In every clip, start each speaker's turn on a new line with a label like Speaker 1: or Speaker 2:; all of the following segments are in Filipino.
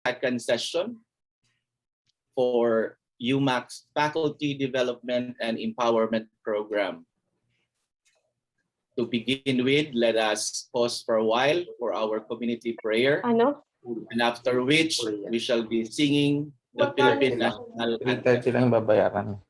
Speaker 1: second session for UMAC's Faculty Development and Empowerment Program. To begin with, let us pause for a while for our community prayer. And after which, we shall be singing the Philippine National Anthem.
Speaker 2: Silang babayaran.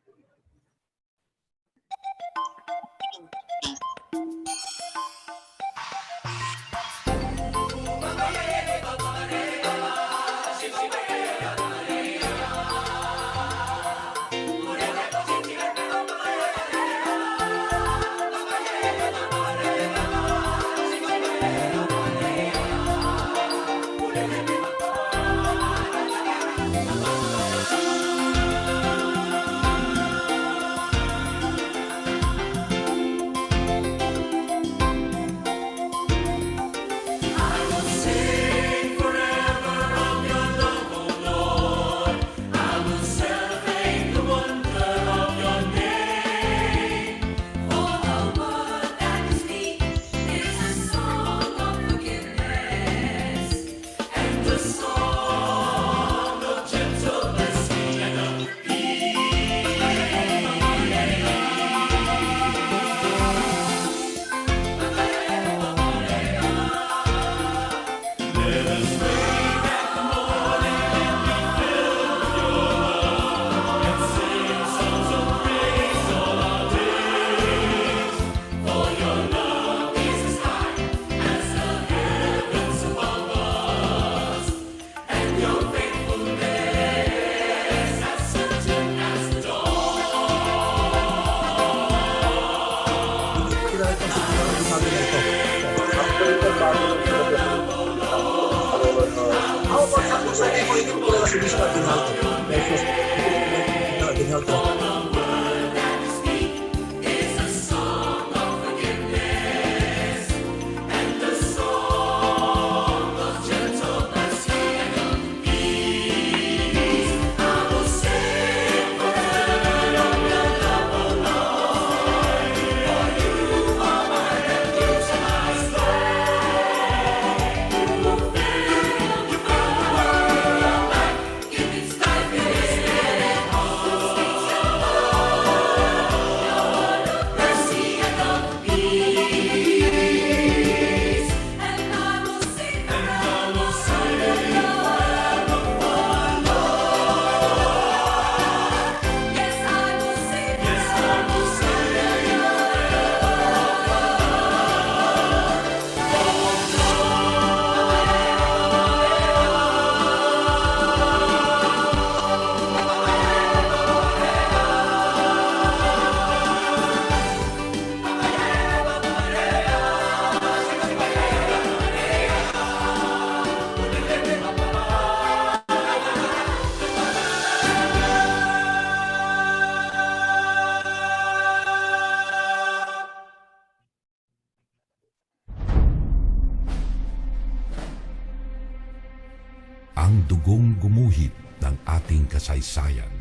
Speaker 3: Ang dugong gumuhit ng ating kasaysayan,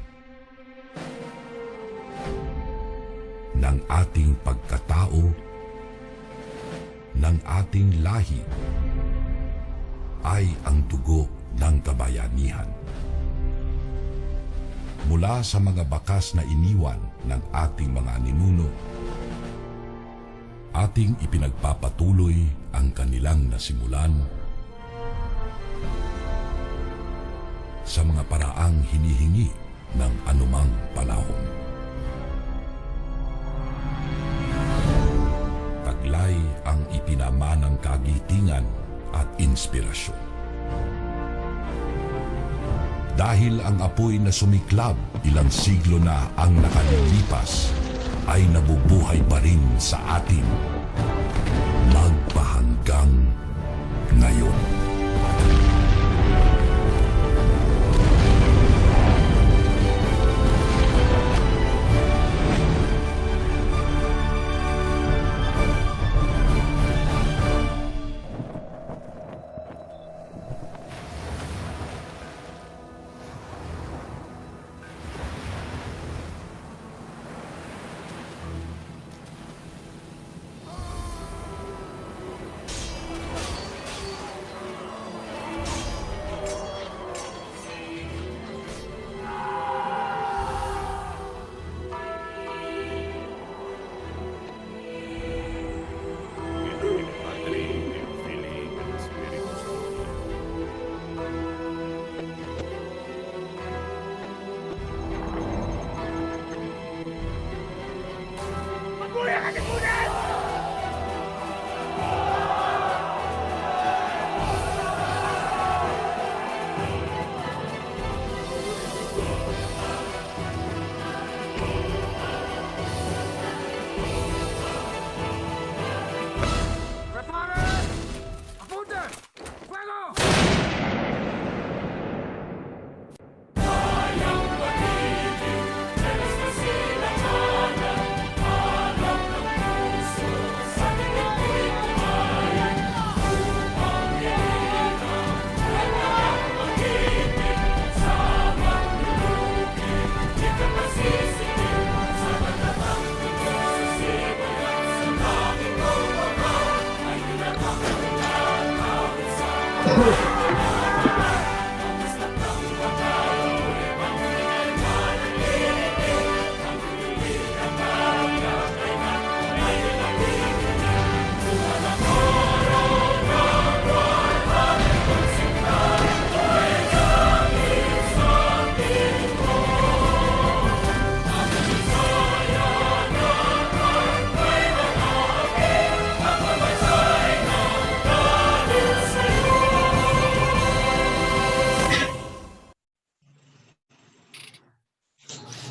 Speaker 3: ng ating pagkatao, ng ating lahi, ay ang dugo ng kabayanihan. Mula sa mga bakas na iniwan ng ating mga ninuno, ating ipinagpapatuloy ang kanilang nasimulan sa mga paraang hinihingi ng anumang panahon. Taglay ang ipinamanang kagitingan at inspirasyon. Dahil ang apoy na sumiklab ilang siglo na ang nakalilipas ay nabubuhay pa rin sa atin magpahanggang ngayon.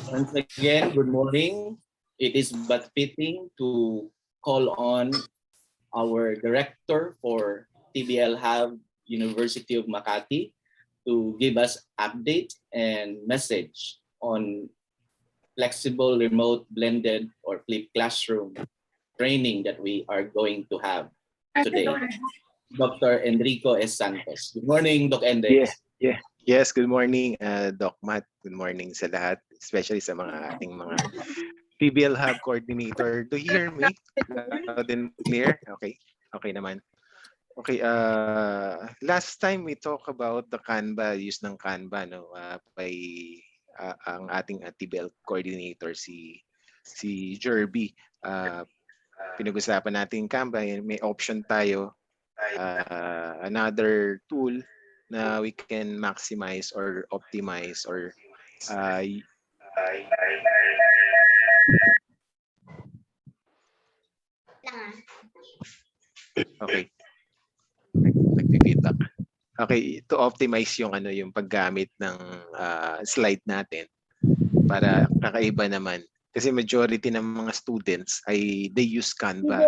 Speaker 1: Once again, good morning. It is but fitting to call on our director for TBL Hub University of Makati to give us update and message on flexible, remote, blended, or flipped classroom training that we are going to have today. Dr. Enrico S. Santos. Good morning, Doc Endex.
Speaker 2: Yes, good morning, Doc Matt. Good morning sa lahat, especially sa mga ating mga TBL Hub coordinator. Do you hear me loud and clear? Okay naman. Okay, last time we talked about the Canva, use ng Canva, no, by ang ating TBL coordinator si Jerby. Pinag-usapan natin Canva, may option tayo, another tool na we can maximize or optimize or okay, nag-feedback. Okay, to optimize yung yung paggamit ng slide natin para kakaiba naman. Kasi majority ng mga students ay they use Canva.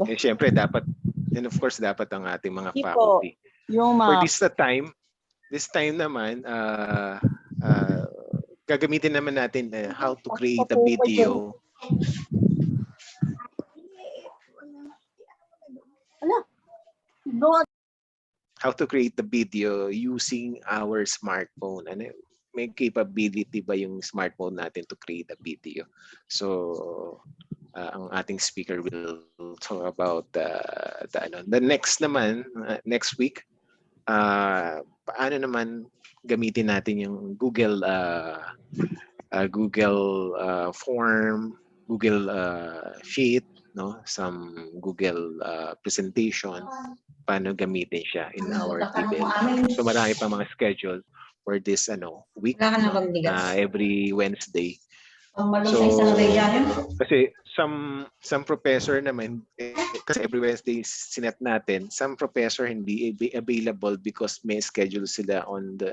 Speaker 2: Eh, syempre dapat, and of course dapat ang ating mga faculty. For this time naman, gagamitin naman natin how to create a video. How to create the video using our smartphone. Ano, may capability ba yung smartphone natin to create a video? So, ang ating speaker will talk about the next naman, next week. Paano naman gamitin natin yung Google form, Google Sheet, no, some Google presentation, paano gamitin siya in our TBL. So marami pa mga schedule for this week, every Wednesday. So kasi some professor naman kasi every Wednesday sinet natin, some professor hindi available because may schedule sila on the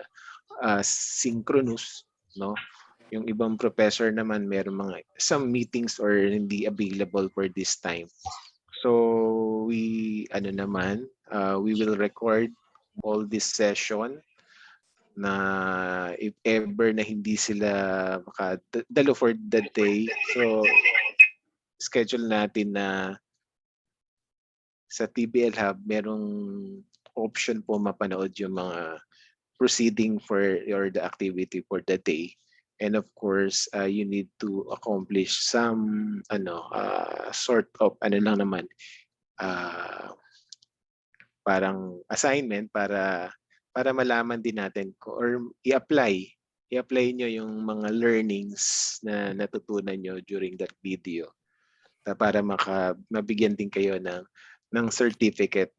Speaker 2: synchronous, no. Yung ibang professor naman meron mga some meetings or hindi available for this time. So we we will record all this session na if ever na hindi sila makadalo for the day, so schedule natin na sa TBL Hub merong option po mapanood yung mga proceeding for or the activity for the day. And of course, you need to accomplish some sort of parang assignment para malaman din natin or i-apply nyo yung mga learnings na natutunan nyo during that video para mabigyan din kayo ng certificate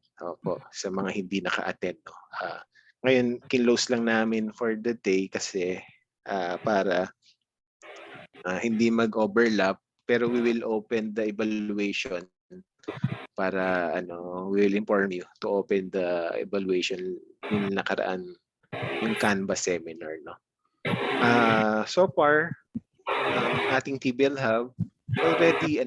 Speaker 2: sa mga hindi naka-attend. No? Ngayon, kinlose lang namin for the day kasi para hindi mag-overlap, pero we will open the evaluation para we will inform you to open the evaluation yung nakaraan yung Canva seminar, no. So far ating TBL Hub already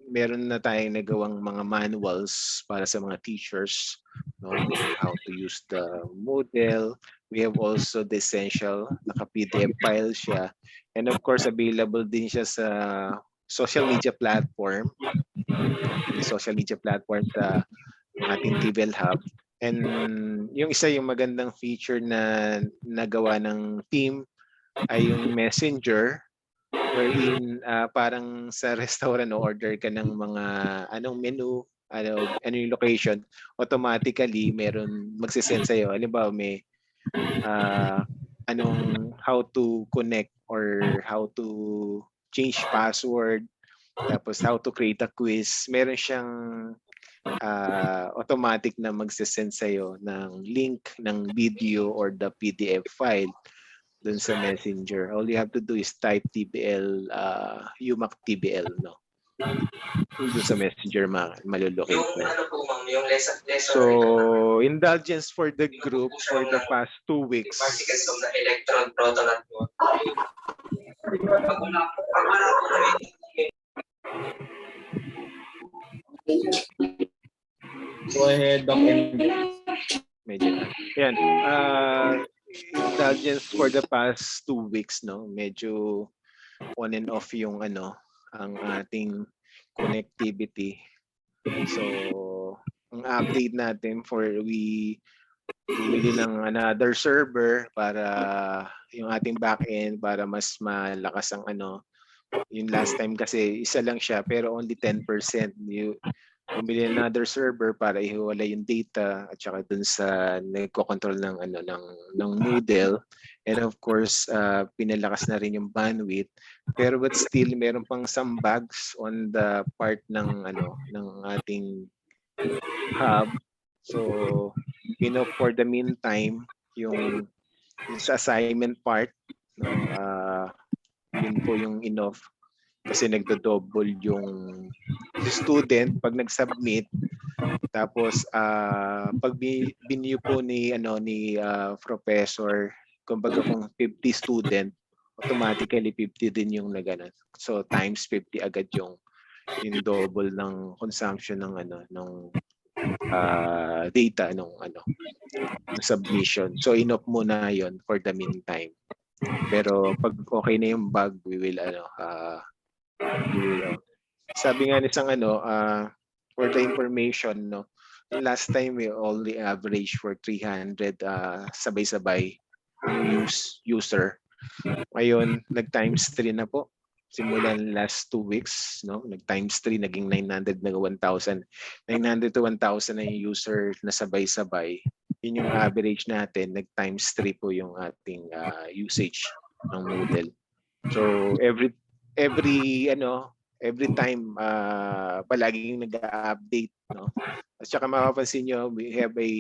Speaker 2: meron na tayong nagawang mga manuals para sa mga teachers, no, how to use the Moodle. We have also the essential, naka-PDF file siya, and of course available din siya sa social media platform sa ating TBL Hub. And yung isa yung magandang feature na nagawa ng team ay yung Messenger, wherein parang sa restaurant order ka ng mga menu, yung location, automatically meron magsisend sa'yo. Halimbawa may how to connect or how to change password, tapos how to create a quiz. Meron siyang automatic na magsisend sa'yo ng link ng video or the PDF file dun sa Messenger. All you have to do is type TBL, UMAC TBL, no? Dun sa Messenger malolocate na. So, indulgence for the group for the past 2 weeks.
Speaker 1: Go ahead, Doc Endex.
Speaker 2: Medyo na. Yan. Indulgence for the past 2 weeks, no? Medyo on and off yung ang ating connectivity. So, ang update natin we bumili ng another server para yung ating backend para mas malakas ang yung last time kasi isa lang siya pero only 10%. Bumili another server para ihiwalay yung data at saka dun sa nagko-control ng ng Moodle, and of course pinalakas na rin yung bandwidth, pero but still meron pang some bugs on the part ng ng ating hub. So for the meantime yung sa assignment part, no, yun po yung enough kasi nagdo-double yung student pag nag-submit, tapos pag binyo po ni professor, kumbaga kung 50 student, automatically 50 din yung nagana. So times 50 agad yung double ng consumption ng ng data ng submission. So enough muna yon for the meantime. Pero pag okay na yung bug, we will sabi nga isang for the information, no, last time we only average for 300 sabay-sabay ang user. Ngayon nag times 3 na po simulan last 2 weeks, no, nag times 3 naging 900 na 1,000. 900 to 1,000 na yung user na sabay-sabay. Yun yung average natin, nag times 3 po yung ating usage ng Moodle. So every time palaging nag-update, no. At saka mapapansin nyo, we have a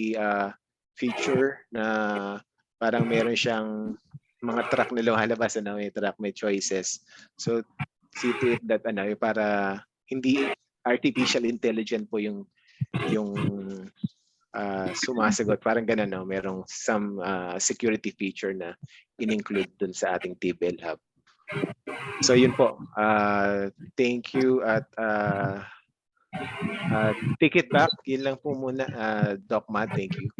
Speaker 2: feature na parang meron siyang mga track na lumalabas, may track, may choices. So see to it that para hindi artificial intelligent po yung sumasagot, parang ganun, no, merong some security feature na in-include dun sa ating TBL Hub. So yun po. Thank you at take it back. Yun lang po muna, Doc Matt. Thank you.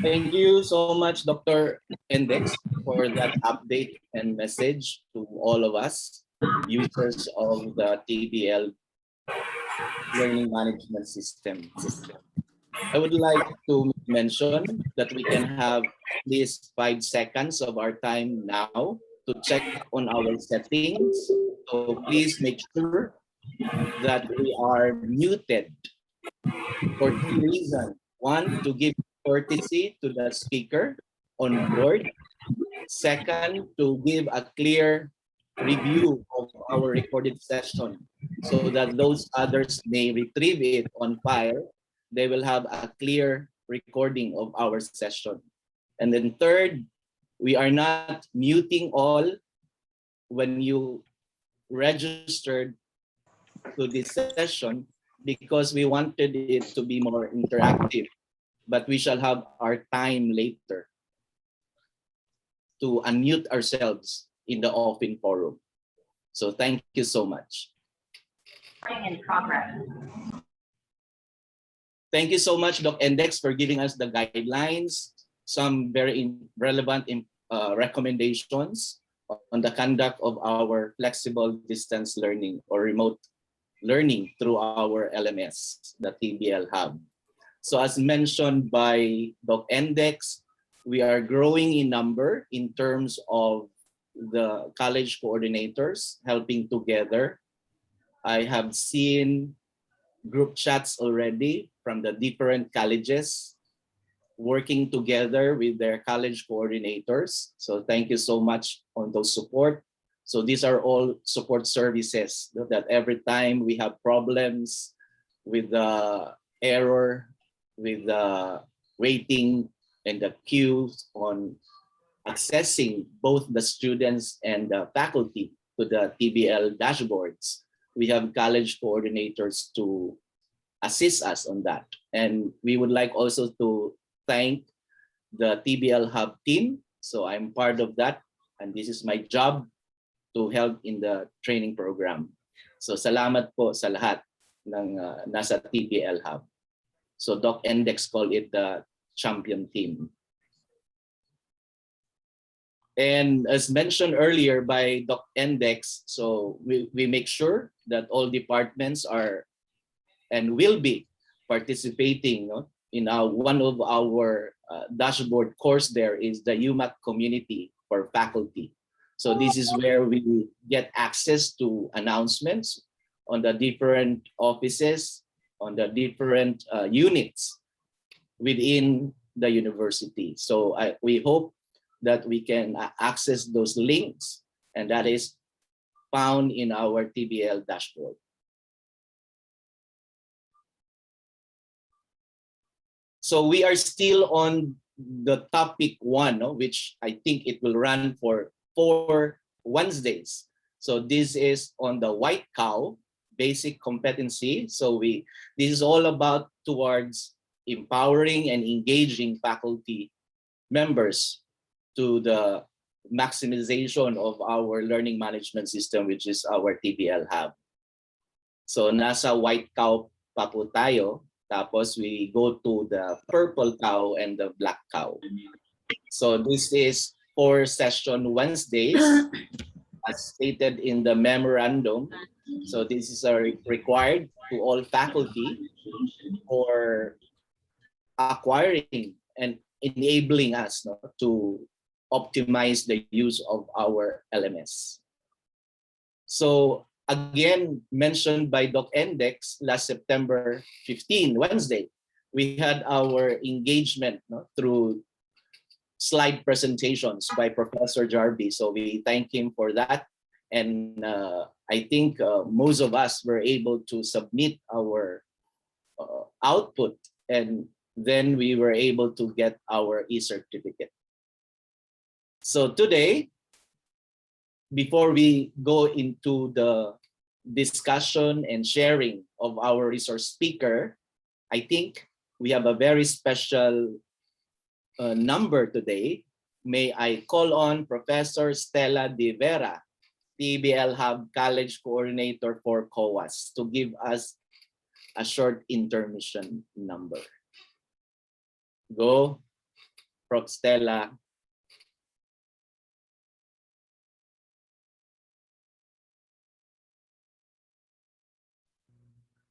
Speaker 1: Thank you so much, Dr. Index, for that update and message to all of us, users of the TBL Learning Management System. I would like to mention that we can have at least 5 seconds of our time now to check on our settings. So please make sure that we are muted for 2 reasons. One, to give courtesy to the speaker on board. Second, to give a clear review of our recorded session so that those others may retrieve it on file. They will have a clear recording of our session. And then third, we are not muting all when you registered to this session because we wanted it to be more interactive, but we shall have our time later to unmute ourselves in the open forum. So thank you so much.
Speaker 4: In progress.
Speaker 1: Thank you so much, Doc Index, for giving us the guidelines, some very relevant recommendations on the conduct of our flexible distance learning or remote learning through our LMS, the TBL Hub. So as mentioned by Doc Index, we are growing in number in terms of the college coordinators helping together. I have seen group chats already from the different colleges working together with their college coordinators. So thank you so much on those support. So these are all support services that every time we have problems with the error, with the waiting and the queues on accessing both the students and the faculty to the TBL dashboards, we have college coordinators to assist us on that. And we would like also to thank the TBL Hub team. So I'm part of that And this is my job to help in the training program. So salamat po sa lahat ng nasa TBL Hub. So Doc Index call it the champion team. And as mentioned earlier by Doc Index, so we make sure that all departments are and will be participating, no? In one of our dashboard course there is the UMAC community for faculty. So this is where we get access to announcements on the different offices, on the different units within the university. So we hope that we can access those links, and that is found in our TBL dashboard. So we are still on the topic 1, no, which I think it will run for 4 Wednesdays. So this is on the white cow basic competency. So this is all about towards empowering and engaging faculty members to the maximization of our learning management system, which is our TBL Hub. So nasa white cow pa po tayo, tapos we go to the purple cow and the black cow. So this is 4 session Wednesdays, as stated in the memorandum. So this is required to all faculty for acquiring and enabling us, no, to optimize the use of our LMS. So again, mentioned by Doc Index last September 15, Wednesday, we had our engagement, no, through slide presentations by Professor Jarby. So we thank him for that. And I think most of us were able to submit our output, and then we were able to get our e-certificate. So today, before we go into the discussion and sharing of our resource speaker, I think we have a very special number today. May I call on Professor Stella De Vera, TBL Hub College Coordinator for COAS, to give us a short intermission number. Go, Prof. Stella.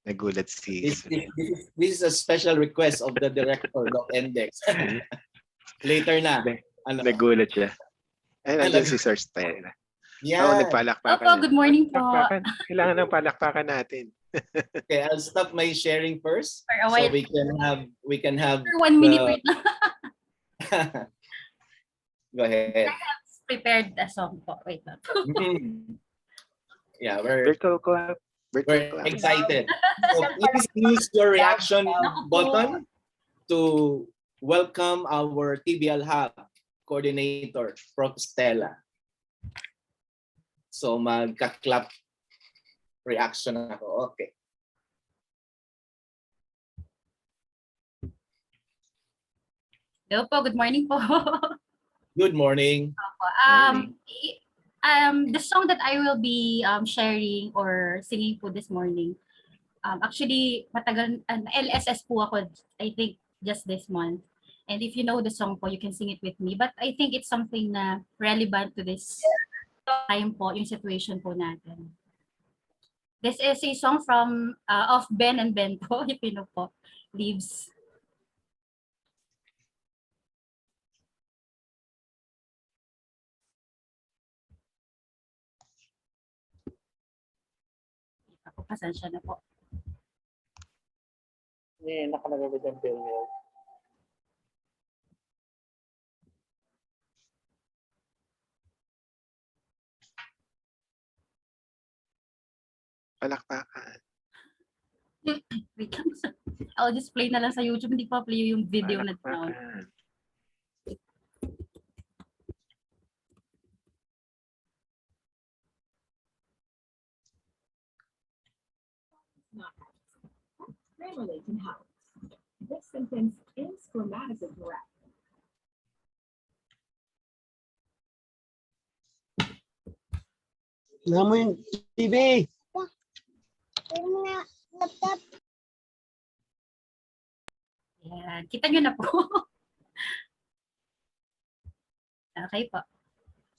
Speaker 2: Nagulat si...
Speaker 1: This is a special request of the director of Index. Later na. Ano?
Speaker 2: Nagulat siya. Ay, nandiyan si Sir Stella.
Speaker 1: Yeah.
Speaker 2: Oo, nagpalakpakan.
Speaker 4: Opo, good morning po.
Speaker 2: Kailangan ng palakpakan natin.
Speaker 1: Okay, I'll stop my sharing first,
Speaker 4: For a
Speaker 1: so
Speaker 4: while.
Speaker 1: we can have
Speaker 4: For 1 minute, wait lang.
Speaker 1: Go ahead.
Speaker 4: I have prepared a song po. Wait lang.
Speaker 1: Yeah, we're
Speaker 2: Virtual clap.
Speaker 1: excited. So please use your reaction button to welcome our TBL Hub coordinator, Prof. Stella. So magka-clap reaction ako. Okay.
Speaker 4: Hello po, good morning po.
Speaker 1: Good morning.
Speaker 4: The song that I will be sharing or singing po this morning, actually, matagal, LSS po ako, I think, just this month. And if you know the song po, you can sing it with me. But I think it's something na relevant to this time po, yung situation po natin. This is a song from of Ben and Bento, if you know po, Leaves. Pasensya na po.
Speaker 1: Nakalagay ko dyan film.
Speaker 2: Palakpakan.
Speaker 4: Wait lang. I'll just play na lang sa YouTube. Hindi pa play yung video na sound.
Speaker 2: Palakpakan.
Speaker 5: Relating habits. This sentence is grammatically correct.
Speaker 6: Tingnan mo yung TV.
Speaker 4: Ayan. Kita nyo na po. Okay po.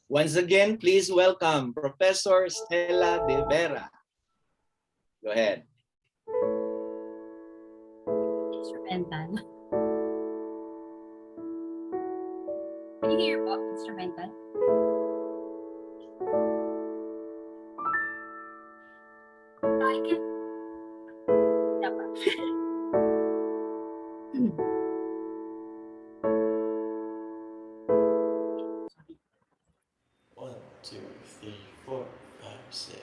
Speaker 1: Once again, please welcome Professor Stella De Vera. Go ahead.
Speaker 4: Instrumental. Can you hear po? Instrumental. I can... Dapat.
Speaker 7: One, two, three, four, five, six.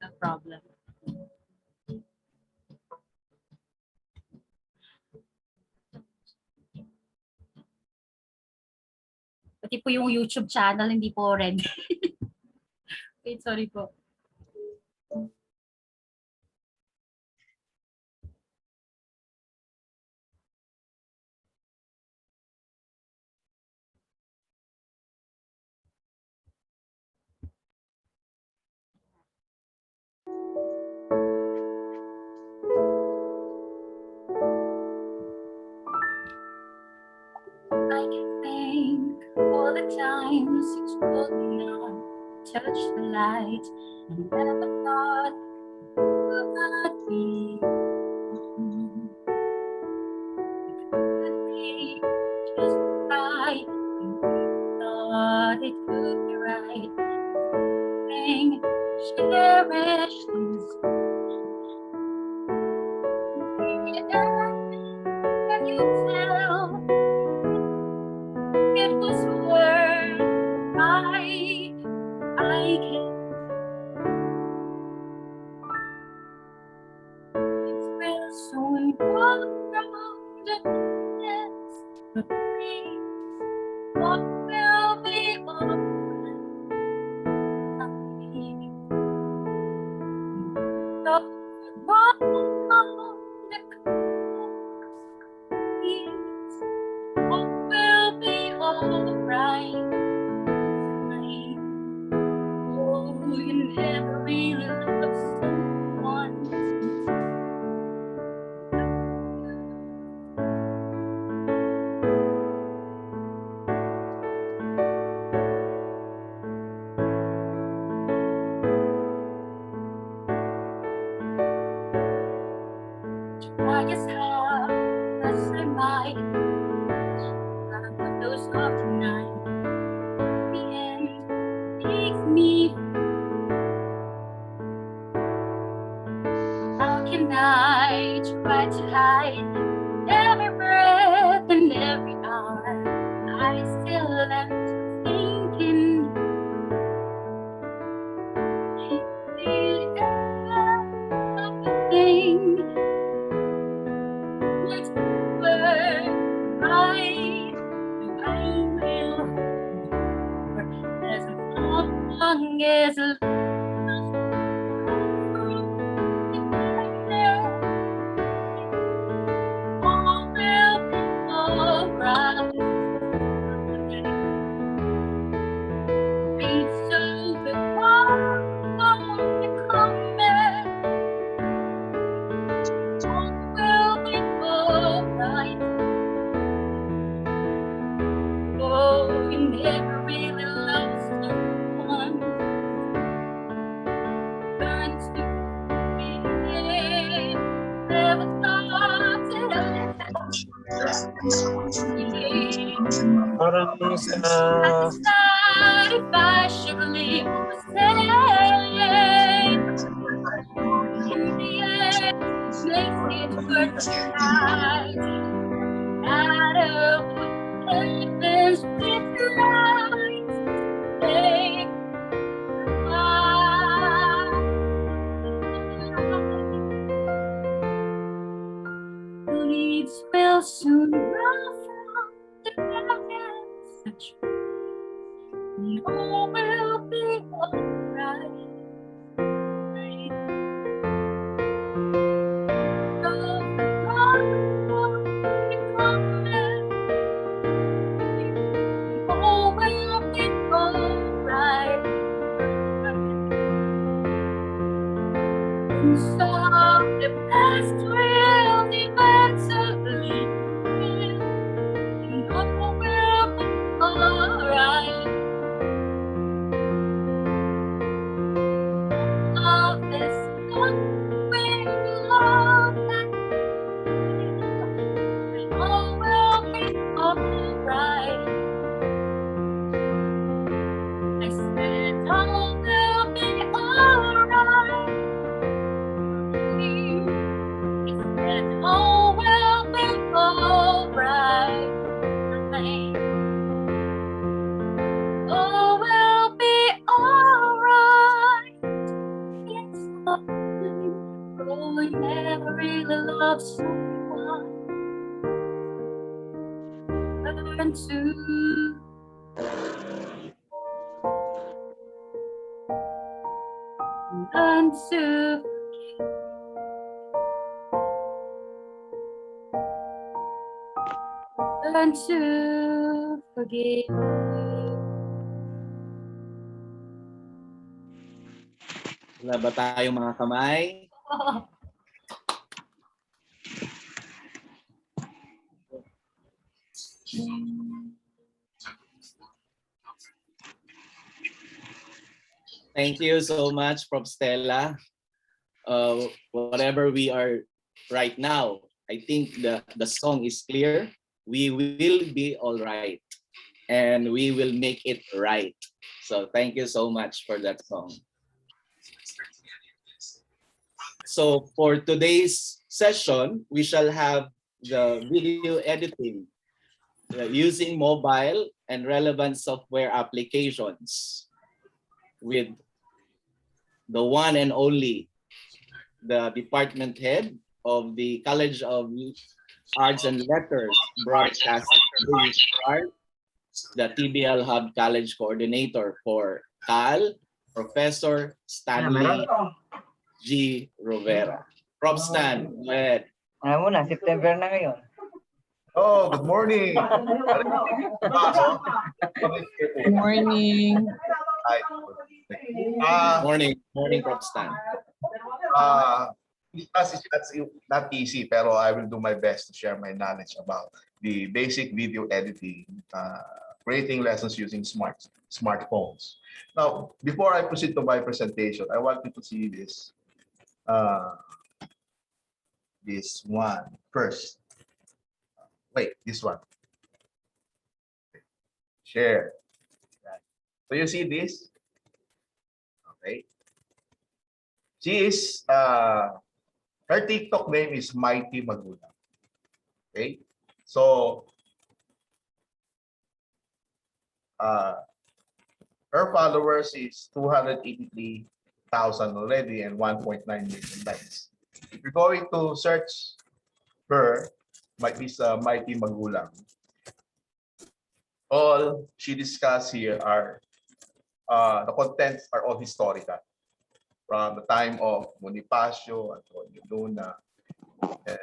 Speaker 4: No problem. Pati po yung YouTube channel, hindi po ready. Wait, sorry po. I can think all the times you told me not to touch the light. I never thought you would be wrong. It could be just right. You thought it could be right. Thing cherished is can you tell it was worth I can will soon walk around the dance the breeze. What will be alright? So walk on the breeze. What will be alright? Oh, you never really loved someone. Try as hard as I might, but those off tonight, the end makes me. How can I try to hide every breath and every hour? I still am thinking. Everything makes me right. I will, as long as all will be alright. Be so the one to come back. All will be alright. Oh, you never really loved someone. Burns to be never thought that
Speaker 2: Parang sa...
Speaker 4: I decide if I should leave or stay. In the end, makes it worth the fight. Matter what happens with life, stay. Leaves will soon run from the heavens. The truth, all will be alright. of the past will eventually end, and all will be alright. Love is not when love that and all will be alright. I said all will be alright. I said all will be alright. All will be alright. It's fine. Oh, you never really loved someone. Learn to learn to learn to forgive.
Speaker 1: Wala ba tayong mga kamay? Thank you so much, Prof. Stella. Whatever we are right now, I think the song is clear. We will be all right, and we will make it right. So thank you so much for that song. So for today's session, we shall have the video editing using mobile and relevant software applications with the one and only, the department head of the College of Arts and Letters Broadcast, the TBL Hub College Coordinator for CAL, Professor Stanley G. Rovera. Prof. Stan, go ahead.
Speaker 6: Alam mo na, September na ngayon.
Speaker 8: Oh, good morning.
Speaker 9: Good morning.
Speaker 1: Morning, Prof. Stan.
Speaker 8: That's not easy, pero I will do my best to share my knowledge about the basic video editing, creating lessons using smartphones. Now, before I proceed to my presentation, I want you to see this. This one first. Wait, this one. Share. So you see this? Okay. She is her TikTok name is Mighty Magulang. Okay. So her followers is 283,000 already and 1.9 million likes. If you're going to search her, might be Mighty Magulang. All she discussed here are the contents are all historical, from the time of Bonifacio, Antonio Luna, and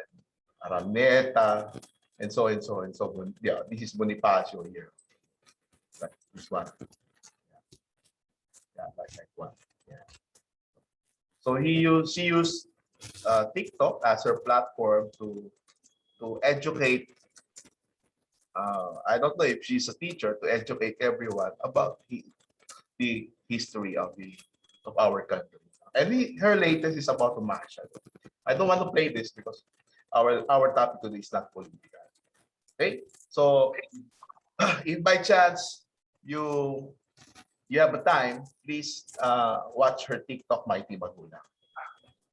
Speaker 8: Araneta, and so and so and so. Yeah, this is Bonifacio here. Like this one. Yeah, like one. Yeah. So she used TikTok as her platform to educate. I don't know if she's a teacher, to educate everyone about the history of our country. And her latest is about the martial. I don't want to play this because our topic today is not political. Okay, so if by chance you have a time, please watch her TikTok, Mighty Magulang.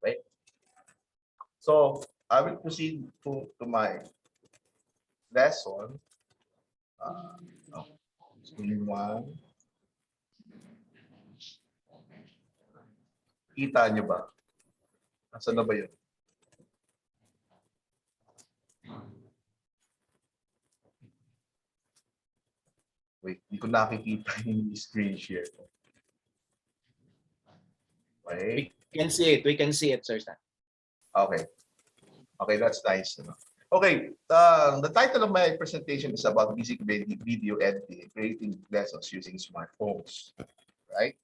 Speaker 8: Right. So I will proceed to my lesson. One. Kita nyo ba? Nasaan na ba yun? Wait, hindi ko nakikita yung screen share. Okay.
Speaker 1: We can see it, Sir Stan.
Speaker 8: Okay. Okay, that's nice. Okay, the title of my presentation is about basic video editing, creating lessons using smartphones, right?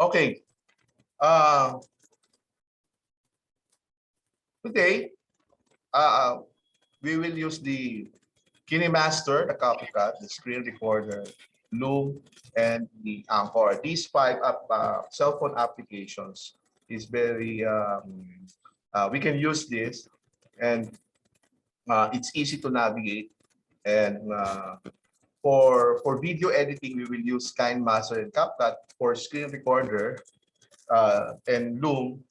Speaker 8: Okay. Today, we will use the Kinemaster, the CapCut, the screen recorder, Loom, and the Anchor. These five cell phone applications is very, we can use this, and it's easy to navigate. And for video editing, we will use Kinemaster and CapCut. For screen recorder and Loom,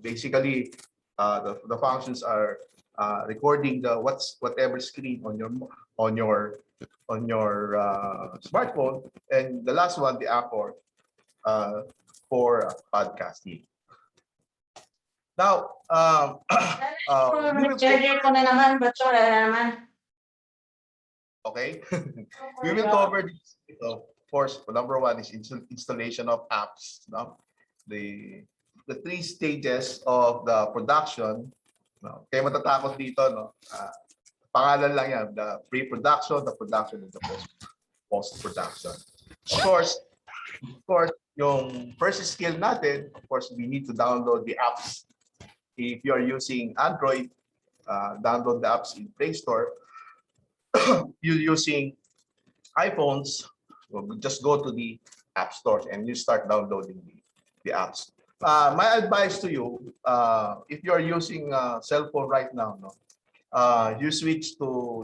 Speaker 8: basically the functions are recording the whatever screen on your smartphone, and the last one, the Anchor, for podcasting. Now, we will okay, we will cover this. Of course, number one is installation of apps. No? The three stages of the production. No? Kaya matatakot dito, no? Pangalan lang yan, the pre-production, the production, and the post-production. Of course, yung first skill natin, of course, we need to download the apps. If you are using Android, download the apps in Play Store. You're using iPhones, just go to the app stores and you start downloading the apps. My advice to you, if you are using a cell phone right now, no, you switch to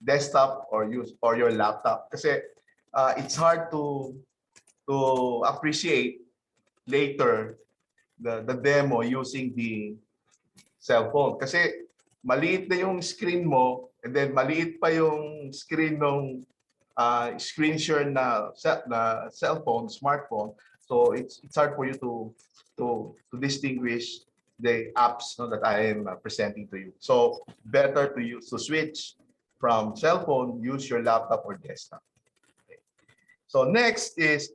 Speaker 8: desktop or your laptop, kasi it's hard to appreciate later the demo using the cell phone, kasi maliit na yung screen mo, and then maliit pa yung screen ng screen share na cellphone, smartphone. So it's hard for you to distinguish the apps, no, that I am presenting to you. So better to switch from cell phone, use your laptop or desktop. Okay. So next is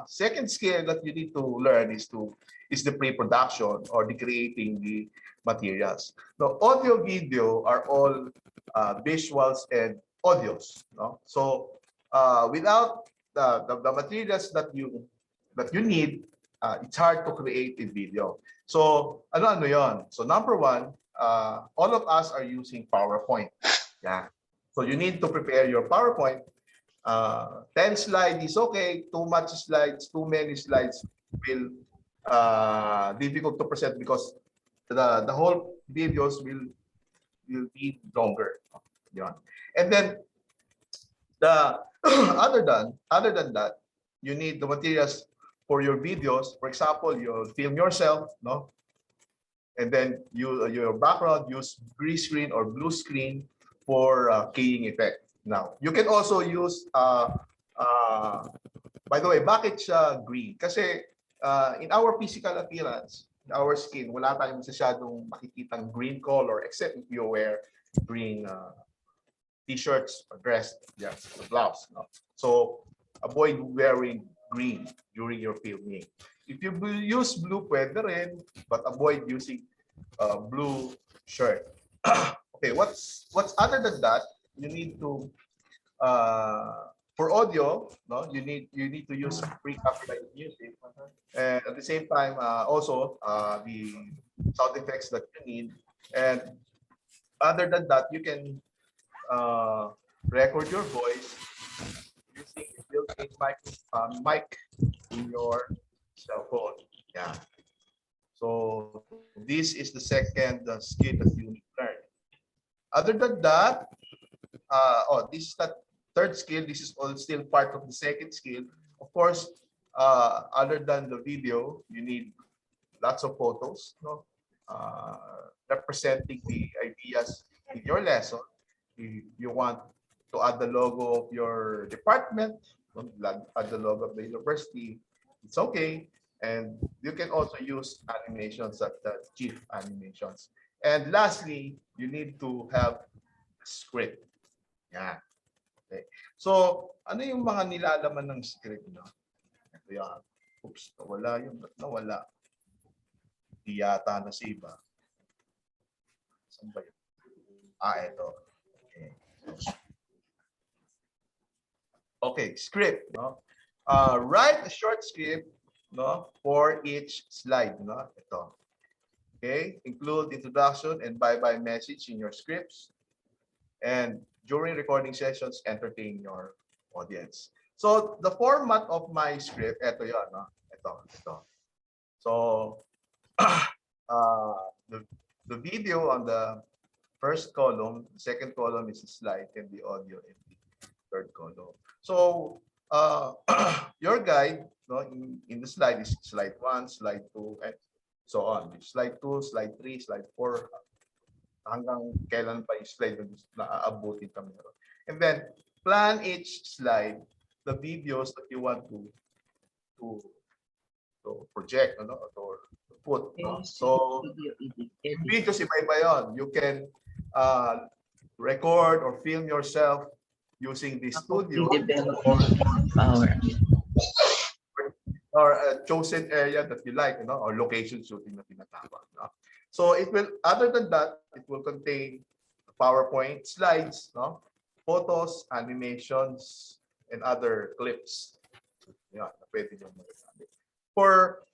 Speaker 8: second skill that you need to learn is the pre-production or the creating the materials. Now, audio, video are all visuals and audios. No? So without the materials that you need, it's hard to create a video. So ano yon? So number one, all of us are using PowerPoint. Yeah. So you need to prepare your PowerPoint. 10 slides is okay. Too much slides, too many slides will difficult to present because the whole videos will be longer. Yeah. And then the other than that, you need the materials for your videos. For example, you film yourself, no? And then your background, use green screen or blue screen for keying effect. Now, you can also use by the way, bakit siya green? Kasi in our physical appearance, in our skin, wala tayong masyadong makikitang green color except if you wear green t-shirts or dress, yes, or blouse. No? So avoid wearing green during your filming. If you use blue, pwede rin, but avoid using blue shirt. Okay, what's other than that? You need to for audio, no, you need to use pre-copyrighted music, and at the same time, also the sound effects that you need. And other than that, you can record your voice using a built-in mic in your cell phone. Yeah. So this is the second skill that you need to learn. Other than that, this is the third skill. This is all still part of the second skill. Of course, other than the video, you need lots of photos, no? Representing the ideas in your lesson. If you want to add the logo of your department, add the logo of the university, it's okay. And you can also use animations such as GIF animations. And lastly, you need to have a script. Yeah. Okay. So, ano yung mga nilalaman ng script, no? Ito yan. Oops, nawala yun. Ba't nawala? Di yata na si iba. Saan ba yun? Ito. Okay. Okay, script, no? Write a short script no, for each slide, no? Ito. Okay? Include introduction and bye-bye message in your scripts. And during recording sessions, entertain your audience. So the format of my script, ito yun, no? Ito. So the, the video on the first column, the second column is the slide, and the audio in the third column. So your guide, no, in the slide is slide 1, slide 2, and so on. Slide 2, slide 3, slide 4, hanggang kailan pa yung slide na aabutin kami. And then plan each slide, the videos that you want to project, no, or put. No? So videos iba-iba yun. You can record or film yourself using the studio or a chosen area that you like, you know, or location shooting na tinatawag. No? So it will, other than that, it will contain PowerPoint slides, no, photos, animations, and other clips. Yeah, pwede nyo magagamit. For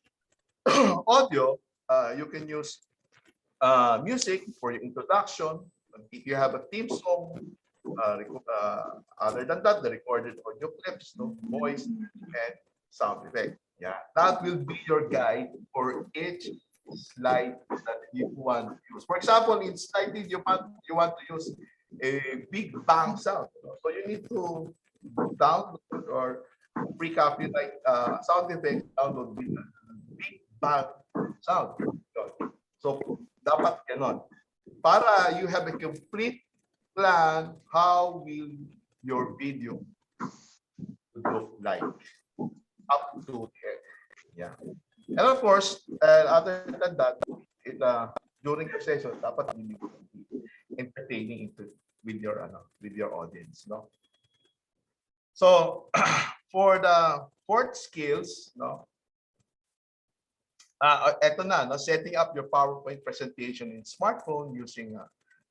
Speaker 8: audio, you can use music for your introduction. If you have a theme song, other than that, the recorded audio clips, no, voice, and sound effect. Yeah, that will be your guide for each slide that you want to use. For example, in slide you want to use a big bang sound. So you need to download or pre-copyright sound effect, download with big bang sound. So dapat ganon. Para you have a complete plan how will your video look like up to here. Yeah. And of course, other than that, during your session, dapat you be entertaining with your audience, no? So for the fourth skills, no, eto na, no, setting up your PowerPoint presentation in smartphone using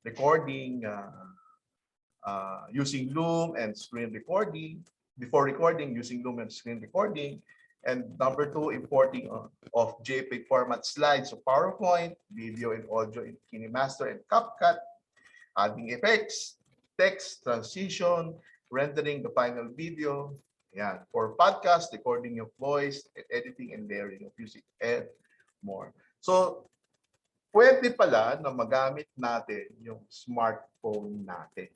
Speaker 8: recording, using Loom and screen recording, before recording using Loom and screen recording, and number 2, importing of JPEG format slides of PowerPoint, video and audio in Kinemaster and CapCut, adding effects, text, transition, rendering the final video. Yeah, for podcast, recording of voice, editing and layering of music, and more. So, pwede pala na magamit natin yung smartphone natin.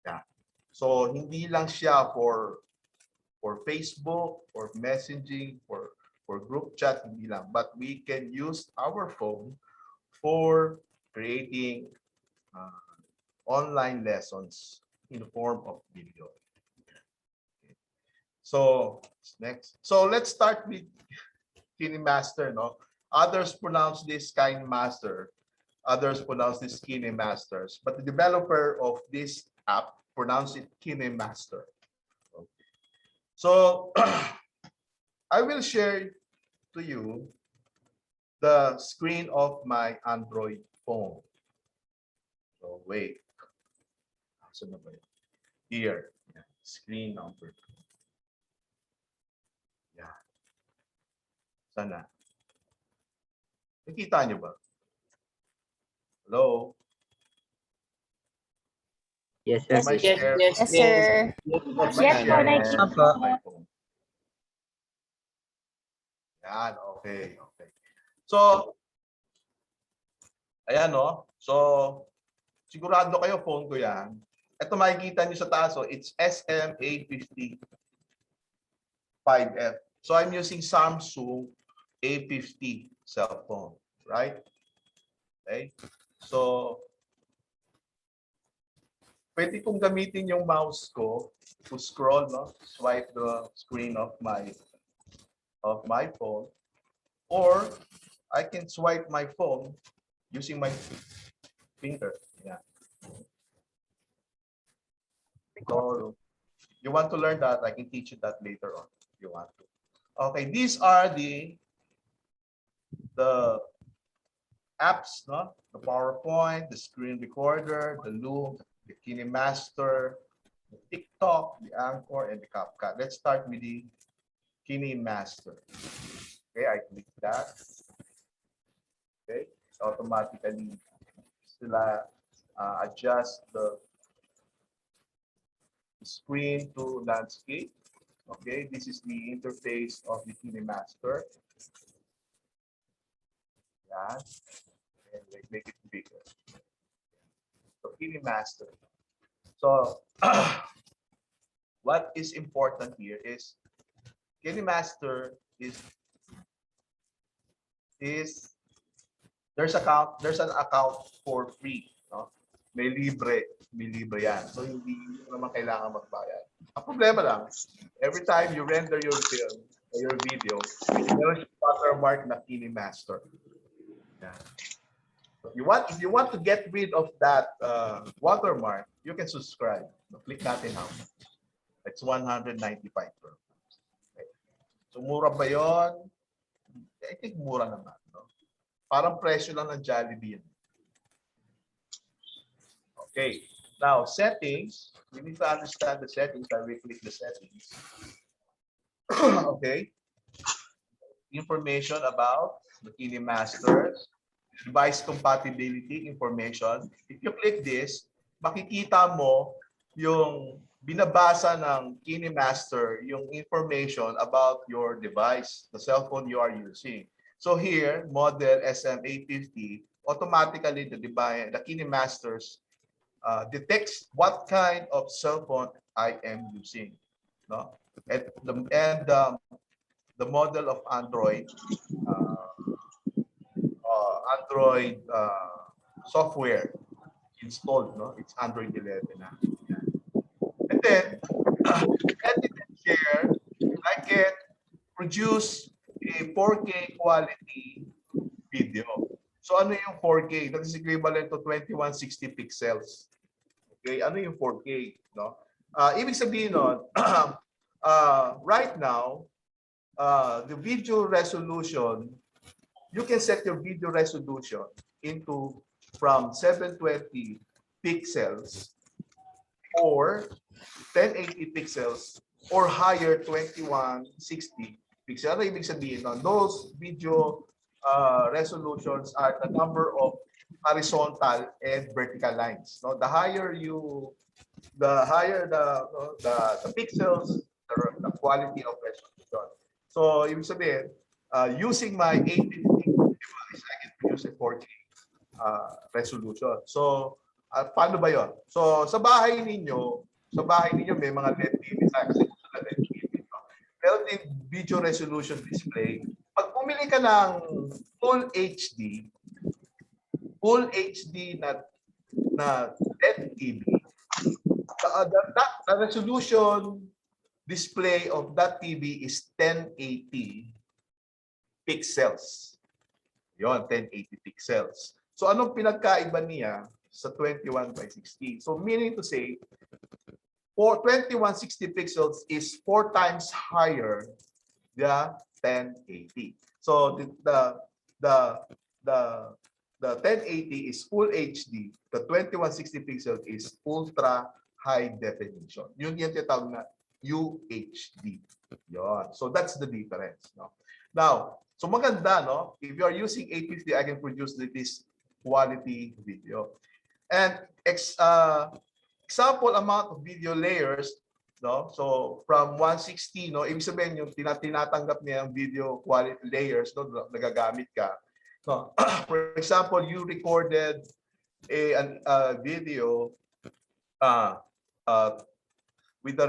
Speaker 8: Yeah. So, hindi lang siya for Facebook, for messaging, for group chat, hindi lang. But we can use our phone for creating online lessons in the form of video. Okay. So, next. So, let's start with Kinemaster, no? Others pronounce this Kinemaster. Others pronounce this Kinemasters. But the developer of this app pronounced it Kinemaster. Okay. So, I will share to you the screen of my Android phone. So, wait. Here, yeah. Screen number 2. Yeah. Sana. Nakita nyo ba? Hello?
Speaker 6: Yes, sir.
Speaker 10: Yes, sir. Yes po, nakikita po.
Speaker 8: Yan, okay. So, ayan, no? So, sigurado kayo, phone ko yan. Ito makikita nyo sa taas, it's SM850 5F. So, I'm using Samsung A50 cell phone, right? Okay. So, pwede kong gamitin yung mouse ko to scroll, no? Swipe the screen of my phone, or I can swipe my phone using my finger. Yeah. So you want to learn that, I can teach you that later on if you want to. Okay, these are the apps, no? The PowerPoint, the screen recorder, the Loom, the Kinemaster, the TikTok, the Anchor, and the CapCut. Let's start with the Kinemaster. Okay, I click that. Okay, automatically sila adjust the screen to landscape. Okay, this is the interface of the Kinemaster. Yan. And make it bigger. So Kinemaster. So what is important here is Kinemaster is there's an account for free, no? May libre yan. So hindi naman kailangan magbayad. Ang problema lang, every time you render your film or your video, there's watermark na Kinemaster. Yeah. So if you want to get rid of that watermark, you can subscribe. Click natin now. It's 195 per month. Okay. So mura ba yun? I think mura naman. No? Parang presyo lang ng Jollibee. Okay. Now, settings. We need to understand the settings. I will click the settings. Okay. Information about the Kinemaster. Device compatibility information. If you click this, makikita mo yung binabasa ng Kinemaster yung information about your device, the cell phone you are using. So here, model SM850, automatically the Kinemasters detects what kind of cell phone I am using. No? And the model of Android, software installed, no? It's Android 11 na. And then, edit and share, I can produce a 4K quality video. So ano yung 4K? That is equivalent to 2160 pixels. Okay, ano yung 4K? No? Ibig sabihin nun, right now, the video resolution, you can set your video resolution into from 720 pixels or 1080 pixels or higher 2160 pixels. Ano ibig sabihin nun? Those video resolutions are the number of horizontal and vertical lines. No, the higher the pixels, the quality of resolution. So, ibig sabihin, using my 850 device, I can produce a 4K resolution. So, paano ba yon? So, sa bahay ninyo may mga LED TV na kasi gusto na LED TV. Built-in video resolution display. Pag bumili ka ng Full HD na LED TV, the resolution display of that TV is 1080 pixels. Yon, 1080 pixels. So anong pinagkaiba niya sa 21/16? So meaning to say, for 2160 pixels is 4 times higher than 1080. So the 1080 is full HD. The 2160 pixels is ultra high definition. Yun yung tinatawag na UHD. Yon. So that's the difference. No? Now, so maganda, no? If you are using 850, I can produce this quality video. And example amount of video layers, no? So from 160, no? Ibig sabihin yung tinatanggap niya yung video quality layers, no? Nagagamit ka. No? For example, you recorded a video with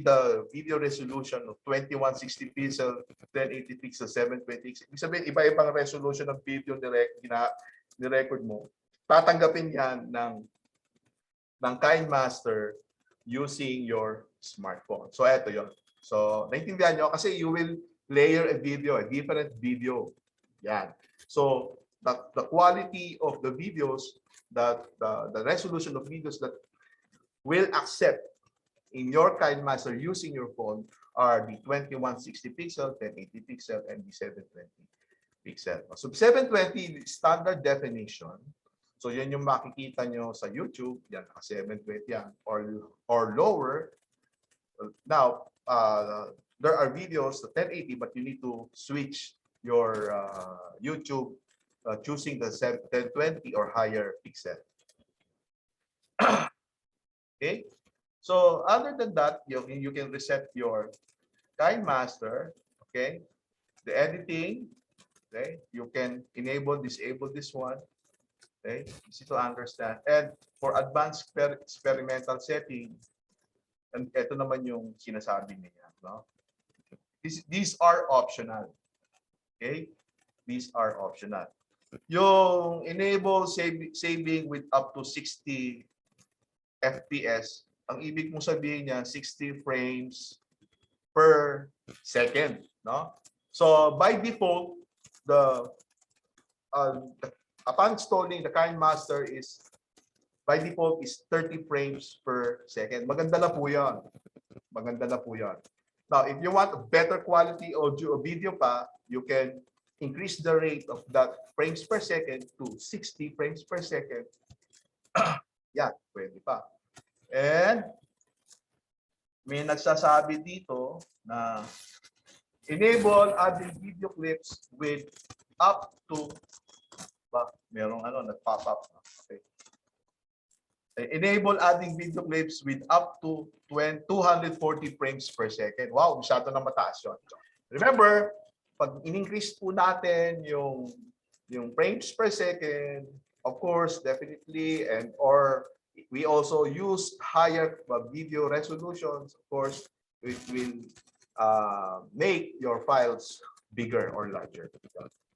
Speaker 8: the video resolution of 2160 pixels, 1080 pixels, 720. Ibig sabihin, iba-ibang resolution ng video ni-record mo. Tatanggapin yan ng Kinemaster using your smartphone. So, eto yun. So, naintindihan nyo? Kasi you will layer a different video. Yan. So, the quality of the videos, the resolution of videos that will accept in your Kinemaster using your phone are the 2160 pixel, 1080 pixel, and the 720 pixel. So 720 standard definition. So yan yung makikita nyo sa YouTube, yan, 720 yan, or lower. Now, there are videos to 1080, but you need to switch your YouTube choosing the 1020 or higher pixel. Okay, so other than that, you can reset your Kinemaster. Okay, the editing. Okay, you can enable, disable this one. Okay, easy to understand. And for advanced experimental setting, and ito naman yung sinasabi niya, no? These are optional. Okay, these are optional. Yung enable saving with up to 60 FPS, ang ibig mong sabihin niya 60 frames per second, no? So by default, upon installing the Kinemaster is by default is 30 frames per second. Maganda na po 'yan. Maganda na po 'yan. Now, if you want a better quality audio or video pa, you can increase the rate of that frames per second to 60 frames per second. Yan, pwede pa. And may nagsasabi dito na enable adding video clips with up to merong nag-pop up. Okay. Enable adding video clips with up to 240 frames per second. Wow, masyado na mataas yun. Remember, pag in-increase po natin yung frames per second, of course, definitely, and or we also use higher video resolutions, of course, it will make your files bigger or larger.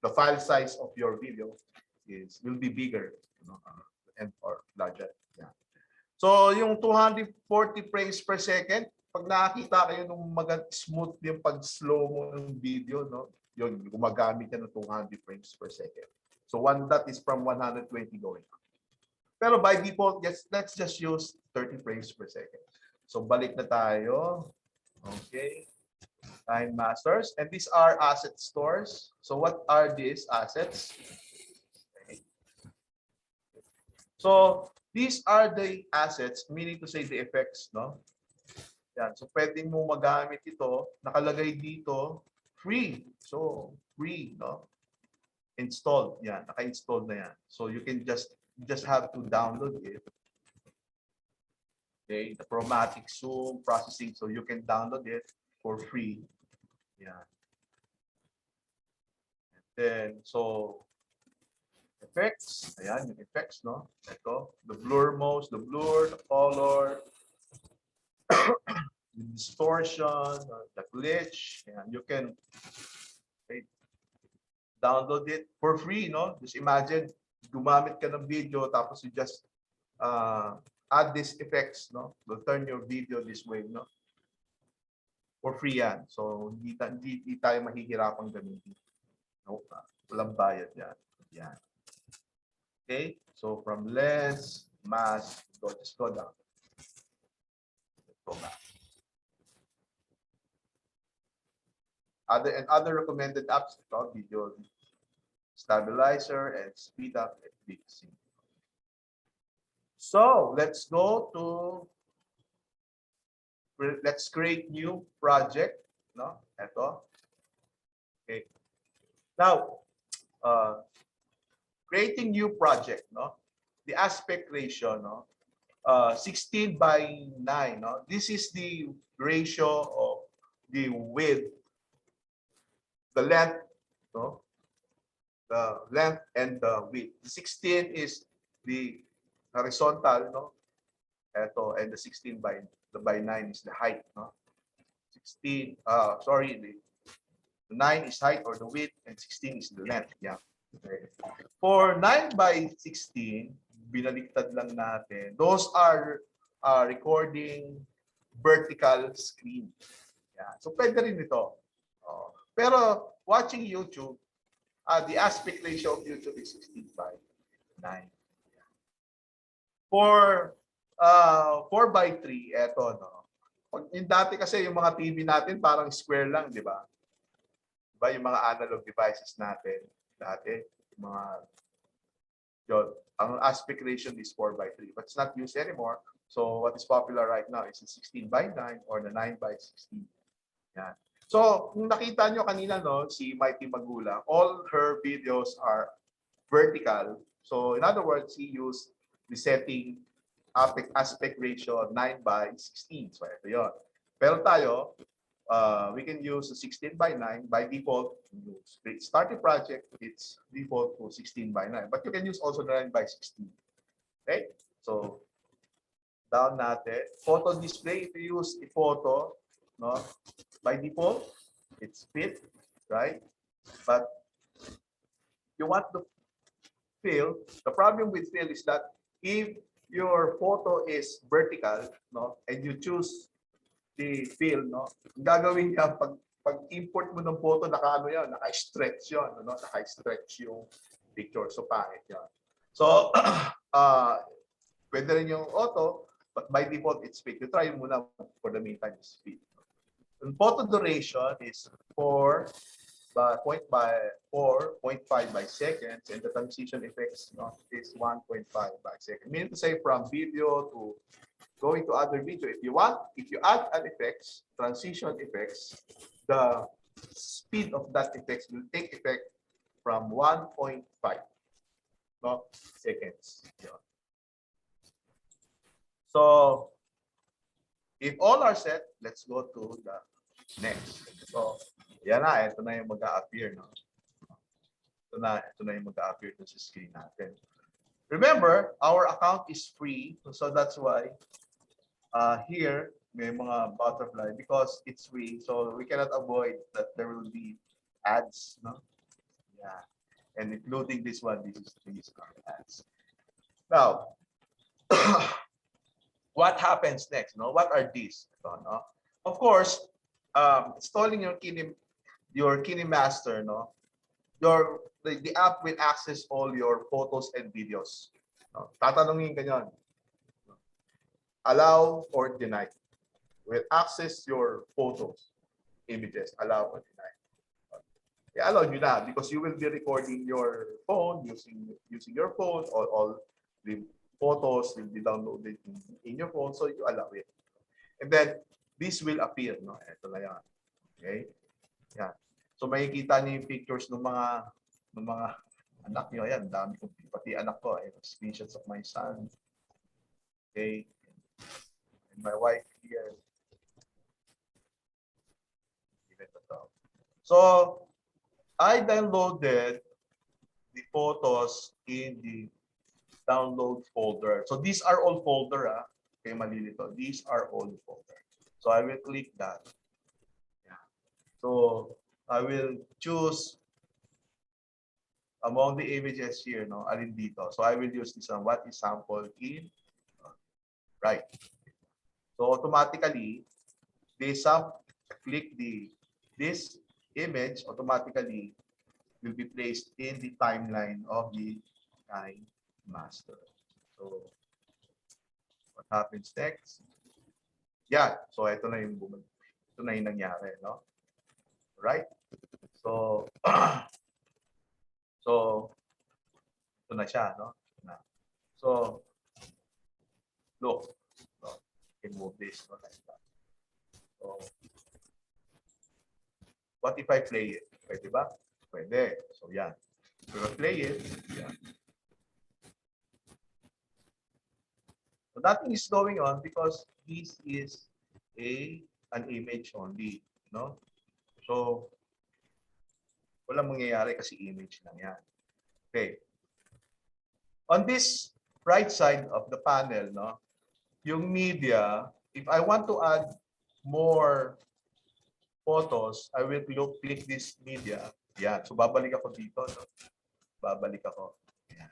Speaker 8: The file size of your video will be bigger, and or larger. Yeah. So yung 240 frames per second, pag nakakita kayo nung smooth yung pag-slow mo ng video, no? Yun, gumagamit yan ng 200 frames per second. So one dot is from 120 going up. Pero by default, let's just use 30 frames per second. So balik na tayo. Okay. Kinemasters. And these are asset stores. So what are these assets? Okay. So these are the assets, meaning to say the effects, no? Yan. So pwedeng mo magamit ito, nakalagay dito, free. So free, no? Installed. Yan, naka-install na yan. So you can just have to download it. Okay, the chromatic zoom processing, so you can download it for free. Yeah. And then so effects, ayan yung effects, no? Ito, the blur modes, the blur, the color, the distortion, the glitch, and you can download it for free, no? Just imagine gumamit ka ng video tapos you just add these effects, no? Will turn your video this way, no? For free yan. So hindi tayo mahihirapang gamitin. No? Walang bayad yan. Yan. Okay? So from less, mass, just go down. Go back. Other recommended apps, ito, video stabilizer and speed up and mixing. So let's go to, let's create new project, no? Ito. Okay. Now, creating new project, no? The aspect ratio, no? 16 by 9, no? This is the ratio of the width, the length, no? The length and the width. The 16 is the horizontal, no? Ito, and the 16 by 9 is the height, no? 16, sorry, the 9 is height or the width, and 16 is the length. Yeah. Okay. For 9 by 16, binaliktad lang natin. Those are recording vertical screen. Yeah. So pwede rin ito. Pero watching YouTube, the aspect ratio of YouTube is 16 by 9. For 4 by 3, eto, no? Yung dati kasi yung mga TV natin parang square lang, di ba? Diba yung mga analog devices natin dati, yung mga yun, ang aspect ratio is 4 by 3, but it's not used anymore. So what is popular right now is the 16 by 9 or the 9 by 16. Yan. So, kung nakita nyo kanina, no, si Mighty Magulang, all her videos are vertical. So, in other words, he used the setting aspect ratio of 9:16. So, ito yun. Pero tayo, we can use 16:9. By default, start the project, it's default to 16:9. But you can use also 9:16. Okay? So, down natin. Photo display, if you use a photo, no, by default, it's fit, right? But you want to fill. The problem with fill is that if your photo is vertical, no, and you choose the fill, no, ang gagawin niya pag import mo ng photo, naka-ano yan, naka-stretch yun, no, naka-stretch yung picture. So, pangit yan. So, pwede rin yung auto, but by default, it's fit. You try muna for the meantime, it's fit. The photo duration is 4.5 by seconds, and the transition effects, no, is 1.5 by second. Meaning to say, from video to going to other video, if you add an effects, transition effects, the speed of that effects will take effect from 1.5, no, seconds. Yeah. So, if all are set, let's go to the next. So, yan na, ito na yung mag-a-appear, no? Ito na yung mag-a-appear sa screen natin. Remember, our account is free, so that's why here may mga butterfly because it's free, so we cannot avoid that there will be ads, no? Yeah, and including this one, these are ads. Now, what happens next? No, what are these? No? Of course, installing your Kinemaster, no, the app will access all your photos and videos. No? Tatanungin ka yan. Allow or deny. Will access your photos, images, allow or deny. Yeah, allow you na because you will be recording your phone using your phone, all the photos will be downloaded in your phone, so you allow it. And then this will appear, no? Ito na yan. Okay? Yan. So makikita niyo yung pictures ng mga anak niyo. Ayan, dami ko, pati anak ko. Ayan, screenshots of my son. Okay? And my wife here. So I downloaded the photos in the download folder. So these are all folder. Okay, malilito. These are all folder. So I will click that. Yeah. So I will choose among the images here, no, alin dito. So I will use this one. What is sample in? Right. So automatically, click this image automatically will be placed in the timeline of the Kinemaster. So what happens next? Yeah, so ito na yung nangyari, no? Right? So so ito na siya, no? So look, so, you can move this, no, like that. So what if I play it? Pwede ba? Pwede. So yan. So I play it. Yan. So nothing is going on because this is an image only, no? So walang mangyayari kasi image lang yan. Okay. On this right side of the panel, no, yung media, if I want to add more photos, I will click this media. Yeah, so babalik ako dito, no? Babalik ako. Yeah.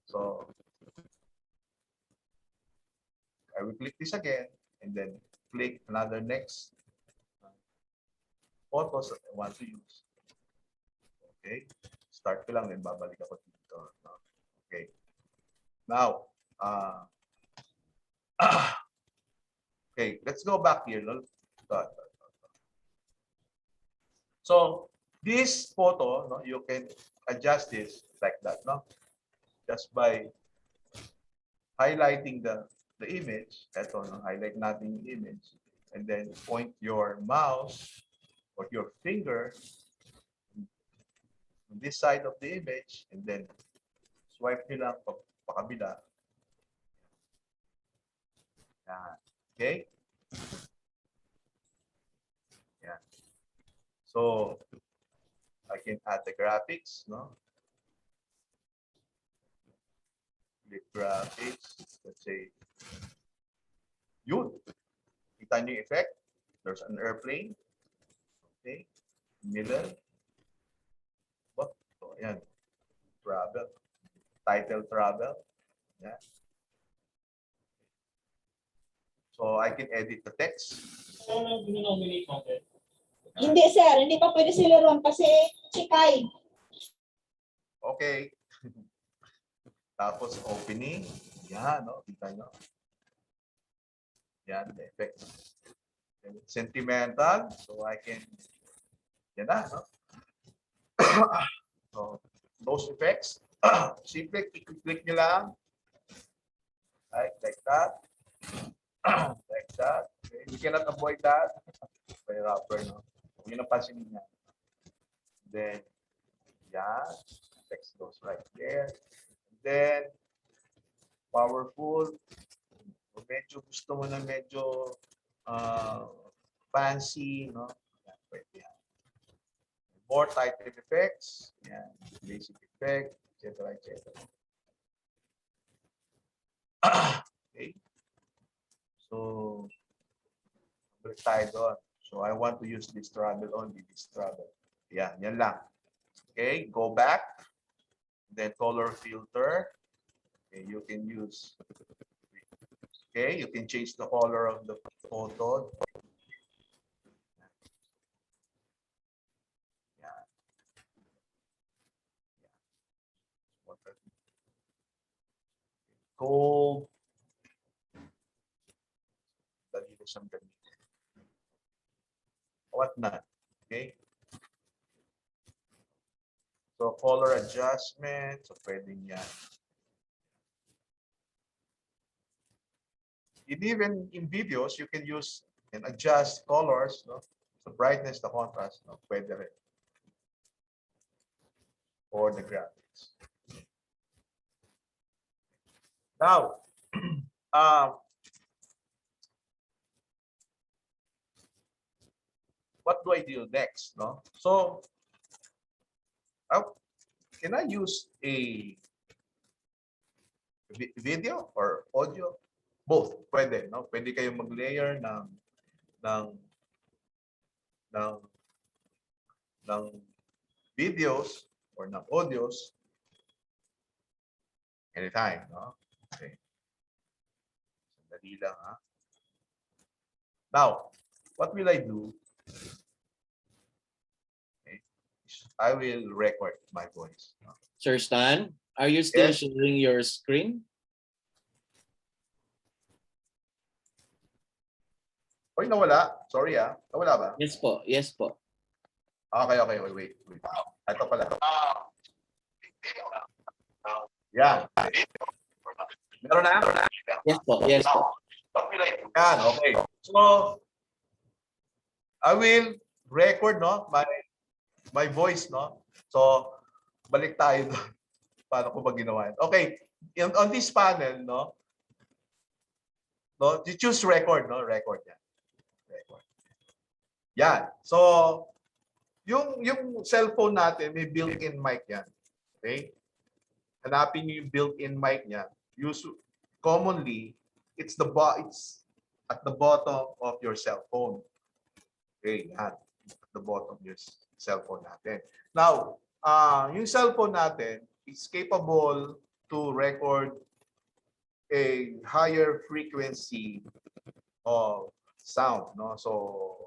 Speaker 8: So I will click this again and then click another next photos that I want to use. Okay, start ko lang, then babalik ako dito. No? Okay. Now, okay, let's go back here. No? So this photo, no, you can adjust this like that, no? Just by highlighting the image. Ito, no? Highlight natin yung image. And then point your mouse or your finger on this side of the image, and then swipe nyo lang pakabila. Yan. Okay? Yan. So, I can add the graphics, no? Click graphics, let's say, yun. Kita nyo yung effect. There's an airplane. Okay. Middle. So, ayan. Travel. Title travel. Yeah. So I can edit the text.
Speaker 5: Hindi, sir. Hindi pa pwede sila ron kasi si Kai.
Speaker 8: Okay. Tapos opening. Yan, no? Kita nyo. Yan, the effect. Sentimental. So I can, yan na, no? So, those effects. Simple, click nyo lang. Like that. Like that. Okay. We cannot avoid that. By wrapper, no? Huwag nyo napansin niya. Then, yeah, text goes right there. And then, powerful. Kung medyo gusto mo na medyo fancy, no? Yan, pwede yan. More title effects. Yan, basic effect, etc. etc. Okay. So, balik tayo doon. So, I want to use this travel only, this travel. Yan, yan lang. Okay, go back. Then color filter. Okay, you can use. Okay, you can change the color of the photo. Yan. Gold. Dali na siyang gamitin. What not? Okay. So color adjustment, so pwedeng yan. Even in videos, you can use and adjust colors, no? The brightness, the contrast, no? Pwede rin. Or the graphics. Now, what do I do next? No? So, can I use a video or audio? Both, pwede, no? Pwede kayong mag-layer ng videos or ng audios anytime, no? Okay. Sandali lang, ha? Now, what will I do? Okay. I will record my voice. No?
Speaker 1: Sir Stan, are you still
Speaker 8: Yes.
Speaker 1: sharing your screen?
Speaker 8: Oy, nawala. Sorry, nawala ba?
Speaker 1: Yes po, yes po.
Speaker 8: Okay, wait. Ito pala. Yan. Meron na?
Speaker 1: Yes po, yes po.
Speaker 8: Yan, okay. So, I will record, no, my voice, no. So, balik tayo doon. Paano ko ba ginawa? Okay, on this panel, no, you choose record, no, record yan. Record. Yan. So, yung cellphone natin, may built-in mic yan. Okay? Hanapin niyo yung built-in mic niya. Commonly, it's at the bottom of your cell phone. Okay, yan. At the bottom of your cell phone natin. Now, yung cell phone natin is capable to record a higher frequency of sound, no? So,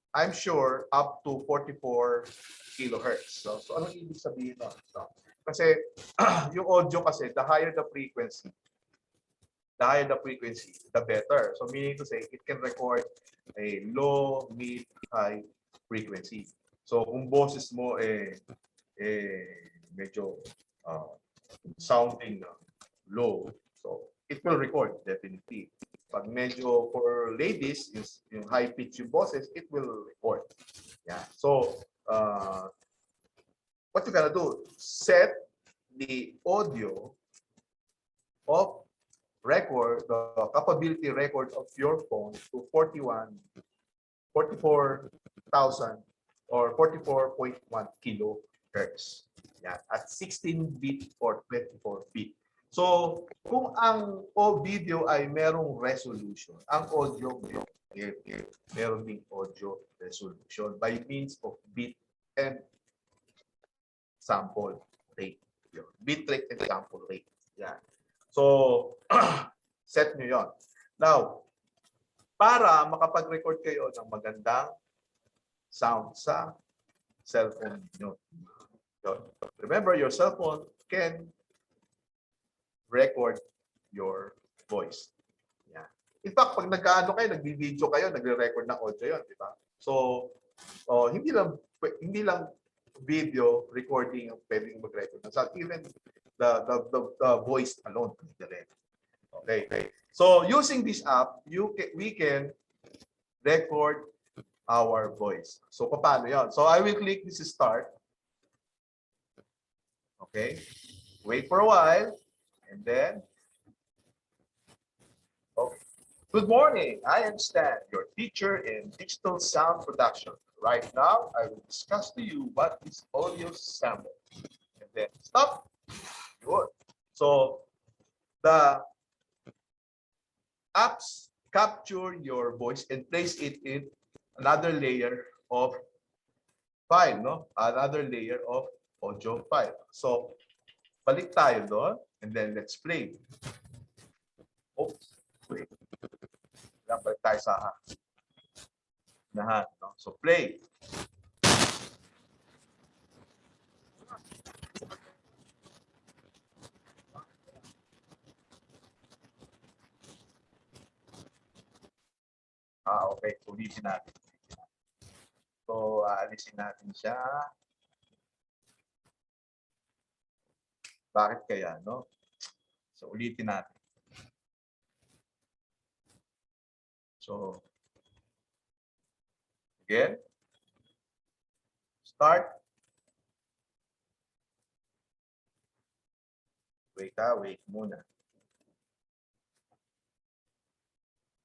Speaker 8: I'm sure up to 44 kilohertz. So anong ibig sabihin nun? So, kasi yung audio kasi, the higher the frequency, the better. So meaning to say, it can record a low, mid, high frequency. So kung boses mo medyo sounding low, so it will record definitely. Pag medyo for ladies, is yung high pitch yung boses, it will record. Yeah. So, what you gotta do, set the audio of record, the capability record of your phone to 44,000 or 44.1 kilohertz. Yan, at 16-bit or 24-bit. So, kung ang video ay merong resolution, ang audio meron ding audio resolution by means of bit and sample rate. Bit rate and sample rate. Yan. So, set nyo yon. Now, para makapag-record kayo ng magandang sound sa cellphone nyo. Remember, your cellphone can record your voice. Yeah. In fact, pag nagkaano kayo, nagbi-video kayo, nagre-record ng audio yon, di ba? So, hindi lang video recording ang pwedeng mag-record. So, even the voice alone. Okay. So, using this app, we can record our voice. So, paano yon? So, I will click this start. Okay. Wait for a while. And then, okay. Good morning. I am Stan, your teacher in digital sound production. Right now, I will discuss to you what is audio sample. And then, stop. Good. So, the apps capture your voice and place it in another layer of file, no? Another layer of audio file. So, balik tayo doon, and then let's play. Oops, wait. Balik tayo sa lahat, no? So, play. Okay. Ulitin natin. So, alisin natin siya. Bakit kaya, no? So, ulitin natin. So, again. Start. Wait muna.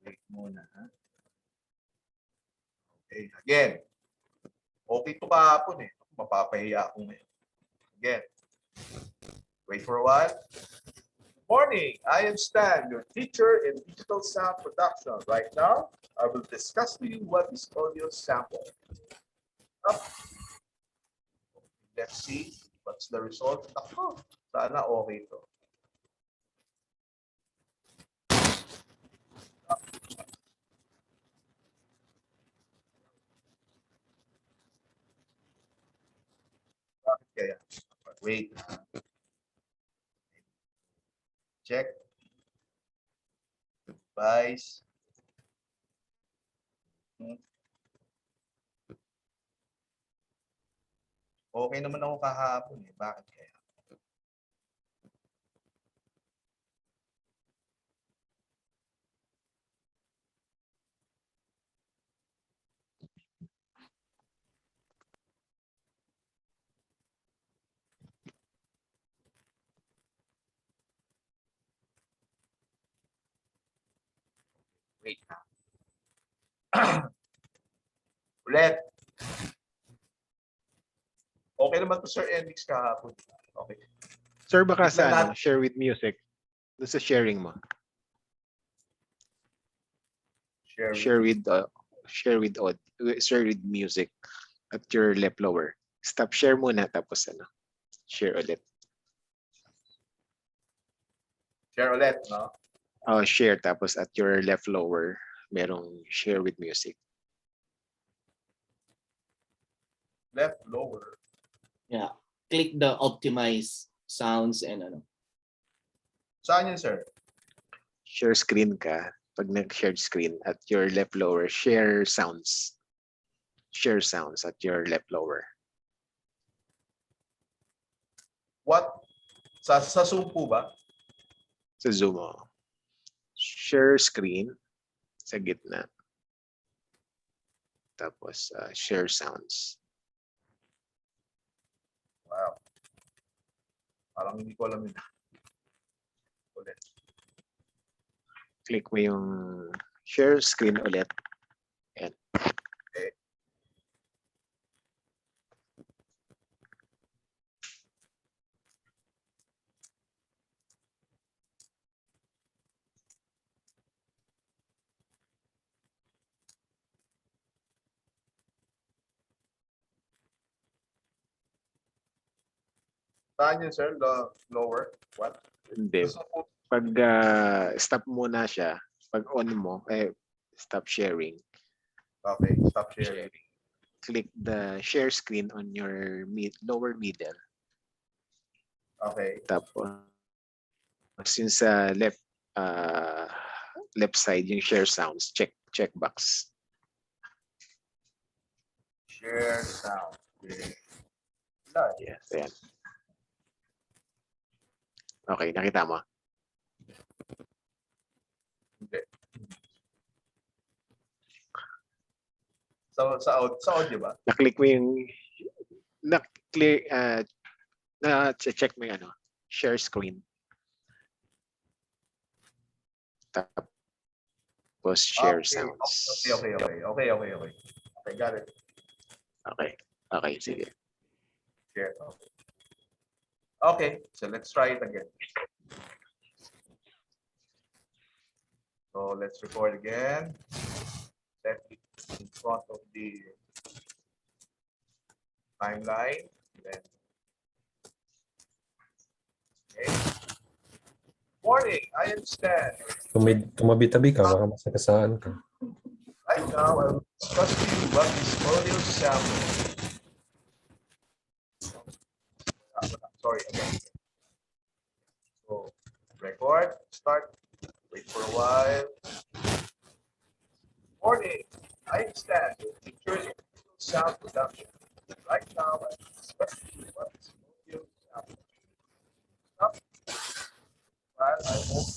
Speaker 8: Wait muna, ha? Okay, again. Okay ito kahapon eh. Mapapahiya ako ngayon. Again. Wait for a while. Morning, I am Stan, your teacher in digital sound production. Right now, I will discuss to you what is audio sample. Up. Let's see what's the result. Ako, sana okay ito. Kaya, wait. Check. Device. Okay naman ako kahapon eh. Bakit kaya? Wait na. Ulit. Okay naman to Sir Enix kahapon. Okay.
Speaker 2: Sir, baka sa share with music. Doon sa sharing mo. Share with music at your left lower. Stop share muna tapos share ulit.
Speaker 8: Share ulit, no?
Speaker 2: Share tapos at your left lower merong share with music.
Speaker 8: Left lower.
Speaker 1: Yeah. Click the optimize sounds and ano.
Speaker 8: Saan yun, sir?
Speaker 2: Share screen ka. Pag nag-shared screen at your left lower, share sounds. Share sounds at your left lower.
Speaker 8: What? Sa Zoom po ba?
Speaker 2: Sa Zoom. share screen sa gitna. Tapos share sounds.
Speaker 8: Wow. Parang hindi ko alam yun. Ulit.
Speaker 2: Click mo yung share screen ulit. Ayan.
Speaker 8: Okay. Saan yun, sir? Lower? What?
Speaker 2: Hindi. Pag stop muna siya, pag on mo, stop sharing.
Speaker 8: Okay, stop sharing.
Speaker 2: Click the share screen on your lower middle.
Speaker 8: Okay.
Speaker 2: Tapos yung sa left side, yung share sounds, checkbox.
Speaker 8: Share sound. Okay.
Speaker 2: Yes, ayan. Okay, nakita mo?
Speaker 8: Hindi. Sa audio ba?
Speaker 2: Na-click mo yung na-click na-check mo yung share screen. Tapos share sounds.
Speaker 8: Okay, got it.
Speaker 2: Okay, sige.
Speaker 8: Share. Okay, so let's try it again. So let's record again. Set it in front of the timeline. Then, okay. Morning, I understand.
Speaker 11: Tumabi-tabi ka, baka masakasaan ka.
Speaker 8: Right now, I will discuss to you what is audio sample. Sorry, again. So, record, start, wait for a while. Morning, I understand the features of sound production. Right now, I will discuss to you what is audio sample. Stop. While I hope.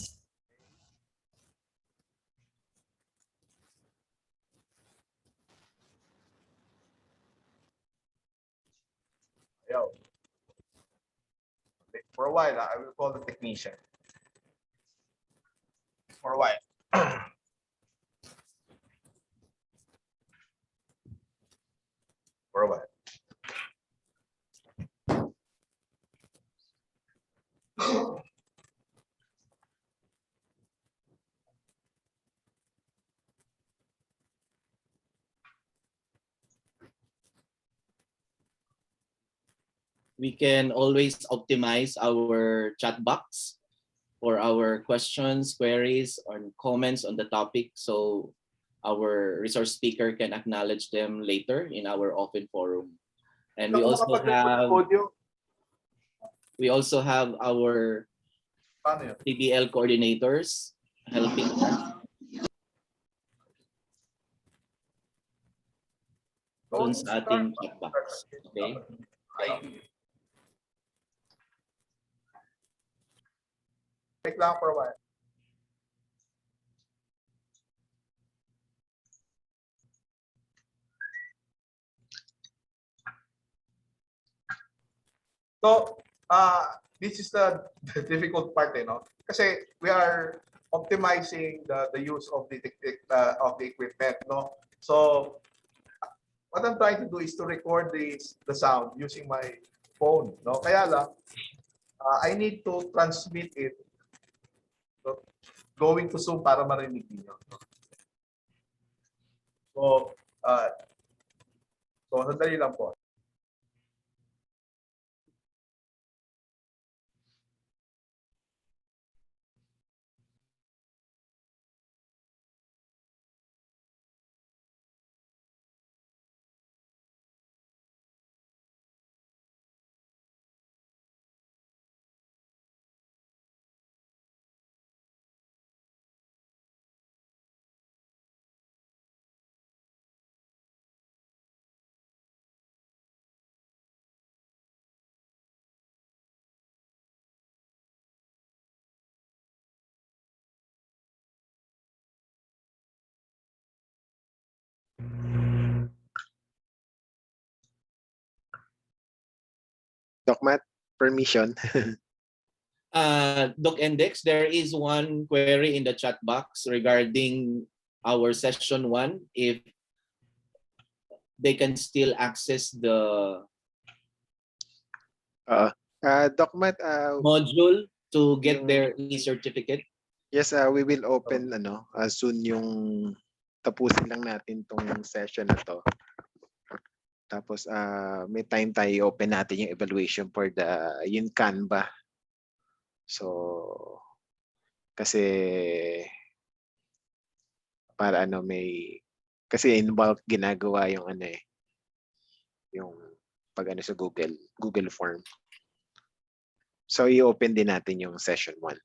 Speaker 8: Yo. For a while, I will call the technician. For a while. For a while.
Speaker 1: We can always optimize our chat box for our questions, queries, or comments on the topic, so our resource speaker can acknowledge them later in our open forum. And we also have our TBL coordinators helping us dun sa ating chat box. Okay?
Speaker 8: Take lang for a while. So, this is the difficult part, no? Kasi we are optimizing the use of the equipment, no? So, what I'm trying to do is to record the sound using my phone, no? Kaya lang, I need to transmit it going to Zoom para marinig niyo. So, sandali lang po.
Speaker 2: Doc Matt, permission.
Speaker 1: Doc Index, there is one query in the chat box regarding our session 1, if they can still access the
Speaker 2: Doc Matt,
Speaker 1: module to get
Speaker 2: yung-
Speaker 1: their e-certificate.
Speaker 2: yes, we will open soon yung tapusin lang natin tong session na to. Tapos may time tayo open natin yung evaluation for yung Canva. So kasi para kasi involved ginagawa yung yung pag sa Google Form. So i-open din natin yung session 1.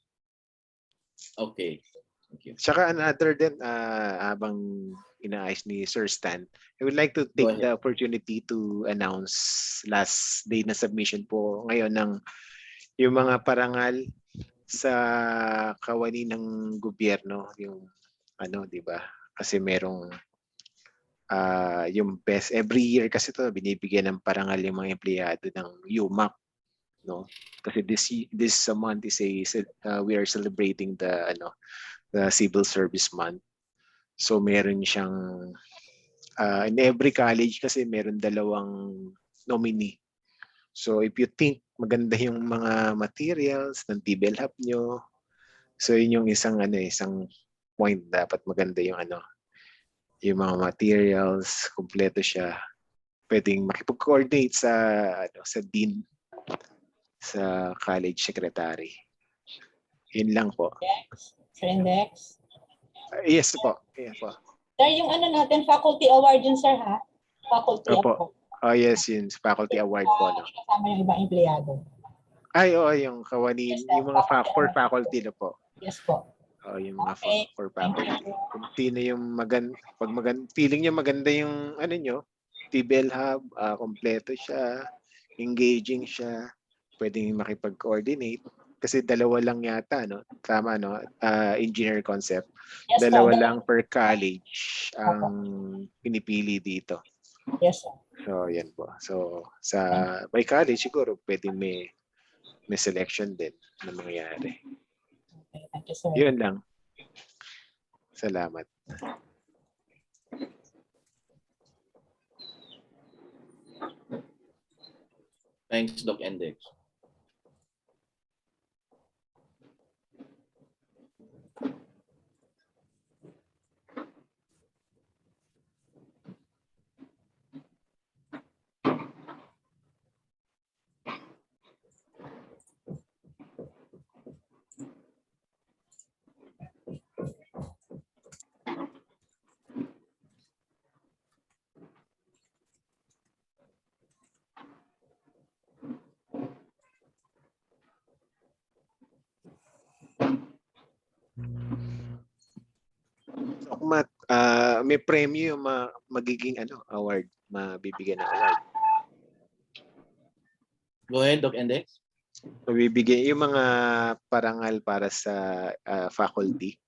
Speaker 1: Okay. Thank you.
Speaker 2: Tsaka another din, habang inaayos ni Sir Stan, I would like to take the opportunity to announce last day na submission po ngayon ng yung mga parangal sa kawani ng gobyerno, yung di ba? Kasi merong yung best every year kasi to binibigyan ng parangal yung mga empleyado ng UMAC, no? Kasi this month is we are celebrating the Civil Service Month. So meron siyang in every college kasi meron 2 nominee. So if you think maganda yung mga materials ng TBL Hub nyo, so yun yung isang point, dapat maganda yung yung mga materials, kumpleto siya. Pwedeng makipag-coordinate sa dean, sa college secretary. Yun lang po.
Speaker 5: Sir Index.
Speaker 2: Yes po. Yes po.
Speaker 5: Sir, yung natin, faculty award yun, sir, ha? Faculty
Speaker 2: Opo.
Speaker 5: award.
Speaker 2: Oh yes, yun. Faculty award po. No?
Speaker 5: Kasama yung ibang empleyado.
Speaker 2: Ay, oo, yung kawani,
Speaker 5: Yes,
Speaker 2: yung mga for faculty na po.
Speaker 5: Yes po.
Speaker 2: Oh, yung mga
Speaker 5: Okay.
Speaker 2: for faculty. Kung sino yung feeling niya maganda yung nyo, TBL Hub, kompleto siya, engaging siya, pwedeng makipag-coordinate. Kasi 2 lang yata, no? Tama, no? Engineer concept.
Speaker 5: Yes,
Speaker 2: 2
Speaker 5: po.
Speaker 2: lang per college ang pinipili dito.
Speaker 5: Yes, sir.
Speaker 2: So, yan po. So, by college, siguro pwedeng may selection din na mangyayari.
Speaker 5: Okay, thank you, sir.
Speaker 2: Yun lang. Salamat.
Speaker 1: Thanks, Doc Index.
Speaker 2: So, may premyo yung magiging award, mabibigyan ng award.
Speaker 1: Go ahead, Doc Index.
Speaker 2: Mabibigyan yung mga parangal para sa faculty.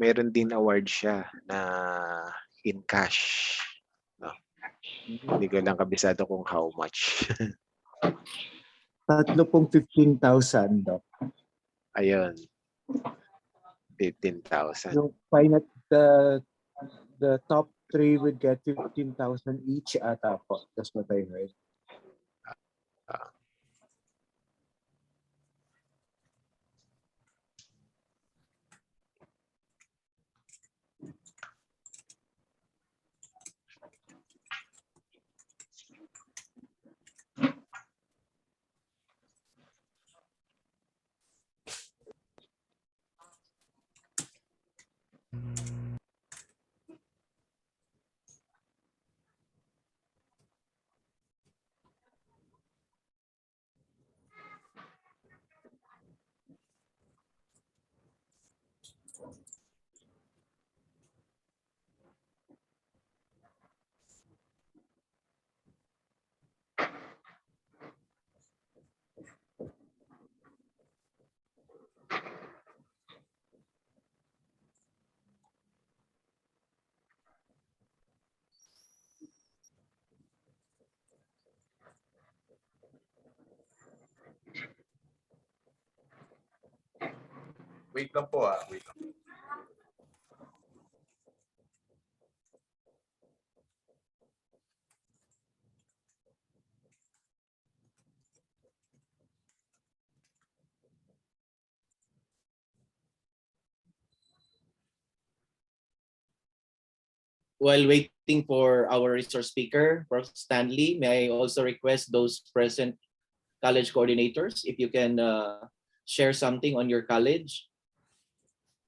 Speaker 2: Meron din award siya na in cash. No? Hindi ko lang kabisado kung how much.
Speaker 12: 15,000, Doc.
Speaker 2: Ayun. 15,000.
Speaker 12: Yung final, the top 3 would get 15,000 each ata po. That's what I heard.
Speaker 8: Wait lang po wait lang.
Speaker 1: While waiting for our resource speaker, Prof. Stanley, may I also request those present college coordinators if you can share something on your college.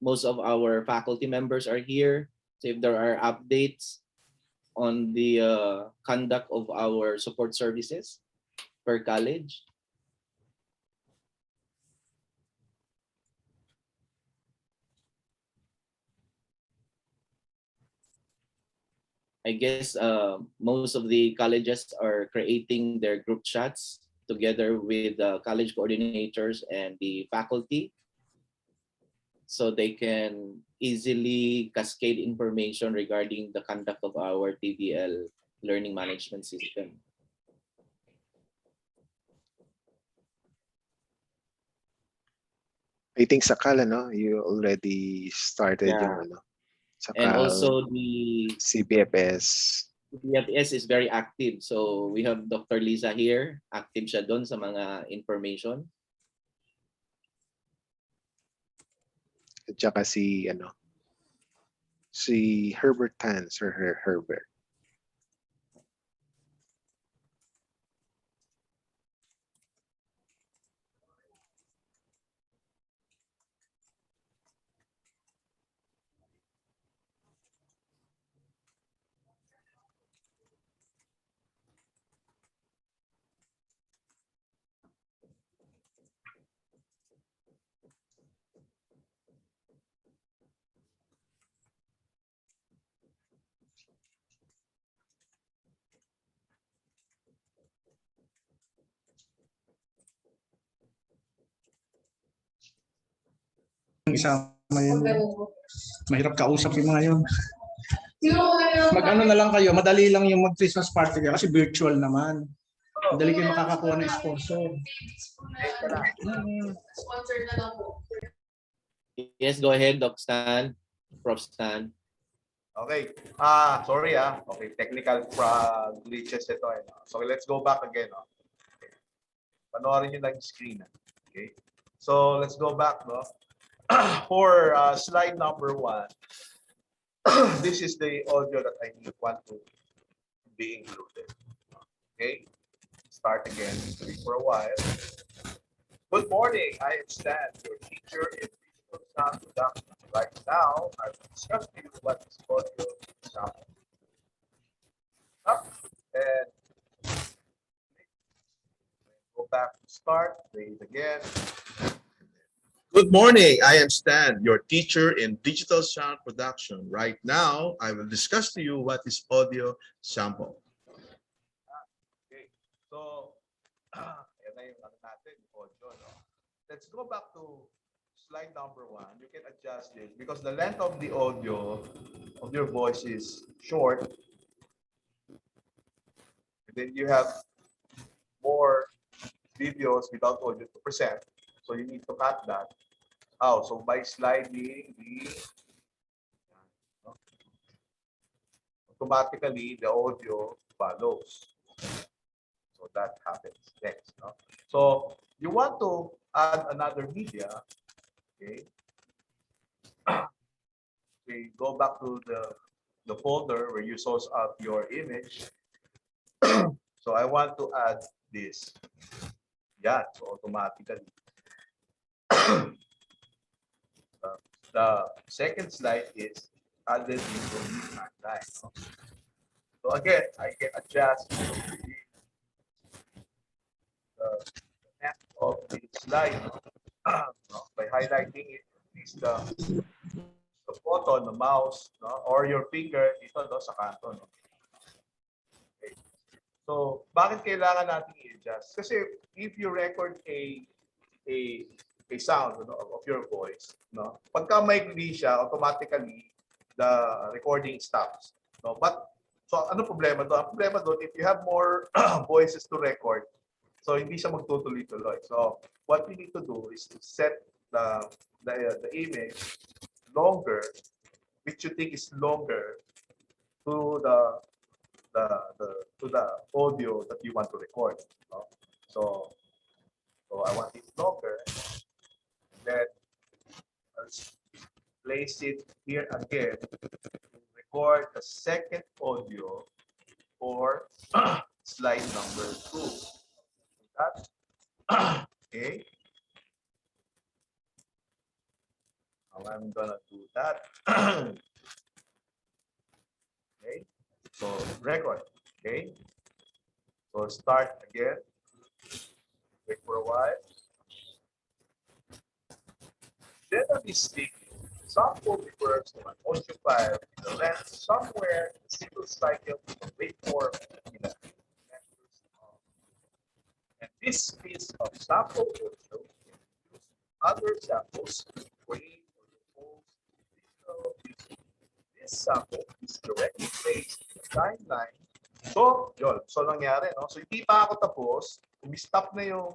Speaker 1: Most of our faculty members are here. So if there are updates on the conduct of our support services per college. I guess most of the colleges are creating their group chats together with the college coordinators and the faculty, so they can easily cascade information regarding the conduct of our TVL learning management system.
Speaker 2: I think Sakal, you already started
Speaker 1: Yeah.
Speaker 2: yung
Speaker 1: And
Speaker 2: Sakal,
Speaker 1: also the
Speaker 2: CBFS.
Speaker 1: CPFS is very active. So we have Dr. Lisa here. Active siya doon sa mga information.
Speaker 2: At saka si Herbert Tan, Sir Herbert.
Speaker 13: Isama yun. Mahirap kausap yung mga yun. Mag-ano na lang kayo, madali lang yung mag-Christmas party kayo kasi virtual naman. Madali kayo makakakuha ng sponsor.
Speaker 1: Yes, go ahead, Doc Stan, Prof. Stan.
Speaker 8: Okay. Sorry Okay, technical glitches ito. So let's go back again. Okay. Panoorin niyo lang yung screen. Okay. So let's go back, no? For slide number 1. This is the audio that I want to be included. Okay. Start again. Wait for a while. Good morning. I am Stan, your teacher in digital sound production. Right now, I will discuss to you what is audio sound. Up and go back to start. Play it again. Good morning. I am Stan, your teacher in digital sound production. Right now, I will discuss to you what is audio sample. Okay. So, yan na yung natin, audio, no? Let's go back to slide number 1. You can adjust this because the length of the audio of your voice is short. And then you have more videos without audio to present. So you need to cut that. So by sliding automatically the audio follows. So that happens next. No? So you want to add another media. Okay. Okay, go back to the folder where you source out your image. So I want to add this. Yeah, so automatically. The second slide is added into the timeline. No? So again, I can adjust the length of the slide by highlighting it. Is the button, the mouse, or your finger dito sa kanto. No? Okay. So, bakit kailangan natin i-adjust? Kasi if you record a sound of your voice, no? Pagka maikli siya, automatically the recording stops. No? But so ano problema doon? Ang problema doon, if you have more voices to record, so hindi siya magtutuloy-tuloy. So what we need to do is to set the image longer, which you think is longer to the audio that you want to record. No? So I want it longer. Then I'll place it here again. Record the second audio for slide number 2. That okay. Now I'm gonna do that. Okay. So record. Okay. So start again. Wait for a while. Generally speaking, some photographs will occupy the lens somewhere in the single cycle of the waveform in a and this piece of sample audio can use other samples to create or repose digital music. This sample is directly placed in the timeline. So, yun. So, nangyari, no? So, hindi pa ako tapos. Umi-stop na yung,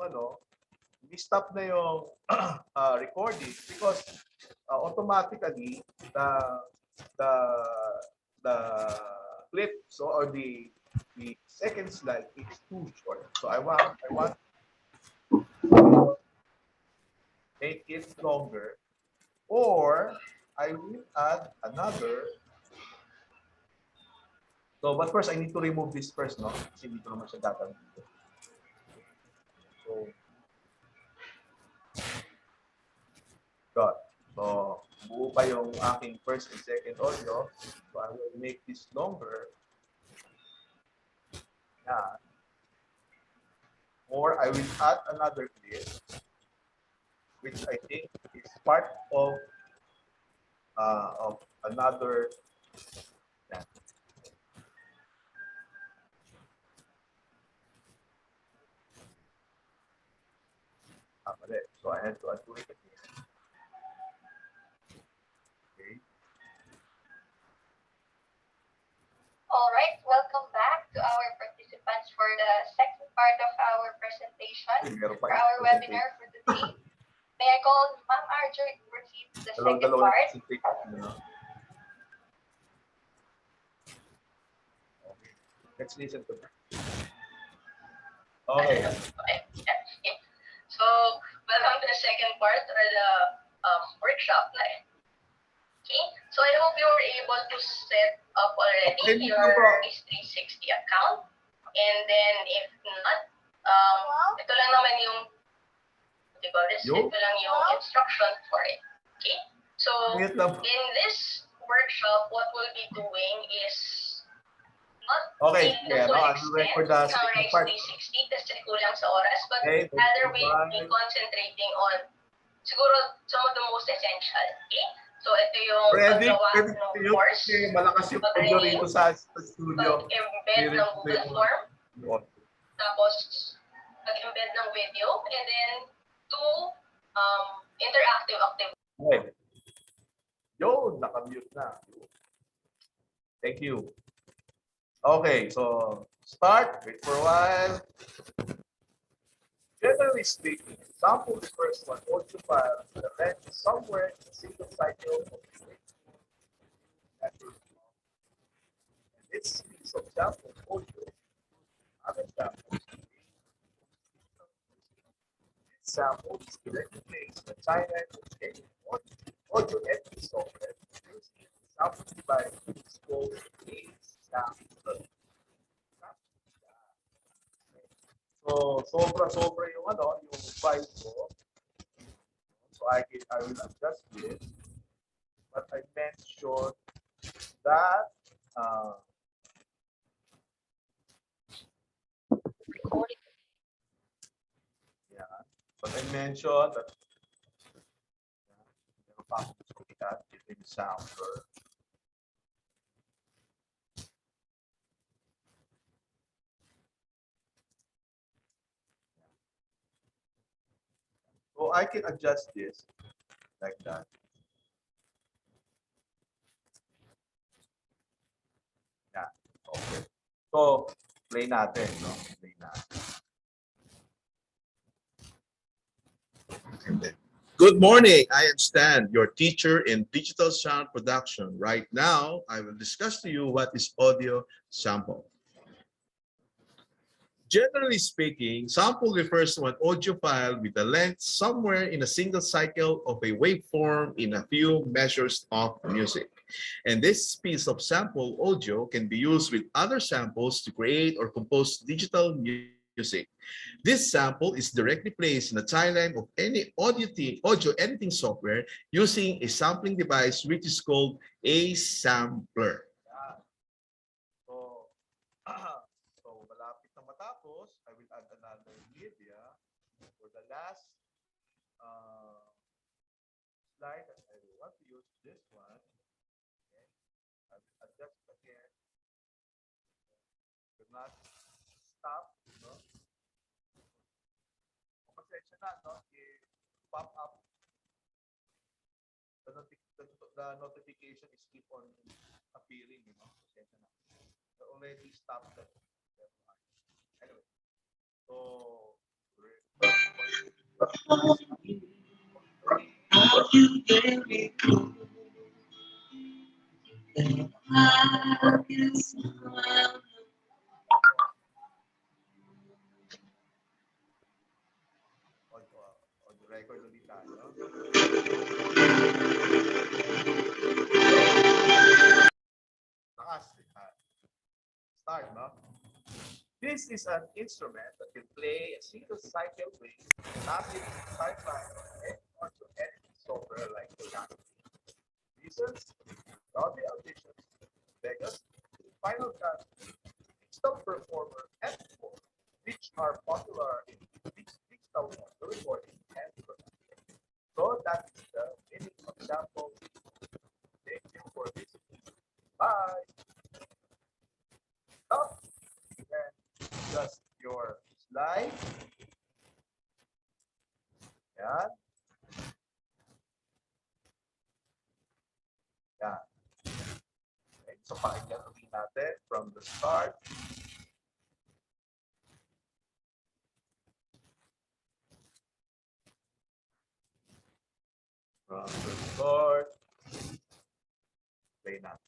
Speaker 8: recording because automatically the clip or the second slide is too short. So I want to make it longer, or I will add another. So, but first I need to remove this first, no? Kasi hindi ko naman siya gagawin. So, got. So, buo pa yung aking first and second audio. So, I will make this longer. Yeah. Or I will add another clip, which I think is part of another. Yeah. So I had to undo it again. Okay.
Speaker 10: All right, welcome back to our participants for the second part of our presentation for our webinar for today. May I call Ma'am Arjoy to proceed to the second part?
Speaker 8: Okay. Let's listen to that. Okay.
Speaker 10: Okay. So, welcome to the second part or the workshop. Okay, so I hope you were able to set up already your 360 account. And then if not, ito lang naman yung, ito lang yung instruction for it. Okay, so in this workshop, what we'll be doing is not in the full extent ng Rise 360 kasi kulang sa oras, but rather we'll be concentrating on siguro some of the most essential. Okay? So ito yung paggawa ng course,
Speaker 8: pag-review sa studio,
Speaker 10: pag-embed ng Google Form, tapos pag-embed ng video, and then two interactive activities.
Speaker 8: Okay. Yo, naka-mute na. Thank you. Okay, so start. Wait for a while. Generally speaking, sample the first one audio file the length is somewhere in a single cycle of and this piece of sample audio, other samples. This sample is directly placed in the timeline of any audio editing software using sample device is called a sample. So, sobra yung yung file ko. So I will adjust this. But I mentioned that
Speaker 10: Recording.
Speaker 8: Yeah. But I mentioned that using sounder. So I can adjust this like that. Yeah. Okay. So play natin, no? Play natin. Good morning. I am Stan, your teacher in digital sound production. Right now, I will discuss to you what is audio sample. Generally speaking, sample refers to an audio file with a length somewhere in a single cycle of a waveform in a few measures of music. And this piece of sample audio can be used with other samples to create or compose digital music. This sample is directly placed in the timeline of any audio editing software using a sampling device which is called a sampler. So, malapit na matapos, I will add another media for the last slide. I want to use this one. Okay. I will adjust again. Do not stop. No? Pasensya na, no? I-pop up. The notification is keep on appearing, you know? Pasensya na. So already stopped that. Anyway. So, record ulit tayo. Start, no? This is an instrument that can play a single cycle wave, not in pipeline or to editing software like CapCut. Reasons, Dolby Auditions, Vegas, Final Cut, Digital Performer, and more, which are popular in digital recording and production. So that is the meaning of sample. Thank you for listening. Bye. Stop. And just your slide. Yan. Yan. Okay, so pakinggan ulit natin from the start. From the start. Play natin.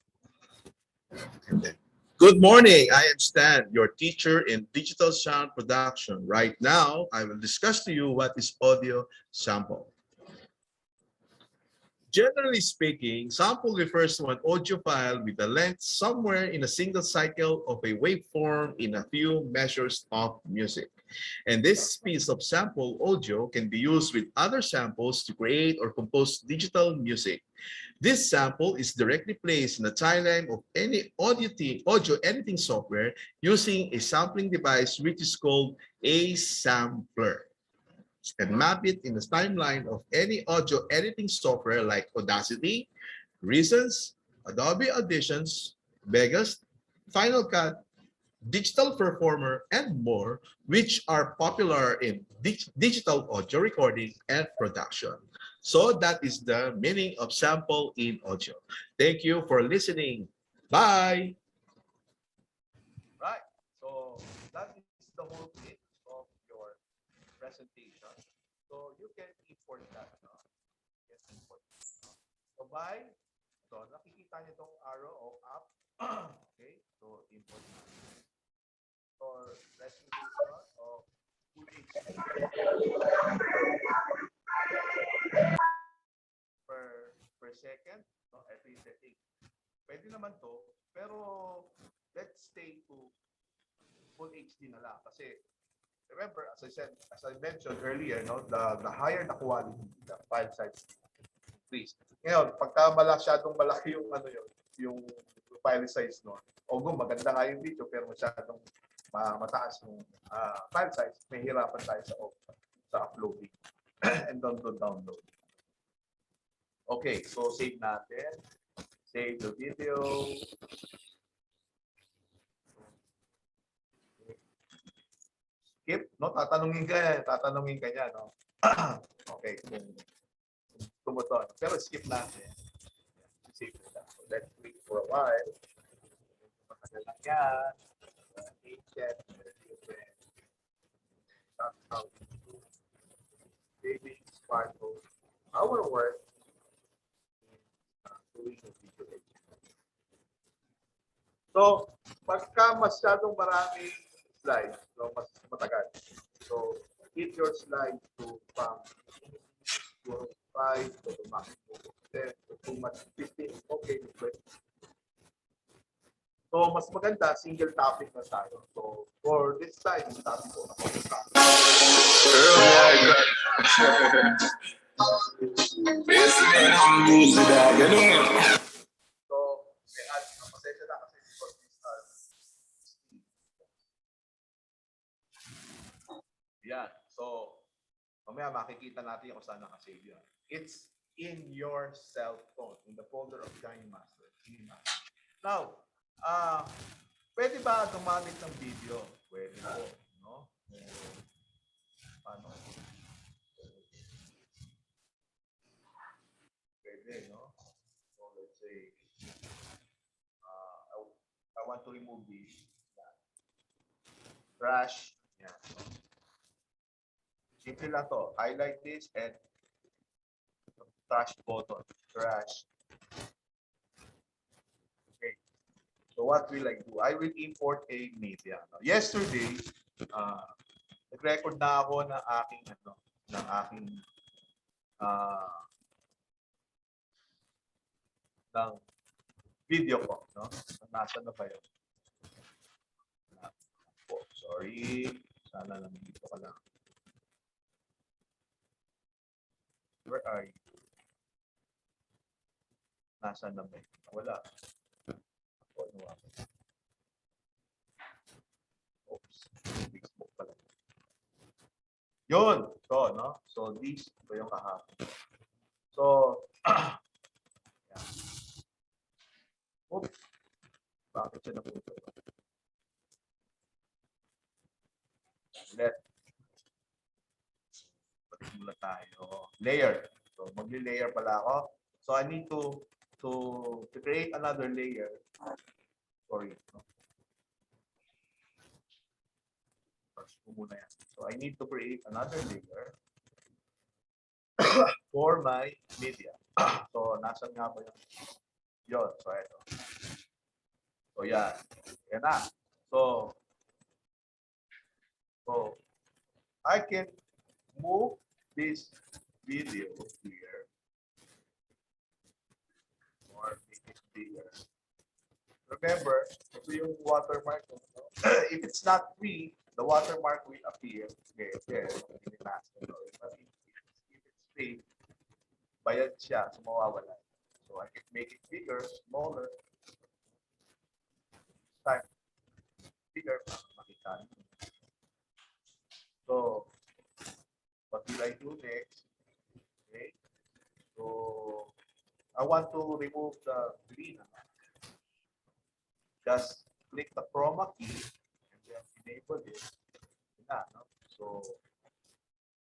Speaker 8: Good morning. I am Stan, your teacher in digital sound production. Right now, I will discuss to you what is audio sample. Generally speaking, sample refers to an audio file with a length somewhere in a single cycle of a waveform in a few measures of music. And this piece of sample audio can be used with other samples to create or compose digital music. This sample is directly placed in the timeline of any audio editing software using a sampling device which is called a sampler. And map it in the timeline of any audio editing software like Audacity, Reasons, Adobe Auditions, Vegas, Final Cut, Digital Performer, and more, which are popular in digital audio recording and production. So that is the meaning of sample in audio. Thank you for listening. Bye. Right. So that is the whole thing of your presentation. So you can import that. No? Yes, import. So bye. So nakikita niyo itong arrow o up. Okay. So import. Or presentation of full HD per second, no, every setting. Pwede naman to, pero let's stay to full HD na lang kasi remember, as I mentioned earlier, no, the higher the quality, the file size increase. Ngayon, pagka masyadong malaki yung yung file size, no, maganda nga yung video pero masyadong mataas yung file size, may hirapan tayo sa uploading and download. Okay, so save natin. Save the video. Skip, no? Tatanungin ka niya, no? Okay, tumuton. Pero skip natin. Save na. So let's wait for a while. Matagal lang yan. That's how we do saving sparkle our work in doing the video editing. So, pagka masyadong maraming slides, so mas matagal. So, keep your slides to from 5 to the maximum of 10 to too much 15. Okay, so, mas maganda, single topic na tayo. So, for this time, yung topic ko, so, may add, pasensya na kasi because these are yan. So, mamaya makikita natin kung saan nakasave yan. It's in your cell phone, in the folder of Kinemaster. Now, pwede ba gumamit ng video? Pwede po, no? Paano? Pwede, no? So, let's say, I want to remove this. Trash. Yan. Simple lang to. Highlight this and trash button. Trash. Okay. So what will I do? I will import a media. Yesterday, nag-record na ako ng aking ng video ko, no? Nasa na ba yun? Oh, sorry. Sana lang dito ka lang. Where are you? Nasa na ba yun? Wala. Oops. Facebook pala. Yun. So, no? So, this ito yung kahapon. So, yeah. Oops. Bakit siya napunto? Let. Balik muna tayo. Layer. So, magli-layer pala ako. So, I need to create another layer. Sorry. No? Muna yan. So I need to create another layer for my media. So nasan nga ba yun? So ito. So yan. Yan na. So I can move this video here or make it bigger. Remember, ito yung watermark. If it's not free, the watermark will appear. Okay, there. Kinemaster. But if it's free, bayad siya, so mawawala. So I can make it bigger, smaller. Time. Bigger para makita. So, what will I do next? Okay. So, I want to remove the green. Just click the chroma key and then enable it. Na, no? So,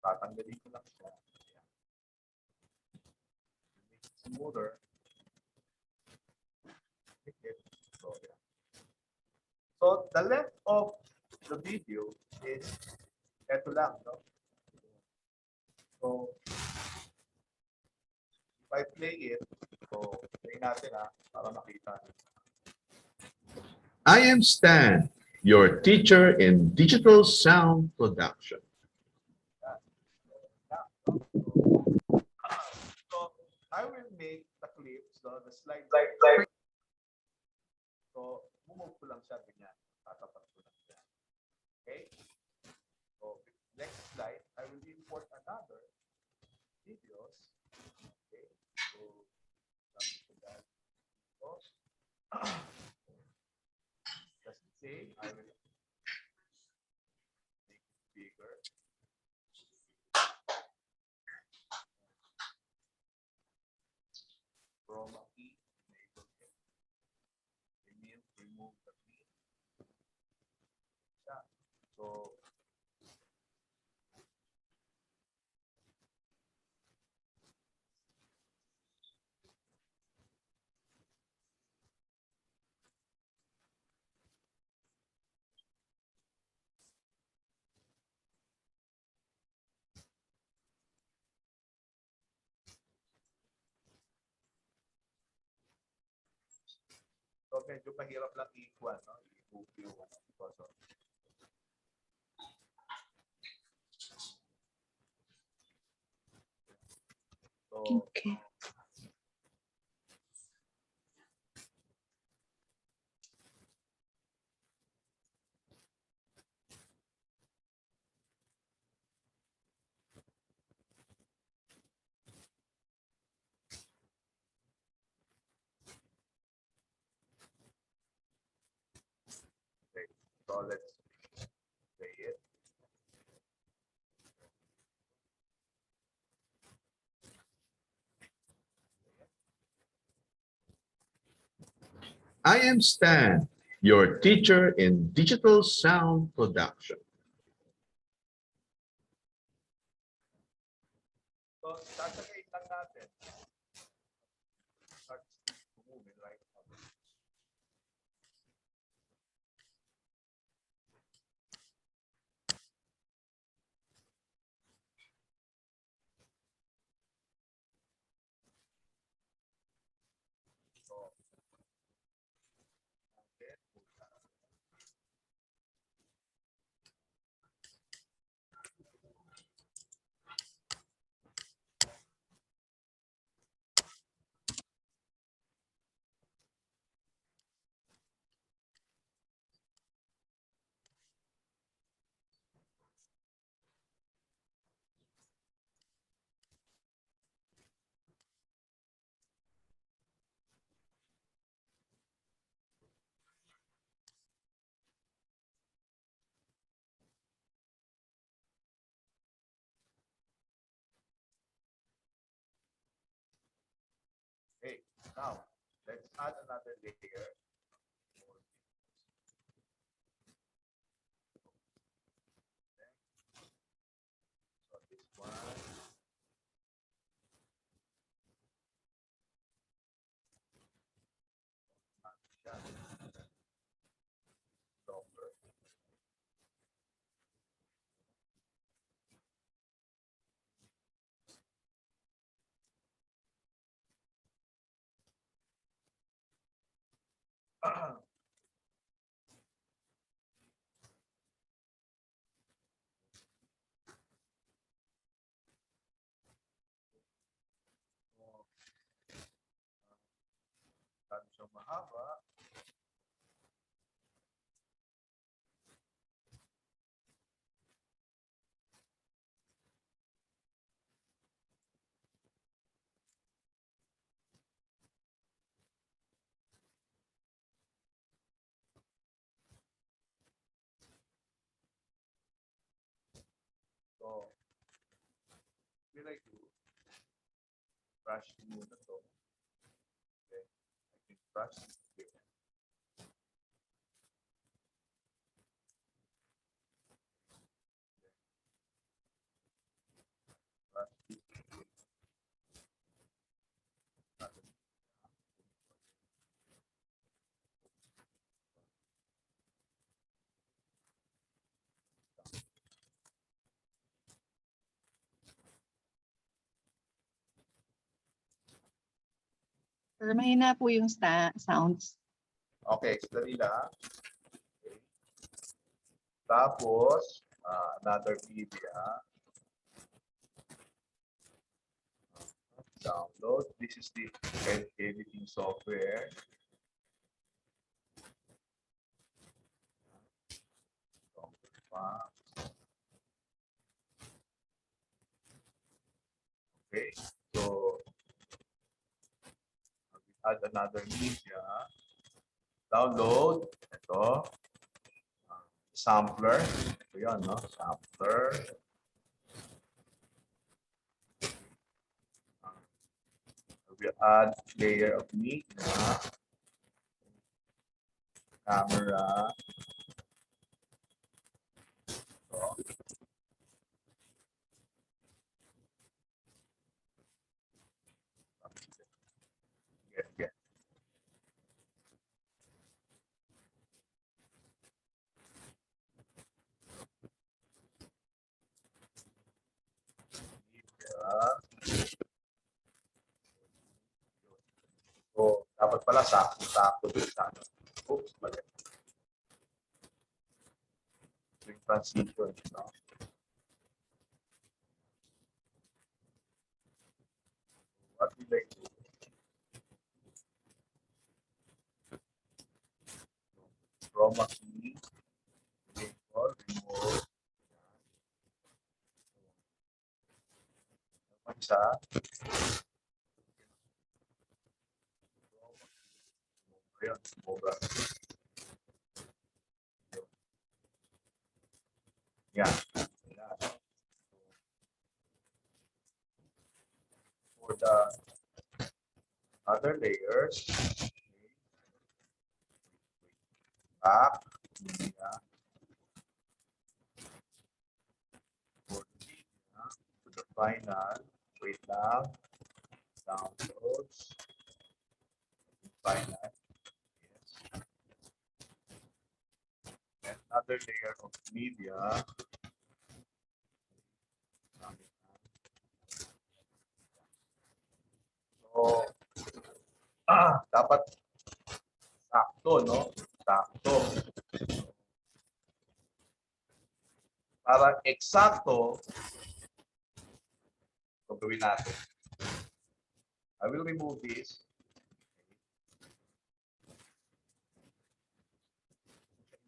Speaker 8: tatanggalin ko lang siya. Make it smoother. So, yeah. So, the length of the video is eto lang, no? So, if I play it, so, play natin para makita.
Speaker 14: I am Stan, your teacher in digital sound production.
Speaker 8: So I will make the clips, the slide. So move ko lang siya ganyan. Tatapat ko lang siya. Okay? So next slide, I will import another videos. Okay? So just say I will make it bigger. Chroma key, enable it. Remove the key. So medyo mahirap lang i-equal, no? I-move yung because of so,
Speaker 9: Okay.
Speaker 8: so let's say it.
Speaker 14: I am Stan, your teacher in digital sound production.
Speaker 8: So sasagayin lang natin. Start moving right now. So, okay, now let's add another layer. So this one. Longer. Siyang mahaba. So, we like to brush muna to. Okay. I think brush. Okay.
Speaker 9: Sir, mahina po yung sounds.
Speaker 8: Okay, sandali lang. Okay. Tapos, another media. Download. This is the editing software. Okay, so add another media. Download. Ito. Sampler. Ito yan, no? Sampler. We add layer of media. Camera. So, get. So, dapat pala para sakto dun sa ano. Oops, mali. Yung transition, no? What we like to chroma key, label, remove. Isa. Ayan, sobra. Yan. Yan. For the other layers, back, media, for media, to the final, wait lang, downloads, final, yes. Another layer of media. So, dapat sakto, no? Sakto. Para eksakto, gagawin natin. I will remove this.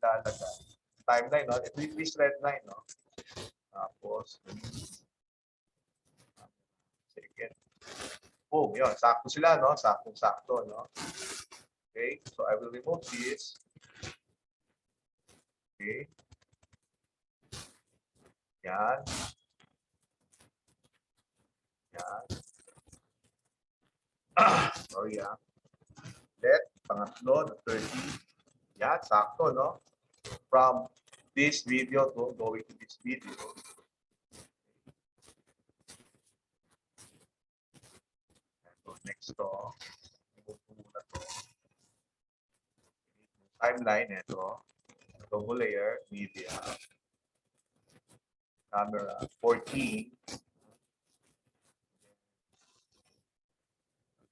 Speaker 8: Lalagay. Timeline, no? Ito yung this red line, no? Tapos, second. Boom, yun. Sakto sila, no? Sakto-sakto, no? Okay, so I will remove this. Okay. Yan. Yan. Sorry, ah. Let, pangatlo, na 30. Yan, sakto, no? From this video to going to this video. So next to, muna to. Timeline, ito. Double layer, media. Camera, 14.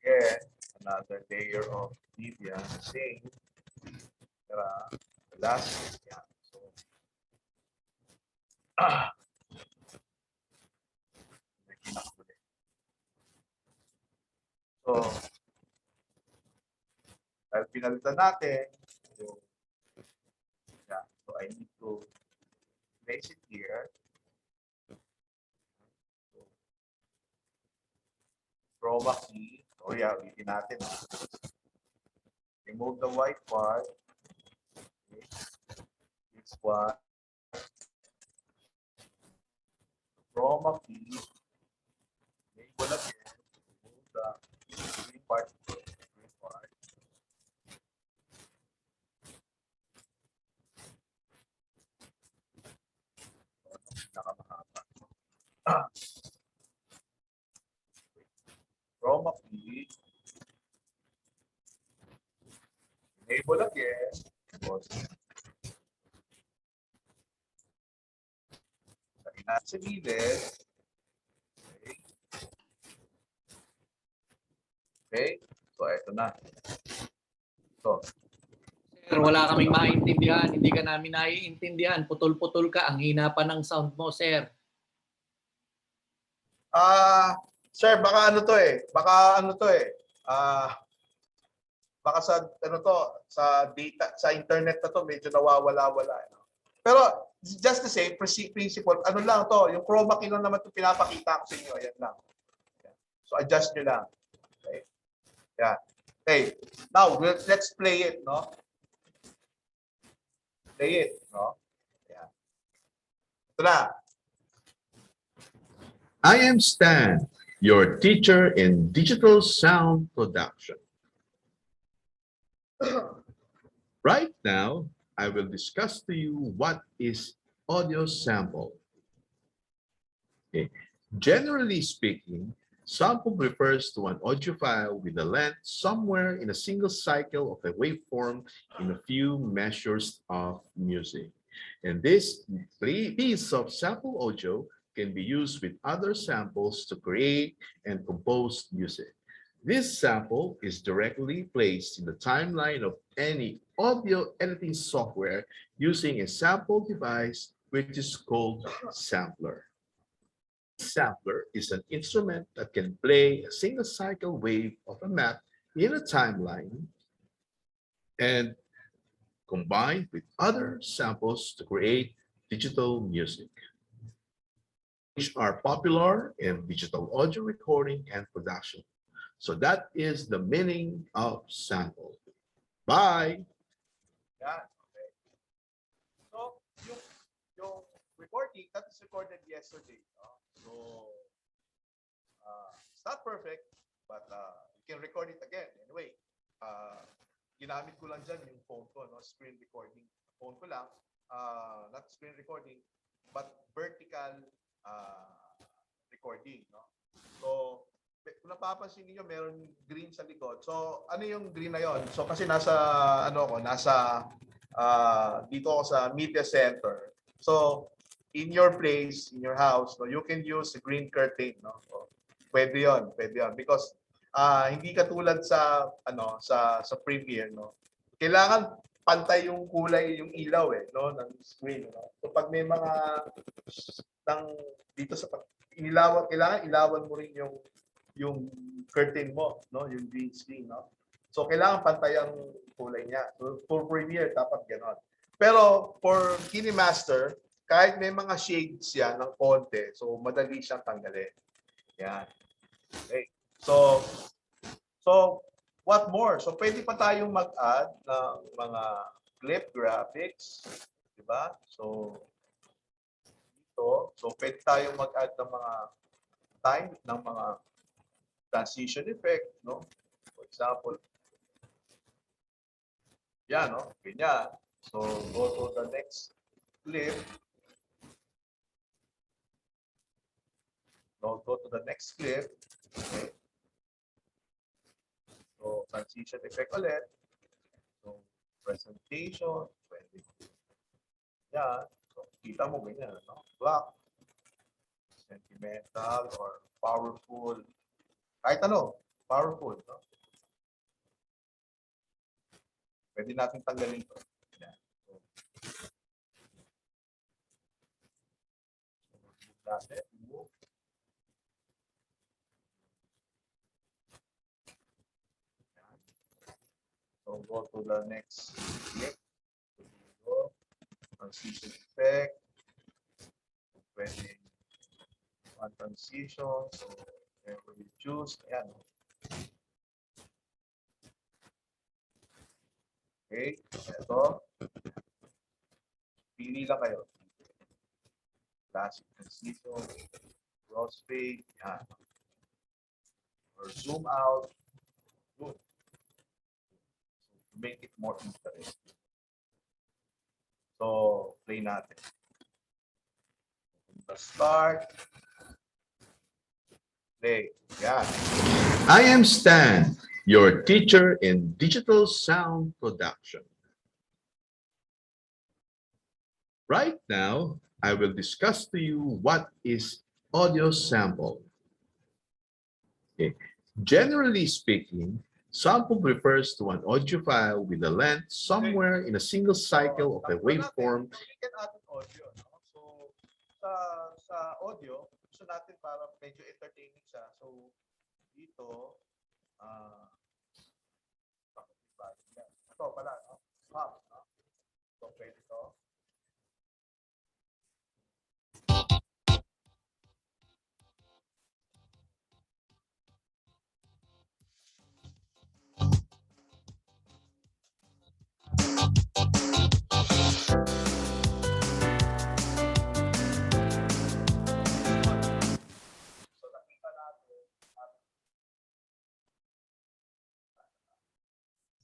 Speaker 8: Again, another layer of media, same. Last, yeah. So, dahil pinalitan natin, yeah, so I need to place it here. So, chroma key. Oh yeah, ulitin natin. Remove the white part. Okay. This one. Chroma key. Label again. Remove the green part. Green part. Nakamahaba. Chroma key. Label again. Sa gilid. Okay. Okay. So, ito na. So,
Speaker 15: Sir, wala kaming maintindihan. Hindi ka namin naiintindihan. Putol-putol ka. Ang hina pa ng sound mo, sir.
Speaker 8: Sir, baka ano to eh. Baka ano to eh. Baka sa ano to, sa data, sa internet na to medyo nawawala-wala. Pero just the same principle, ano lang to, yung chroma key lang naman to pinapakita ko sa inyo. Ayan lang. So adjust nyo lang. Okay. Yeah. Okay. Now, let's play it, no? Play it, no? Yeah. Ito na.
Speaker 14: I am Stan, your teacher in digital sound production. Right now, I will discuss to you what is audio sample. Okay. Generally speaking, sample refers to an audio file with a length somewhere in a single cycle of a waveform in a few measures of music. And this piece of sample audio can be used with other samples to create and compose music. This sample is directly placed in the timeline of any audio editing software using a sample device, which is called sampler. Sampler is an instrument that can play a single cycle wave of a map in a timeline and combined with other samples to create digital music, which are popular in digital audio recording and production. So that is the meaning of sample. Bye.
Speaker 8: Yan. Okay. So, yung recording, that is recorded yesterday. So, it's not perfect, but you can record it again. Anyway, ginamit ko lang dyan yung phone ko, no? Screen recording. Phone ko lang, not screen recording, but vertical recording, no? So, kung napapansin niyo meron green sa likod. So, ano yung green na yon? So, kasi nasa dito ako sa media center. So, in your place, in your house, no, you can use a green curtain, no? So, pwede 'yon because hindi katulad sa sa Premiere, no. Kailangan pantay yung kulay, yung ilaw no ng screen, no. So, pag may mga dito sa kailangan ilawan mo rin yung curtain mo, no, yung green screen, no. So kailangan pantay ang kulay niya. So for Premiere dapat gano'n. Pero for Kinemaster, kahit may mga shades yan ng konti, so madali siyang tanggalin. Yan. Okay. So what more? So pwede pa tayong mag-add ng mga clip graphics, di ba? So dito, so pwede tayong mag-add ng mga mga transition effect, no? For example, yan, no? Ganyan. So, go to the next clip. No, go to the next clip. Okay. So, transition effect ulit. So, presentation. Pwede. Yan. So, kita mo ganyan, no? Black. Sentimental or powerful. Kahit ano, powerful, no? Pwede natin tanggalin ito. Yan. So, natin, remove. Yan. So, go to the next clip. So, transition effect. Pwede one transition. So, whenever you choose, ayan. Okay, ito. Pili lang kayo. Classic transition, crossfade, yan. Or zoom out. Good. To make it more interesting. So, play natin. Start. Play. Yan.
Speaker 14: I am Stan, your teacher in digital sound production. Right now, I will discuss to you what is audio sample. Okay. Generally speaking, sample refers to an audio file with a length somewhere in a single cycle of a waveform.
Speaker 8: We can add an audio. No? So, sa audio, gusto natin para medyo entertaining siya. So, dito, ito pala, no? Pop, no? So, pwede ito. So, nakita natin,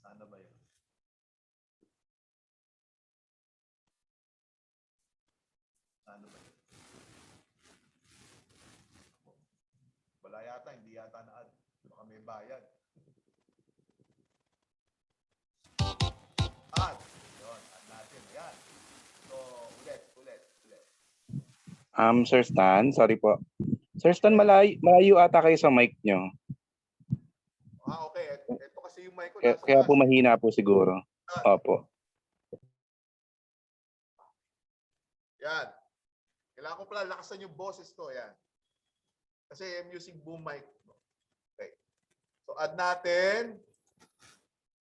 Speaker 8: sana ba yun? Sana ba yun? Wala yata, hindi yata na-add. Baka may bayad. Add. Yun, add natin. Yan. So, ulit.
Speaker 16: Sir Stan, sorry po. Sir Stan, malayo ata kayo sa mic nyo. Kaya po mahina po siguro. Opo.
Speaker 14: Yan. Kailangan ko pala lakasan yung boses ko. Yan. Kasi I'm using boom mic. Okay. So add natin.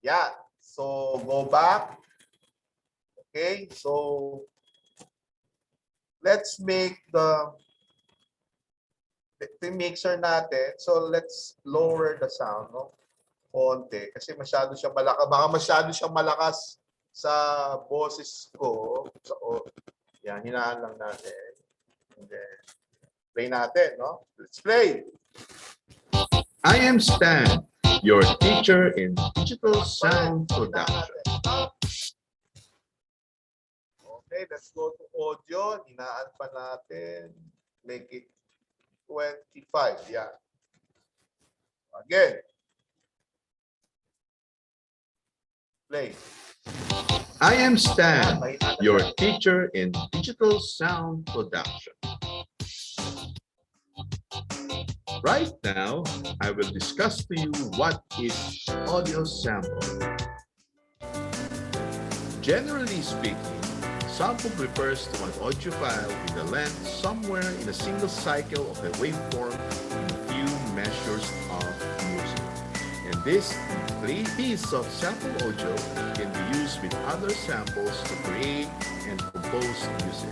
Speaker 14: Yan. So go back. Okay. So let's make the mixer natin. So let's lower the sound, no? Konti kasi masyado siyang malakas. Baka masyado siyang malakas sa boses ko. So yan, hinaan lang natin. And then play natin, no? Let's play. I am Stan, your teacher in digital sound production. Okay, let's go to audio. Hinaan pa natin. Make it 25. Yeah. Again. Play. I am Stan, your teacher in digital sound production. Right now, I will discuss to you what is audio sample. Generally speaking, sample refers to an audio file with a length somewhere in a single cycle of a waveform in a few measures of music. And this piece of sample audio can be used with other samples to create and compose music.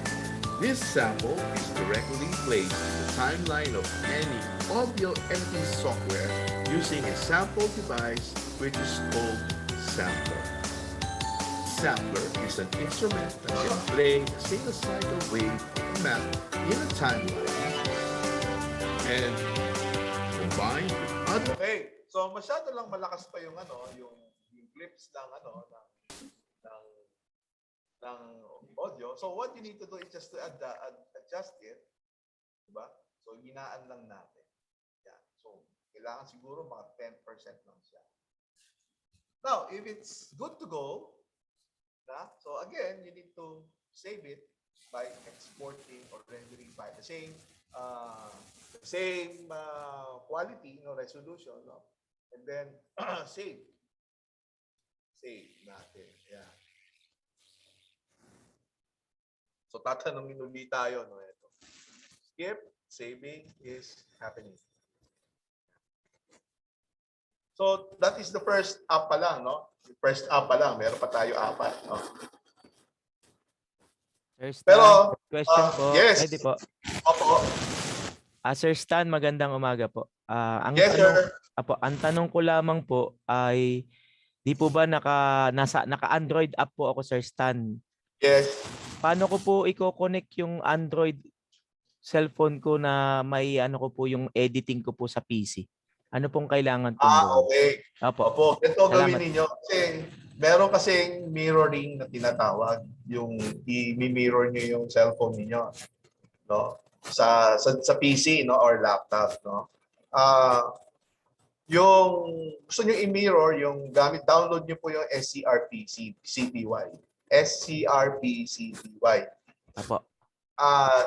Speaker 14: This sample is directly placed in the timeline of any audio editing software using a sample device which is called sampler. Sampler is an instrument that can play a single cycle wave map in a timeline and combined with other. Okay, so masyado lang malakas pa yung yung clips ng ng audio. So what you need to do is just to adjust it, diba? So hinaan lang natin. Yan. So kailangan siguro mga 10% lang siya. Now, if it's good to go, so again, you need to save it by exporting or rendering by the same quality, resolution, and then save natin. Yeah. So tatanungin ulit tayo, ito. Skip, saving is happening. So that is the first up pa lang, First up pa lang, meron pa tayo apat,
Speaker 17: Sir Stan,
Speaker 14: Pero
Speaker 17: question po.
Speaker 14: yes.
Speaker 17: Ready po.
Speaker 14: Opo.
Speaker 17: Sir Stan, magandang umaga po.
Speaker 14: Yes, sir.
Speaker 17: Ang tanong ko lamang po ay di po ba naka-Android app po ako, Sir Stan?
Speaker 14: Yes.
Speaker 17: Paano ko po i-connect yung Android cellphone ko na may ko po yung editing ko po sa PC? Ano pong kailangan po?
Speaker 14: Okay.
Speaker 17: Opo.
Speaker 14: Ito gawin ninyo. Kasi meron kasing mirroring na tinatawag. Yung i-mirror nyo yung cellphone niyo, sa PC, or laptop, yung gusto nyo i-mirror, yung download nyo po yung SCRP-CPY. SCRP-CPY.
Speaker 17: Apo.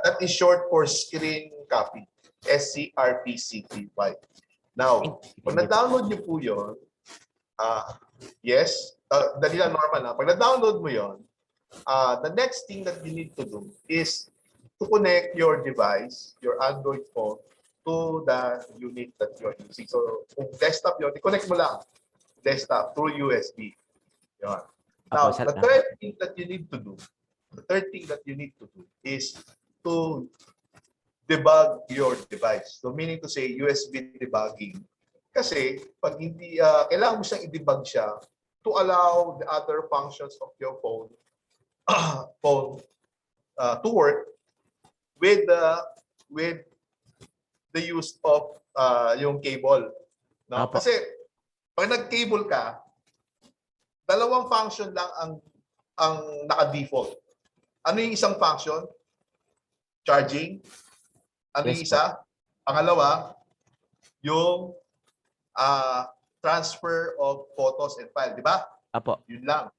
Speaker 14: That is short for screen copy. SCRP-CPY. Now, pag na-download nyo po yun, yes, dali lang normal. Pag na-download mo yun, the next thing that you need to do is to connect your device, your Android phone, to the unit that you're using. So, kung desktop yun, i-connect mo lang desktop through USB. Yun. Now, the third thing that you need to do is to debug your device. So, meaning to say, USB debugging. Kasi, pag hindi, kailangan mo siyang i-debug siya to allow the other functions of your phone to work with the use of yung cable. Kasi, pag nag-cable ka, dalawang function lang ang naka-default. Ano yung isang function? Charging. Ano yung isa? Pangalawa, yung transfer of photos and file, di ba?
Speaker 17: Apo.
Speaker 14: Yun lang.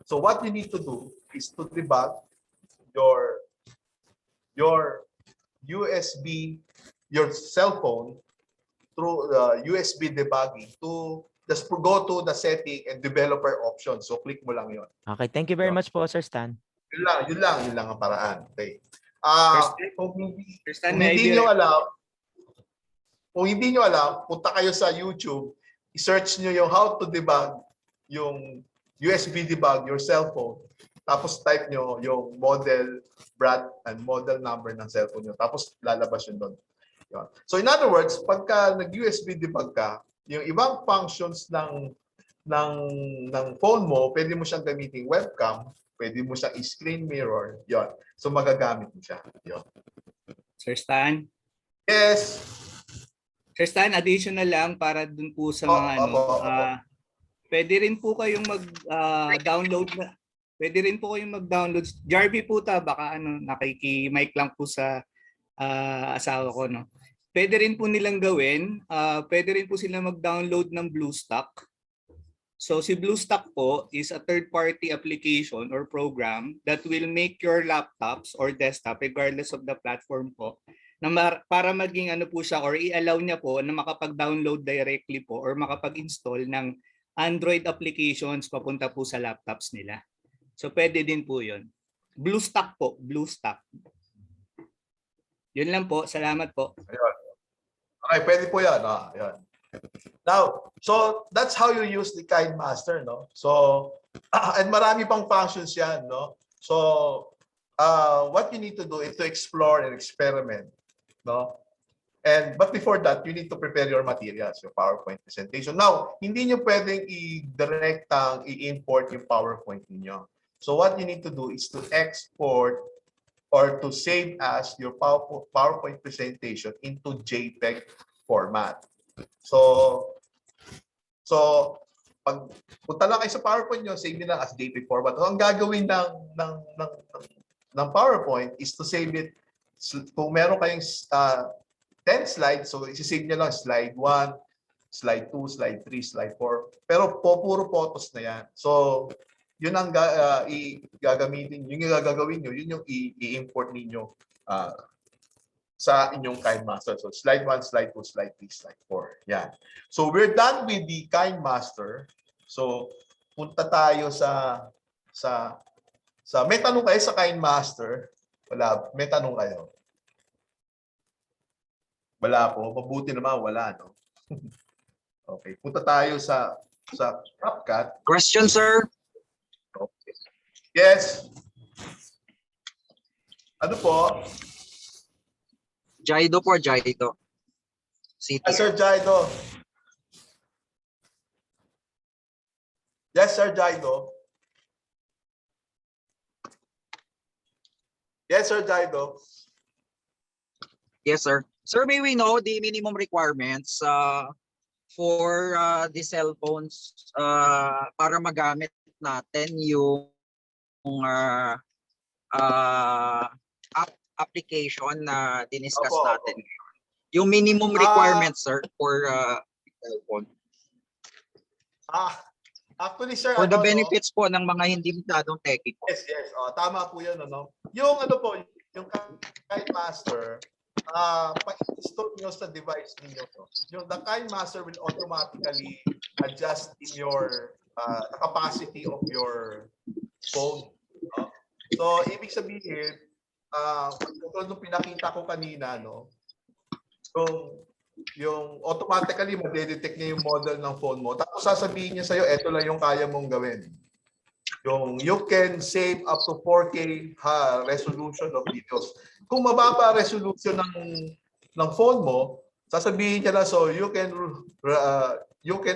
Speaker 14: So what you need to do is to debug your USB, your cell phone through USB debugging to
Speaker 8: just go to the setting and developer options. So click mo lang yon.
Speaker 17: Okay, thank you very much po, Sir Stan.
Speaker 8: Yun lang ang paraan. Okay. Kung hindi nyo alam, punta kayo sa YouTube, i-search nyo yung how to debug yung USB debug your cell phone. Tapos type nyo yung model, brand, and model number ng cellphone nyo. Tapos lalabas yun doon. So in other words, pagka nag-USB debug ka, yung ibang functions ng phone mo, pwede mo siyang gamitin webcam, pwede mo siyang screen mirror, yon. So magagamit mo siya. Yon.
Speaker 18: Sir Stan?
Speaker 8: Yes.
Speaker 18: Sir Stan, additional lang para dun po sa mga pwede rin po kayong mag-download na. Pwede rin po kayong mag-download. Jarby po baka nakiki-mic lang po sa asawa ko, no. Pwede rin po nilang gawin, pwede rin po sila mag-download ng BlueStack. So si BlueStack po is a third-party application or program that will make your laptops or desktop, regardless of the platform po, para maging po siya or i-allow niya po na makapag-download directly po or makapag-install ng Android applications papunta po sa laptops nila. So pwede din po yun. BlueStack po, BlueStack. Yun lang po, salamat po.
Speaker 8: Okay, pwede po yan. Yan. Now, so that's how you use the Kinemaster, no? So, and marami pang functions yan, no? So, what you need to do is to explore and experiment, no? But before that, you need to prepare your materials, your PowerPoint presentation. Now, hindi nyo pwedeng i-import yung PowerPoint niyo. So what you need to do is to export or to save as your PowerPoint presentation into JPEG format. So pag punta lang kayo sa PowerPoint nyo, save nyo lang as JPEG format. So, ang gagawin ng PowerPoint is to save it. Kung meron kayong 10 slides, so isi-save nyo lang slide 1, slide 2, slide 3, slide 4. Pero puro photos na yan. So yun ang gagamitin, yung gagawin nyo, yun yung i-import ninyo sa inyong Kinemaster. So slide 1, slide 2, slide 3, slide 4. Yan. So we're done with the Kinemaster. So punta tayo sa may tanong kayo sa Kinemaster? Wala, may tanong kayo? Wala po. Mabuti naman wala, no? Okay, punta tayo sa CapCut.
Speaker 19: Question, sir.
Speaker 8: Okay. Yes. Ano po?
Speaker 19: Jaido po, Jaido. City.
Speaker 8: Sir Jaido. Yes, Sir Jaido. Yes, Sir Jaido.
Speaker 19: Yes, sir. Sir, may we know the minimum requirements for the cell phones para magamit natin yung application na diniscuss natin. Yung minimum requirements, sir, for cell phone.
Speaker 8: Actually, sir,
Speaker 19: for the benefits po ng mga hindi masyadong techy po.
Speaker 8: Yes. Tama po yun, ano? Yung yung Kinemaster, pag-install nyo sa device niyo, the Kinemaster will automatically adjust in your capacity of your phone. So, ibig sabihin, nung pinakita ko kanina, no, yung automatically madedetect niya yung model ng phone mo. Tapos sasabihin niya sa'yo, eto lang yung kaya mong gawin. Yung you can save up to 4K resolution of videos. Kung mababa resolution ng phone mo, sasabihin niya lang, so you can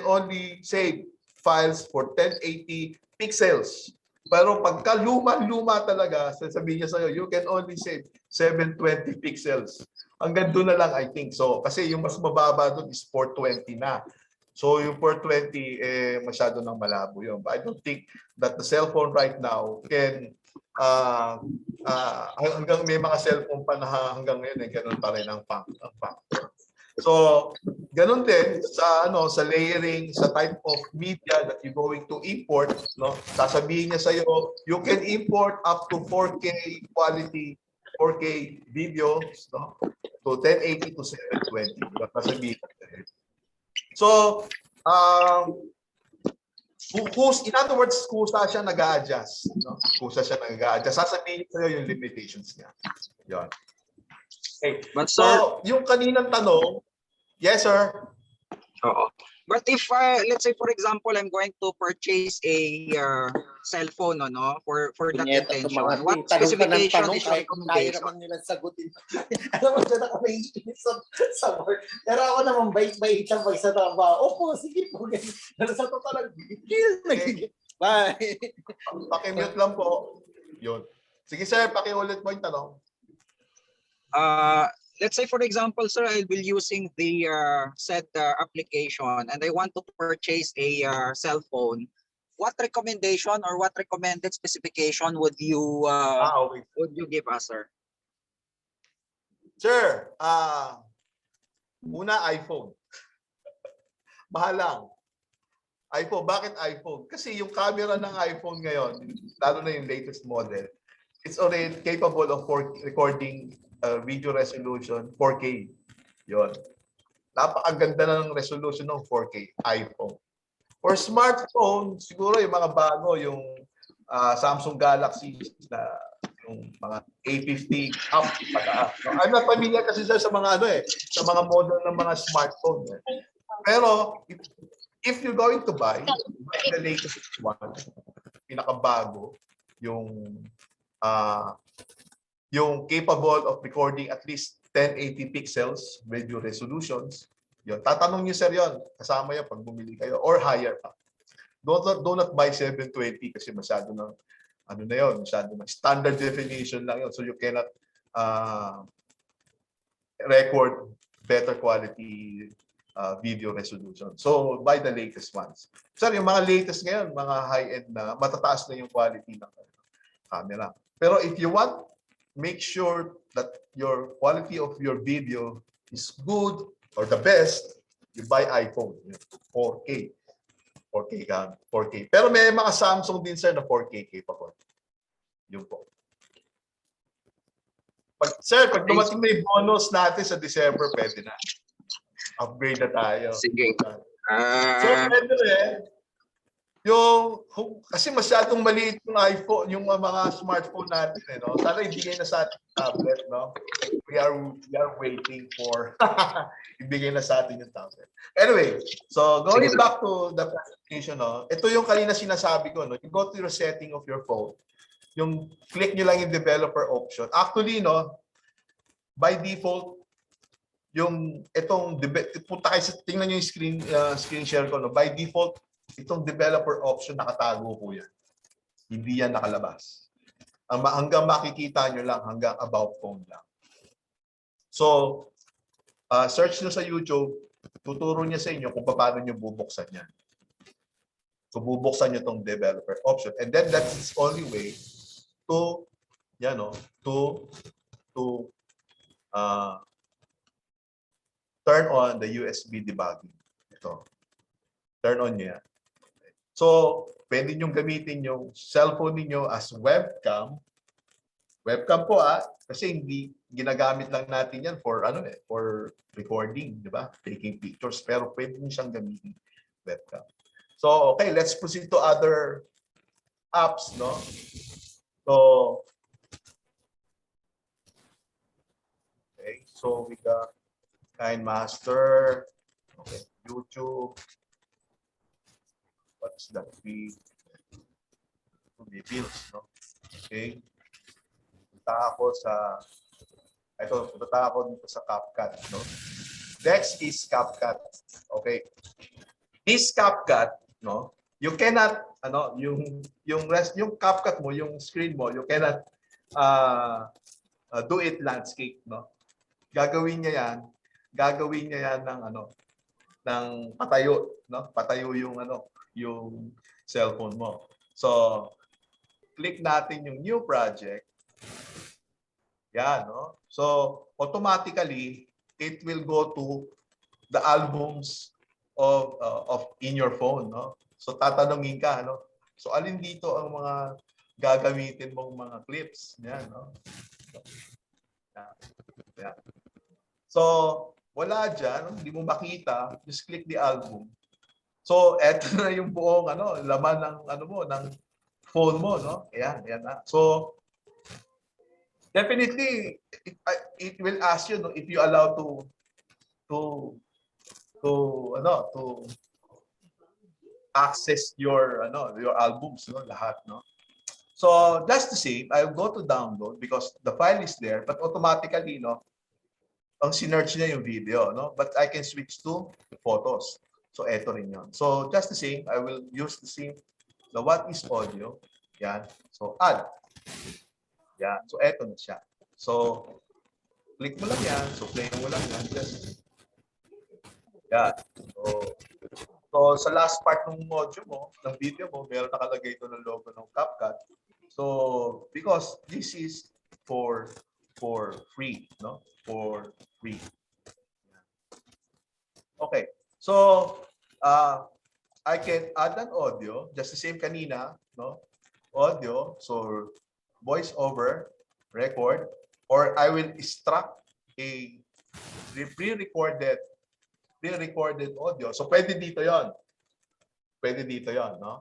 Speaker 8: only save files for 1080 pixels. Pero pagka luma talaga, sasabihin niya sa'yo, you can only save 720 pixels. Hanggang doon na lang, I think. So, kasi yung mas mababa doon is 420 na. So, yung 420, masyado nang malabo yun. But I don't think that the cell phone right now can, hanggang may mga cellphone pa na hanggang ngayon, ganun pa rin ang factor. So, ganun din sa layering, sa type of media that you're going to import, no? Sasabihin niya sa iyo, you can import up to 4K quality, 4K videos, no? To 1080 to 720. Sasabihin. So, In other words, kusa siya nag-a-adjust. No? Kusa siya nag-a-adjust. Sasabihin sa'yo yung limitations niya. Yun. Okay.
Speaker 19: But
Speaker 8: So,
Speaker 19: sir,
Speaker 8: yung kaninang tanong, yes, sir.
Speaker 19: oo. But if, let's say for example, I'm going to purchase a cell phone, no, for that
Speaker 7: Punyeta
Speaker 19: intention,
Speaker 7: itong mga
Speaker 19: what
Speaker 7: tanong ka ng
Speaker 19: specification
Speaker 7: tanong,
Speaker 19: is your
Speaker 7: kaya
Speaker 19: recommendation?
Speaker 7: naman nilang sagutin. Alam mo, dyan ako naiinis sa work. Pero ako naman, bait-bait lang pag sa trabaho. Opo, sige po. Pero sa totoo lang, nagigil. Bye.
Speaker 8: Pakimute lang po. Yun. Sige, sir, pakiulit mo yung tanong.
Speaker 19: Let's say for example, sir, I'll be using the said application and I want to purchase a cell phone. What recommendation or what recommended specification would you give us, sir?
Speaker 8: Sir, una iPhone. Mahal lang. iPhone. Bakit iPhone? Kasi yung camera ng iPhone ngayon, lalo na yung latest model, it's already capable of recording video resolution 4K. Yun. Napakaganda ng resolution ng 4K iPhone. For smartphone, siguro yung mga bago, yung Samsung Galaxy na yung mga A50 up pataas. No? I'm not familiar kasi sir sa mga sa mga model ng mga smartphone. Pero if you're going to buy the latest one, pinakabago, yung capable of recording at least 1080 pixels video resolutions, yun. Tatanong niyo sir yun. Kasama yan pag bumili kayo or higher pa. Do not buy 720 kasi masyado ng na yun, masyado ng standard definition lang yun. So you cannot record better quality video resolution. So buy the latest ones. Sir, yung mga latest ngayon, mga high-end na, matataas na yung quality ng camera. Pero if you want make sure that your quality of your video is good or the best, you buy iPhone. 4K. 4K ka. 4K. Pero may mga Samsung din sir na 4K capable. Yun po. Sir, pag dumating na yung bonus natin sa December, pwede na. Upgrade na tayo.
Speaker 19: Sige.
Speaker 8: Sir, pwede rin. Kasi masyadong maliit yung iPhone, yung mga smartphone natin, no? Sana ibigay na sa ating tablet, no? We are waiting for ibigay na sa atin yung tablet. Anyway, so going back to the presentation, no? Ito yung kanina sinasabi ko, no? You go to your setting of your phone. Yung click nyo lang yung developer option. Actually, no, by default, yung punta kayo sa, tingnan nyo yung screen share ko, no? By default, itong developer option nakatago po yan. Hindi yan nakalabas. Hanggang makikita nyo lang, hanggang about phone lang. So, search nyo sa YouTube, tuturo niya sa inyo kung paano nyo bubuksan yan. So, bubuksan nyo itong developer option. And then, that's the only way to, turn on the USB debugging. Ito. Turn on nyo yan. So, pwede nyo gamitin yung cellphone niyo as webcam. Webcam po kasi hindi ginagamit lang natin yan for for recording, di ba? Taking pictures, pero pwede nyo siyang gamitin webcam. So, okay, let's proceed to other apps, no? So, okay, so we got Kinemaster, okay, YouTube. What's that? We bills, no? Okay. Punta ako dito sa CapCut, no? Next is CapCut. Okay. This CapCut, no? You cannot yung CapCut mo, yung screen mo, you cannot do it landscape, no? Gagawin niya yan ng patayo, no? Patayo yung yung cellphone mo. So, click natin yung new project. Yan, no? So, automatically, it will go to the albums of in your phone, no? So, tatanungin ka, no? So, alin dito ang mga gagamitin mong mga clips? Yan, no? Yan. So, wala dyan, hindi mo makita, just click the album. So, eto na yung buong laman ng ng phone mo, no? Ayan na. So, definitely it will ask you, no, if you allow to access your your albums, no, lahat, no. So, just the same, I'll go to download because the file is there, but automatically, no, ang sinerch niya yung video, no? But I can switch to photos. So, eto rin yun. So, just the same, I will use the same, the what is audio. Yan. So, add. Yan. So, eto na siya. So, click mo lang yan. So, play mo lang yan. Just, yan. So, sa last part ng audio mo, ng video mo, meron nakalagay ito ng logo ng CapCut. So, because this is for free, no? For free. Okay. So, I can add an audio, just the same kanina, no? Audio, so voice over, record, or I will extract a pre-recorded audio. So, pwede dito yon. Pwede dito yon, no?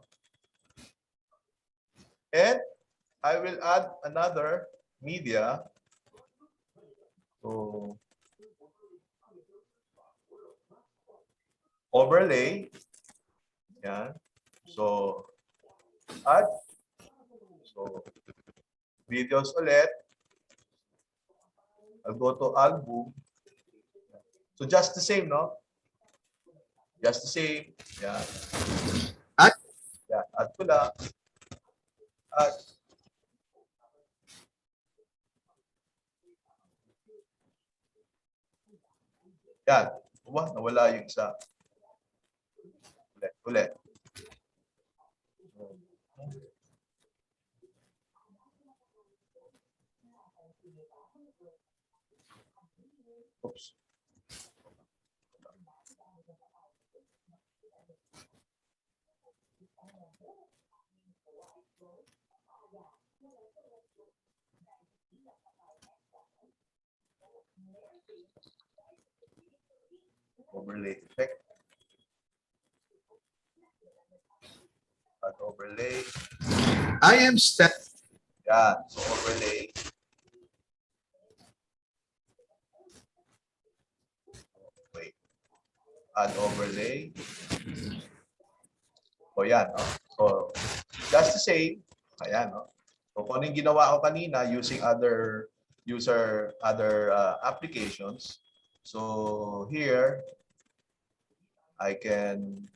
Speaker 8: And I will add another media. So, overlay. Yan. So, add. So, videos ulit. I'll go to album. So, just the same, no? Just the same. Yan. Add. Yan. Add ko lang. Add. Yan. Nawala yung isa. Ulit. Oops. Overlay effect. Add overlay.
Speaker 14: I am set.
Speaker 8: Yeah, so overlay. Wait. Add overlay. O yan, no? So, just the same. Ayan, no? So, kung anong ginawa ko kanina using other applications. So, here, I can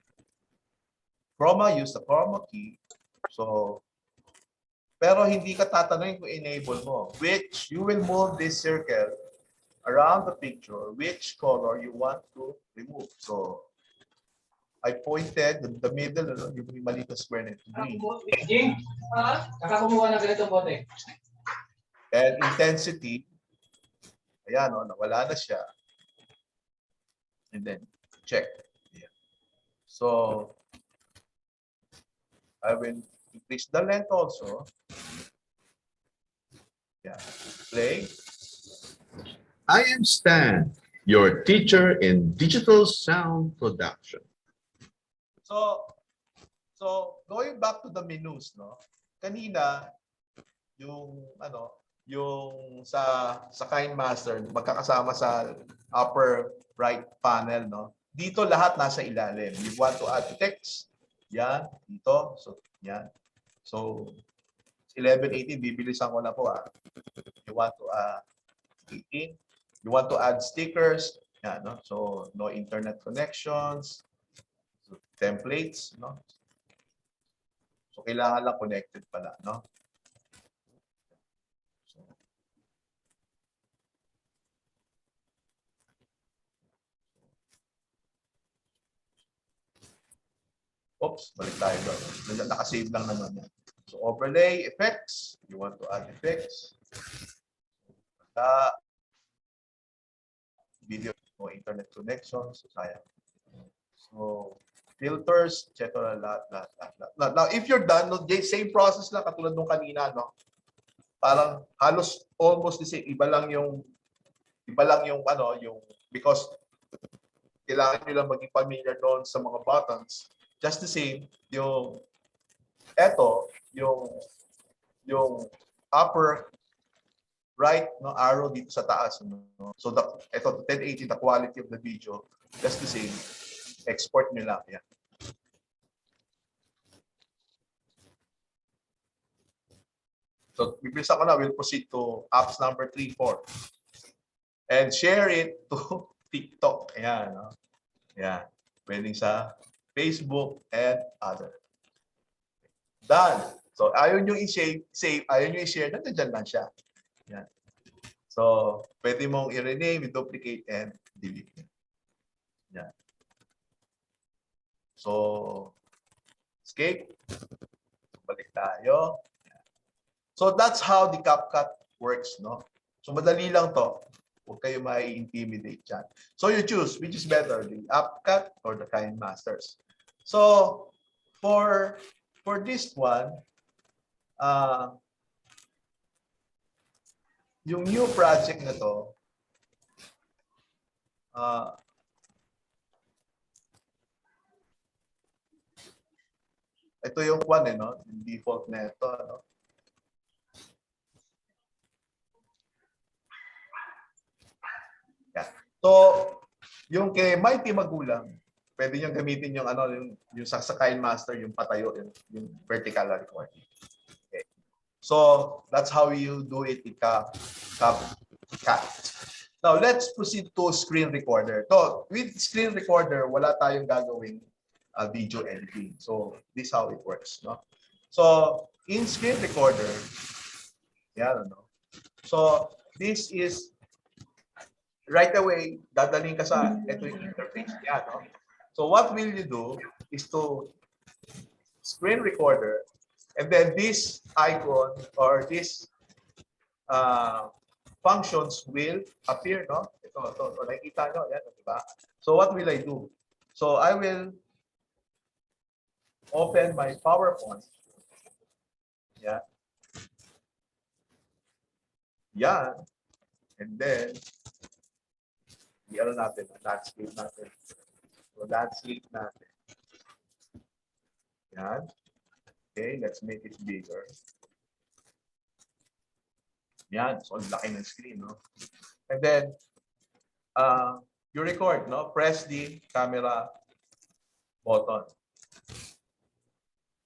Speaker 8: use the chroma key. So, pero hindi ka tatanungin kung enable mo. Which, you will move this circle around the picture, which color you want to remove. So, I pointed the middle, yung maliit na square na ito, green.
Speaker 18: Nakakumuha ng ganitong bote.
Speaker 8: And intensity, ayan, nawala na siya. And then, check. Yeah. So, I will increase the length also. Yeah. Play.
Speaker 14: I am Stan, your teacher in digital sound production.
Speaker 8: So going back to the menus, no? Kanina yung yung sa Kinemaster magkakasama sa upper right panel, no? Dito lahat nasa ilalim. You want to add text, yan, dito. So, yan. So 11:18 bibilisan ko na po ah. You want to 18. You want to add stickers, yan, no? So no internet connections. Templates, no? So, kailangan lang connected pala, no? So, oops, balik tayo doon. Nakasave lang naman yan. So, overlay, effects. You want to add effects. Video, no internet connections. So, sayang. So, filters, etc. Lahat. Now, if you're done, no, same process lang katulad nung kanina, no? Parang halos almost the same. Iba lang yung because kailangan nyo lang maging familiar doon sa mga buttons. just the same, yung eto, yung upper right no arrow dito sa taas, no? So ito 1080, the quality of the video, just the same. Export nyo lang. Yan. So, bibilisan ko na. We'll proceed to apps number 3, 4. And share it to TikTok. Ayan. No? Ayan. Pwedeng sa Facebook and other. Done. So, ayaw nyo i-save, ayaw nyo i-share, nandiyan lang siya. Ayan. So, pwede mong i-rename, i-duplicate, and delete. Ayan. So, escape. Balik tayo. So that's how the CapCut works, no? So madali lang to. Huwag kayo mai-intimidate dyan. So you choose which is better, the CapCut or the Kinemasters. So for this one, yung new project na to, ito yung one, no? Yung default na ito, no? Yeah. So, yung kay Mighty Magulang, pwede nyo gamitin yung ano, yung sa Kinemaster, yung patayo, yung vertical recording. Okay. So, that's how you do it in CapCut. Now, let's proceed to screen recorder. So, with screen recorder, wala tayong gagawing video editing. So, this is how it works, no? So, in screen recorder, yan, no? So, this is right away, dadaling ka sa ito yung interface niya, no? So what will you do is to screen recorder, and then this icon or this functions will appear, no? Ito, nakikita nyo, yan, diba? So what will I do? So I will open my PowerPoint. Yeah. Yan. And then, natin, landscape natin. So, landscape natin. Yan. Okay, let's make it bigger. Yan. So, ang laki ng screen, no? And then, you record, no? Press the camera button.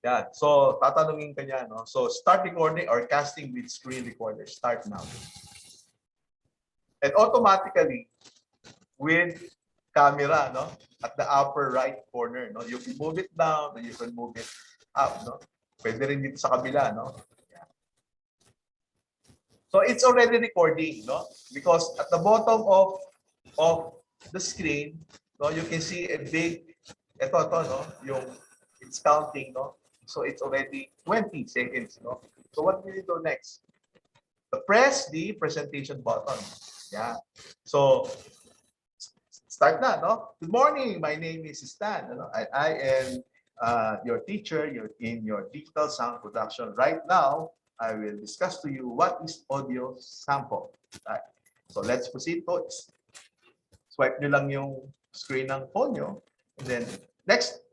Speaker 8: Yan. So, tatanungin ka niya, no? So, start recording or casting with screen recorder. Start now. And automatically, with camera, no, at the upper right corner, no, you can move it down, or you can move it up, no. Pwede rin dito sa kabila, no. Yeah. So it's already recording, no, because at the bottom of the screen, no, you can see a big, ito, no, yung it's counting, no. So it's already 20 seconds, no. So what will you do next? Press the presentation button. Yeah. So start na, no? Good morning. My name is Stan. I am your teacher. You're in your digital sound production. Right now, I will discuss to you what is audio sample. Right. So let's proceed to swipe nyo lang yung screen ng phone nyo. And then next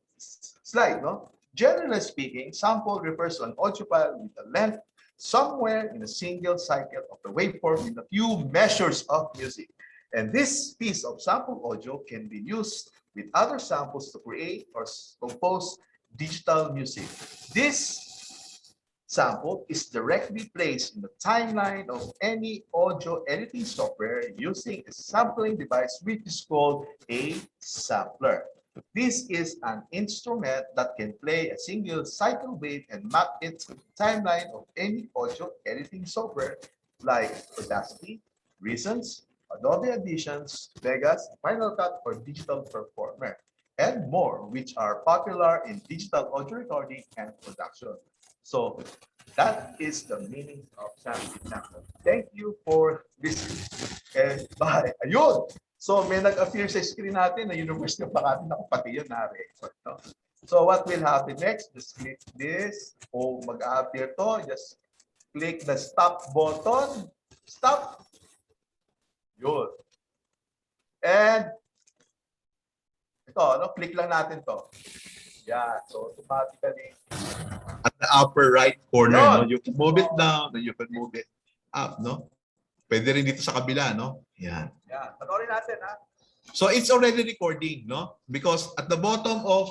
Speaker 8: slide, no? Generally speaking, sample refers to an audio file with a length somewhere in a single cycle of the waveform in a few measures of music. And this piece of sample audio can be used with other samples to create or compose digital music. This sample is directly placed in the timeline of any audio editing software using a sampling device, which is called a sampler. This is an instrument that can play a single cycle wave and map it to the timeline of any audio editing software like Audacity, Reasons, Adobe Auditions, Vegas, Final Cut, or Digital Performer, and more, which are popular in digital audio recording and production. So that is the meaning of sample. Thank you for listening. And bye. Ayun! So may nag-appear sa screen natin na University of Makati na pati yun na-record. No? So what will happen next? Just click this. O mag-appear to. Just click the stop button. Stop. Yun. And ito, no, click lang natin to.
Speaker 14: Yeah, so automatically at the upper right corner, no? You can move it down, and you can move it up, no? Pwede rin dito sa kabila, no? Yan. Yeah, panoorin natin, ha? So it's already recording, no? Because at the bottom of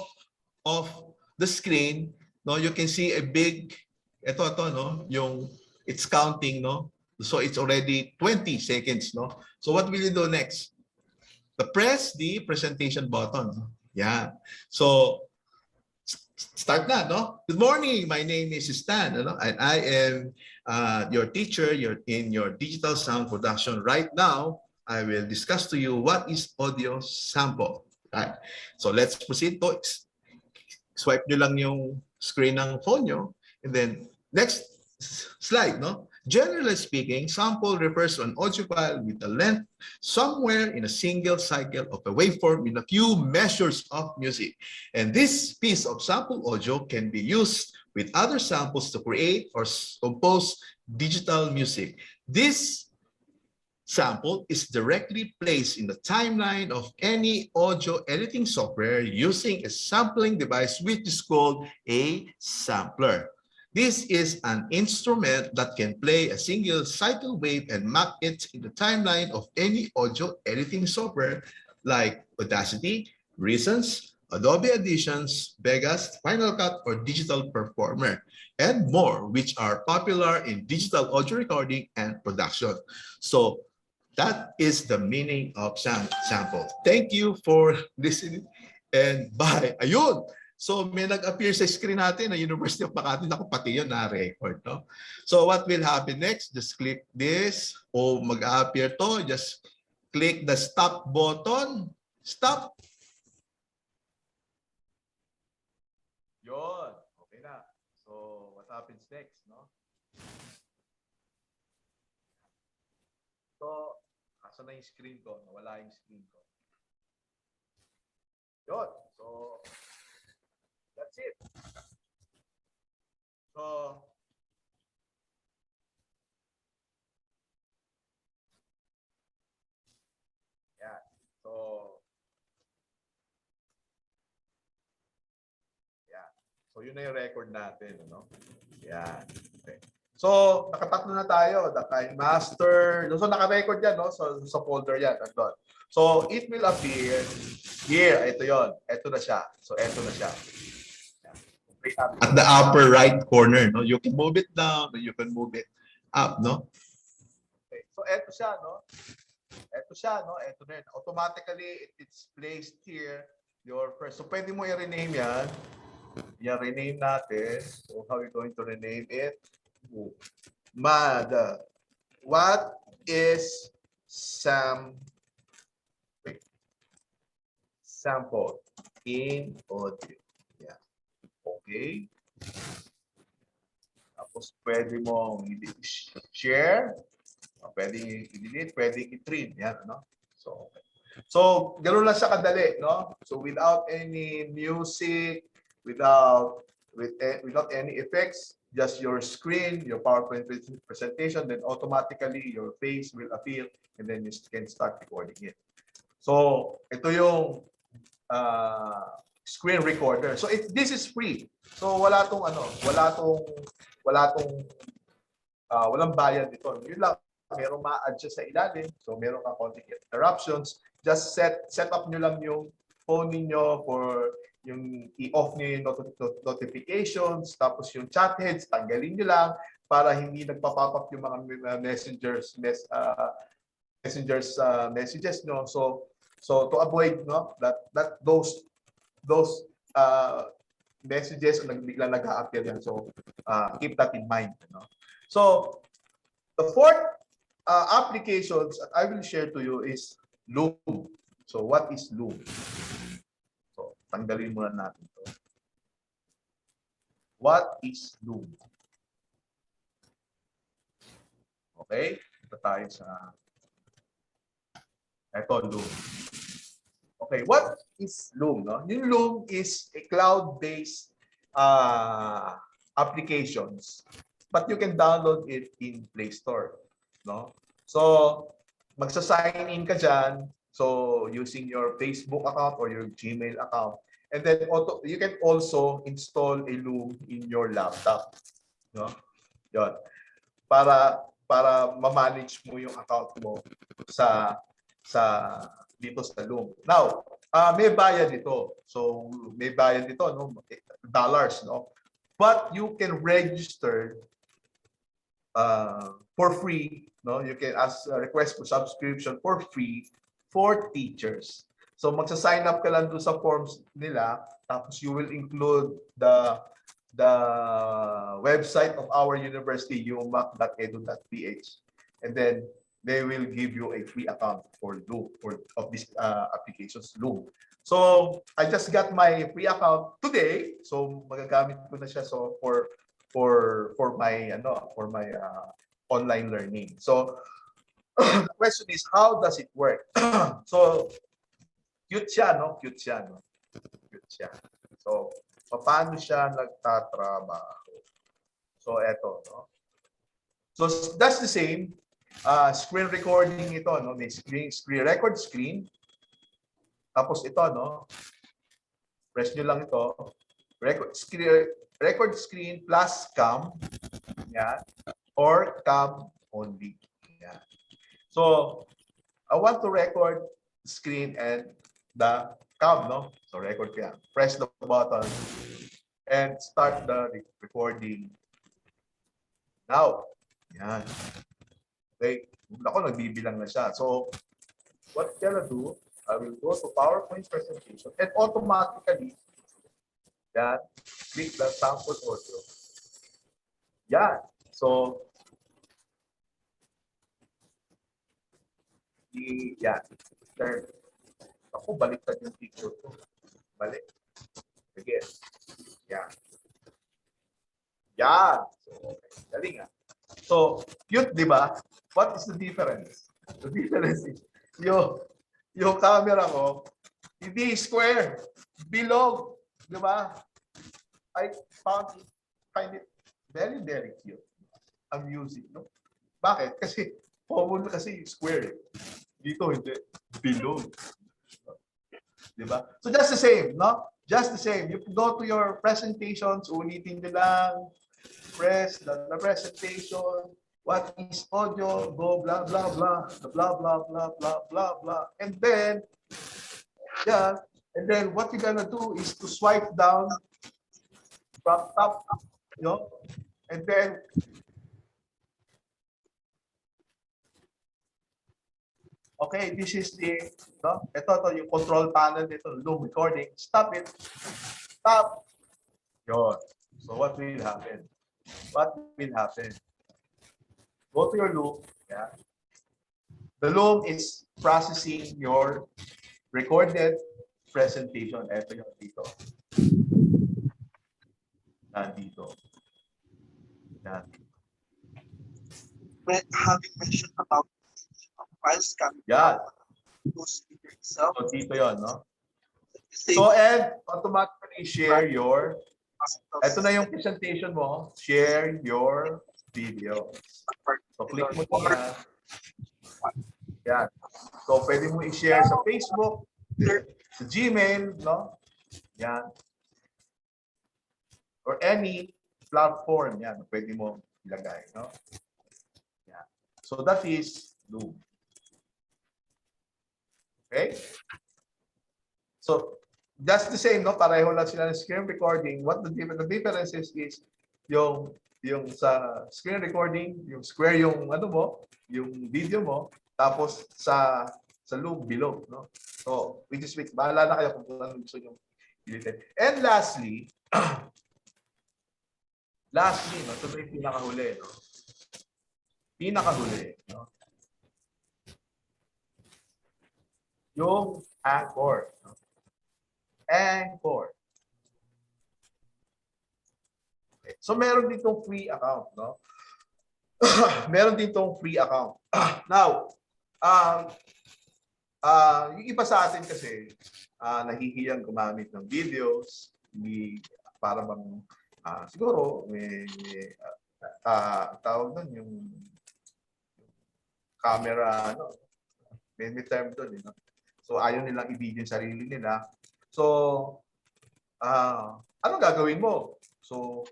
Speaker 14: the screen, no, you can see a big, ito, no? Yung it's counting, no? So it's already 20 seconds, no? So what will you do next? Press the presentation button. Yeah. So start na, no? Good morning. My name is Stan, and I am your teacher. You're in your digital sound production. Right now, I will discuss to you what is audio sample. Right. So let's proceed to swipe nyo lang yung screen ng phone nyo, and then next slide, no? Generally speaking, sample refers to an audio file with a length somewhere in a single cycle of a waveform in a few measures of music. And this piece of sample audio can be used with other samples to create or compose digital music. This sample is directly placed in the timeline of any audio editing software using a sampling device, which is called a sampler. This is an instrument that can play a single cycle wave and map it in the timeline of any audio editing software like Audacity, Reasons, Adobe Auditions, Vegas, Final Cut, or Digital Performer, and more, which are popular in digital audio recording and production. So that is the meaning of sample. Thank you for listening and bye. Ayun! So may nag-appear sa screen natin na University of Makati. Ako pati yun na-record. No? So what will happen next? Just click this. O mag-appear to. Just click the stop button. Stop. Yun. Okay na. So what happens next? No? So, asa na yung screen ko? Nawala yung screen ko. Yun. So, that's it. So, yeah. So, yeah. So, yun na yung record natin. Ano? Yeah. Okay. So, nakatatlo na tayo. The Kinemaster. So, naka-record yan, no? So, sa folder yan. Nandun. So, it will appear here. Ito yon. Ito na siya. So, ito na siya. At the upper right corner, no? You can move it down, you can move it up, no? Okay. So, ito siya, no? Ito siya, no? Ito na yun. Automatically, it's placed here. Your first. So, pwede mo i-rename yan. Yan, rename natin. So, how are we going to rename it? Mad. What is sample in audio? Yeah. Okay. Tapos pwede mo share, pwede i-delete, pwede i-trim. Yan, no? So, okay. So, ganoon lang siya kadali, no? So, without any music, without any effects, just your screen, your PowerPoint presentation, then automatically your face will appear and then you can start recording it. So, ito yung screen recorder. So, this is free. So, walang bayad dito. Yun lang, merong ma-adjust sa ilalim. So, meron kang konting interruptions. Just set up nyo lang yung phone niyo for yung i-off nyo yung notifications, tapos yung chat heads, tanggalin nyo lang para hindi nagpa-pop up yung mga messages nyo. So to avoid, no, that those messages biglang nag-a-appear yan. So keep that in mind, no? So the fourth applications that I will share to you is Loom. So what is Loom? So tanggalin muna natin to. What is Loom? Okay, ito tayo sa Loom. Okay, what is Loom? No? Yung Loom is a cloud-based applications, but you can download it in Play Store. No? So, magsa-sign in ka dyan, so using your Facebook account or your Gmail account,
Speaker 8: And then you can also install a Loom in your laptop. No? Yun. Para ma-manage mo yung account mo sa dito sa Loom. Now, may bayad ito. So, may bayad ito, no? Dollars, no? But you can register for free, no? You can ask request for subscription for free for teachers. So magsa-sign up ka lang doon sa forms nila, tapos you will include the website of our university, umac.edu.ph, and then they will give you a free account for Loom, of this applications Loom. So I just got my free account today, so magagamit ko na siya so for my online learning. So the question is, how does it work? So cute siya, no? Cute siya, no? Cute siya. So paano siya nagtatrabaho? So eto, no? So that's the same screen recording ito, no? May record screen. Tapos ito, no? Press nyo lang ito. Record screen plus cam. Yan. Or cam only. Yan. So I want to record screen and the cam, no? So record ko yan. Press the button and start the recording. Now, yan. Okay. Ako, nagbibilang na siya. So, what I'm gonna do, I will go to PowerPoint presentation and automatically, yan, click the sample audio. Yan. So, yan. Turn. Ako, baliktad yung picture ko. Balik. Again. Yan. Yan. So, okay. Galing nga. So, cute, di ba? What is the difference? The difference is, yung camera ko, hindi square, bilog, di ba? I find it very, very cute. Amusing, no? Bakit? Kasi, common kasi square. Dito, hindi. Bilog. Di ba? So, just the same, no? Just the same. You go to your presentations, ulitin nyo lang, press the presentation, what is audio, go blah, blah, blah, blah, blah, blah, blah, blah, blah. And then, yeah, and then what you're gonna do is to swipe down from top, you know, and then okay, this is the, no? Ito yung control panel nito, Loom recording. Stop it. Stop. Yun. So what will happen? What will happen? Go to your Loom. Yeah. The Loom is processing your recorded presentation. Ito yung dito. Nandito. Yan.
Speaker 19: Having mentioned about files coming
Speaker 8: yeah. So dito yon, no? So and automatically share your, ito na yung presentation mo, share your video. So click mo yan. Yan. So pwede mo i-share sa Facebook, sa Gmail, no? Yan. Or any platform, yan, pwede mo ilagay, no? Yan. So that is Loom. Okay? So, that's the same, no? Pareho lang sila ng screen recording. What the difference is yung sa screen recording, yung square yung ano mo, yung video mo, tapos sa Loom below, no? So, which is bahala na kayo kung ano gusto niyo pilitin. And lastly, no? Ito yung pinakahuli, no? Pinakahuli, no? Yung Anchor. No? Anchor. Okay. So meron ditong free account, no? Meron ditong free account. Now, yung iba sa atin kasi nahihiyang gumamit ng videos, para bang siguro may tawag doon yung camera, ano, may term doon, no? So ayaw nilang i-video yung sarili nila. So ano gagawin mo? So,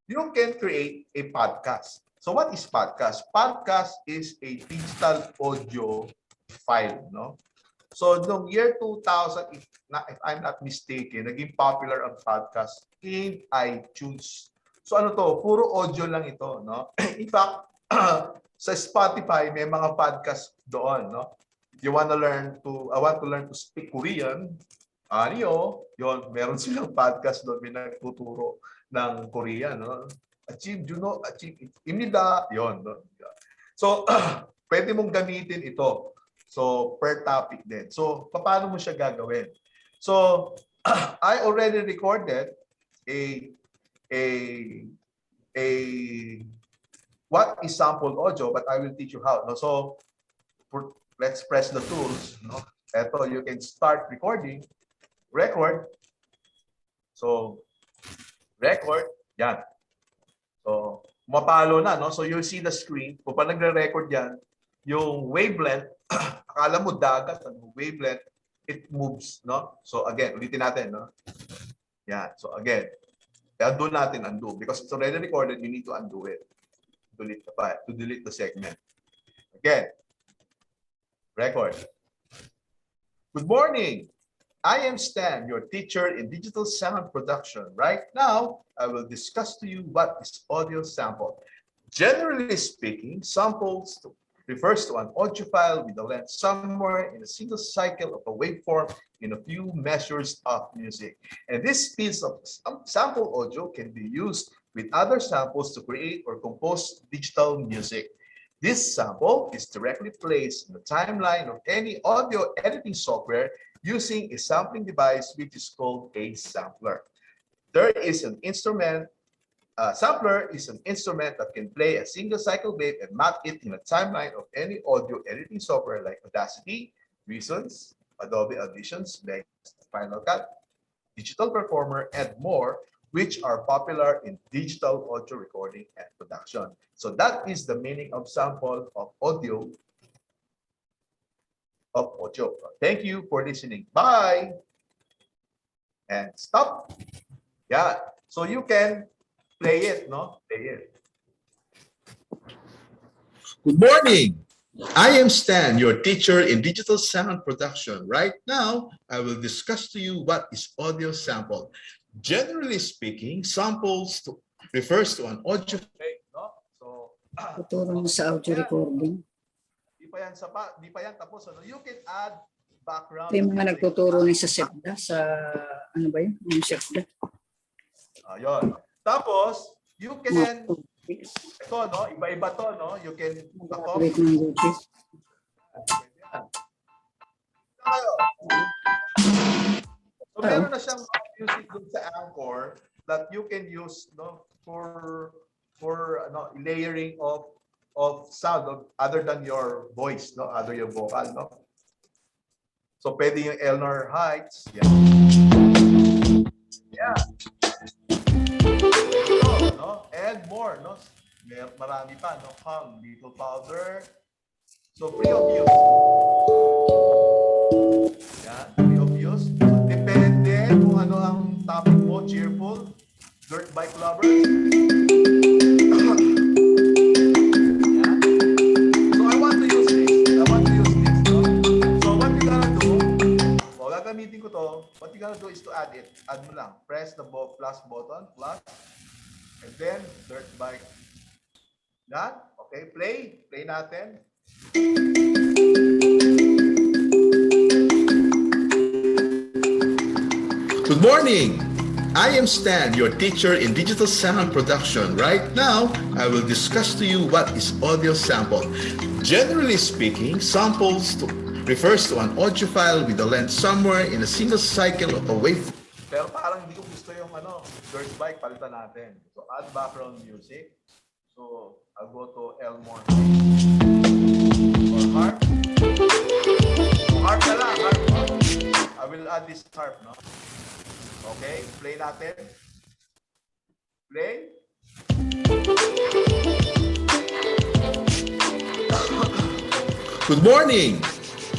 Speaker 8: you can create a podcast. So, what is podcast? Podcast is a digital audio file, no? So, noong year 2000, if I'm not mistaken, naging popular ang podcast in iTunes. So, ano to? Puro audio lang ito, no? In fact, sa Spotify, may mga podcast doon, no? You want to learn to, I want to learn to speak Korean. Ano yun, meron silang podcast doon, may nagtuturo ng Korean, no? Achieve, imida, yun. No? So, pwede mong gamitin ito. So, per topic din. So, paano mo siya gagawin? So, I already recorded what is sample audio, but I will teach you how. No? So, let's press the tools. No? Ito, you can start recording. Record. So, record. Yan. So, mapalo na. No? So, you'll see the screen. Kung pa nagre-record yan, yung wavelength, akala mo dagat, wavelength, it moves. No? So, again, ulitin natin. No? Yan. So, again, undo natin, undo. Because it's already recorded, you need to undo it. Delete the file, to delete the segment. Again, record. Good morning. I am Stan, your teacher in digital sound production. Right now, I will discuss to you what is audio sample. Generally speaking, samples refers to an audio file with a length somewhere in a single cycle of a waveform in a few measures of music. And this piece of sample audio can be used with other samples to create or compose digital music. This sample is directly placed in the timeline of any audio editing software using a sampling device which is called a sampler. There is an instrument, sampler is an instrument that can play a single cycle wave and map it in a timeline of any audio editing software like Audacity, Reasons, Adobe Auditions, Final Cut, Digital Performer, and more, which are popular in digital audio recording and production. So that is the meaning of sample of audio. Thank you for listening. Bye. And stop. Yeah. So you can play it, no? Play it. Good morning. I am Stan, your teacher in digital sound production. Right now, I will discuss to you what is audio sample. Generally speaking, samples refers to an audio. No? So,
Speaker 20: Tuturo sa audio recording.
Speaker 8: Di pa yan tapos. Ano? You can add background.
Speaker 20: Ito yung mga nagtuturo ni sa SEPDA, sa ano ba yun? Yung SEPDA.
Speaker 8: Ayun. Tapos, you can, ito, no? Iba-iba to, no? You can,
Speaker 20: Wait ng YouTube.
Speaker 8: So, meron na siyang music dun sa Anchor that you can use, no, for layering of sound other than your voice, no, other your vocal, no. So pwede yung Elnor Heights, yeah. So, no, and more, no. Marami pa, no, Hum, Little Powder. So free of use. Yeah, free of use. Depende kung ano ang topic mo, cheerful, dirt bike lovers. Yeah. So I want to use this. No? So what you gotta do, gagamitin ko to, what you gotta do is to add it. Add mo lang. Press the plus button, plus, and then dirt bike. Yan. Okay, play. Play natin. Good morning. I am Stan, your teacher in digital sound production. Right now, I will discuss to you what is audio sample. Generally speaking, samples refers to an audio file with a length somewhere in a single cycle of a wave. Pero parang hindi ko gusto yung dirt bike, palitan natin. So add background music. So I'll go to Elmore or harp. Harp na lang, harp. I will add this harp, no? Okay, play natin. Play. Good morning.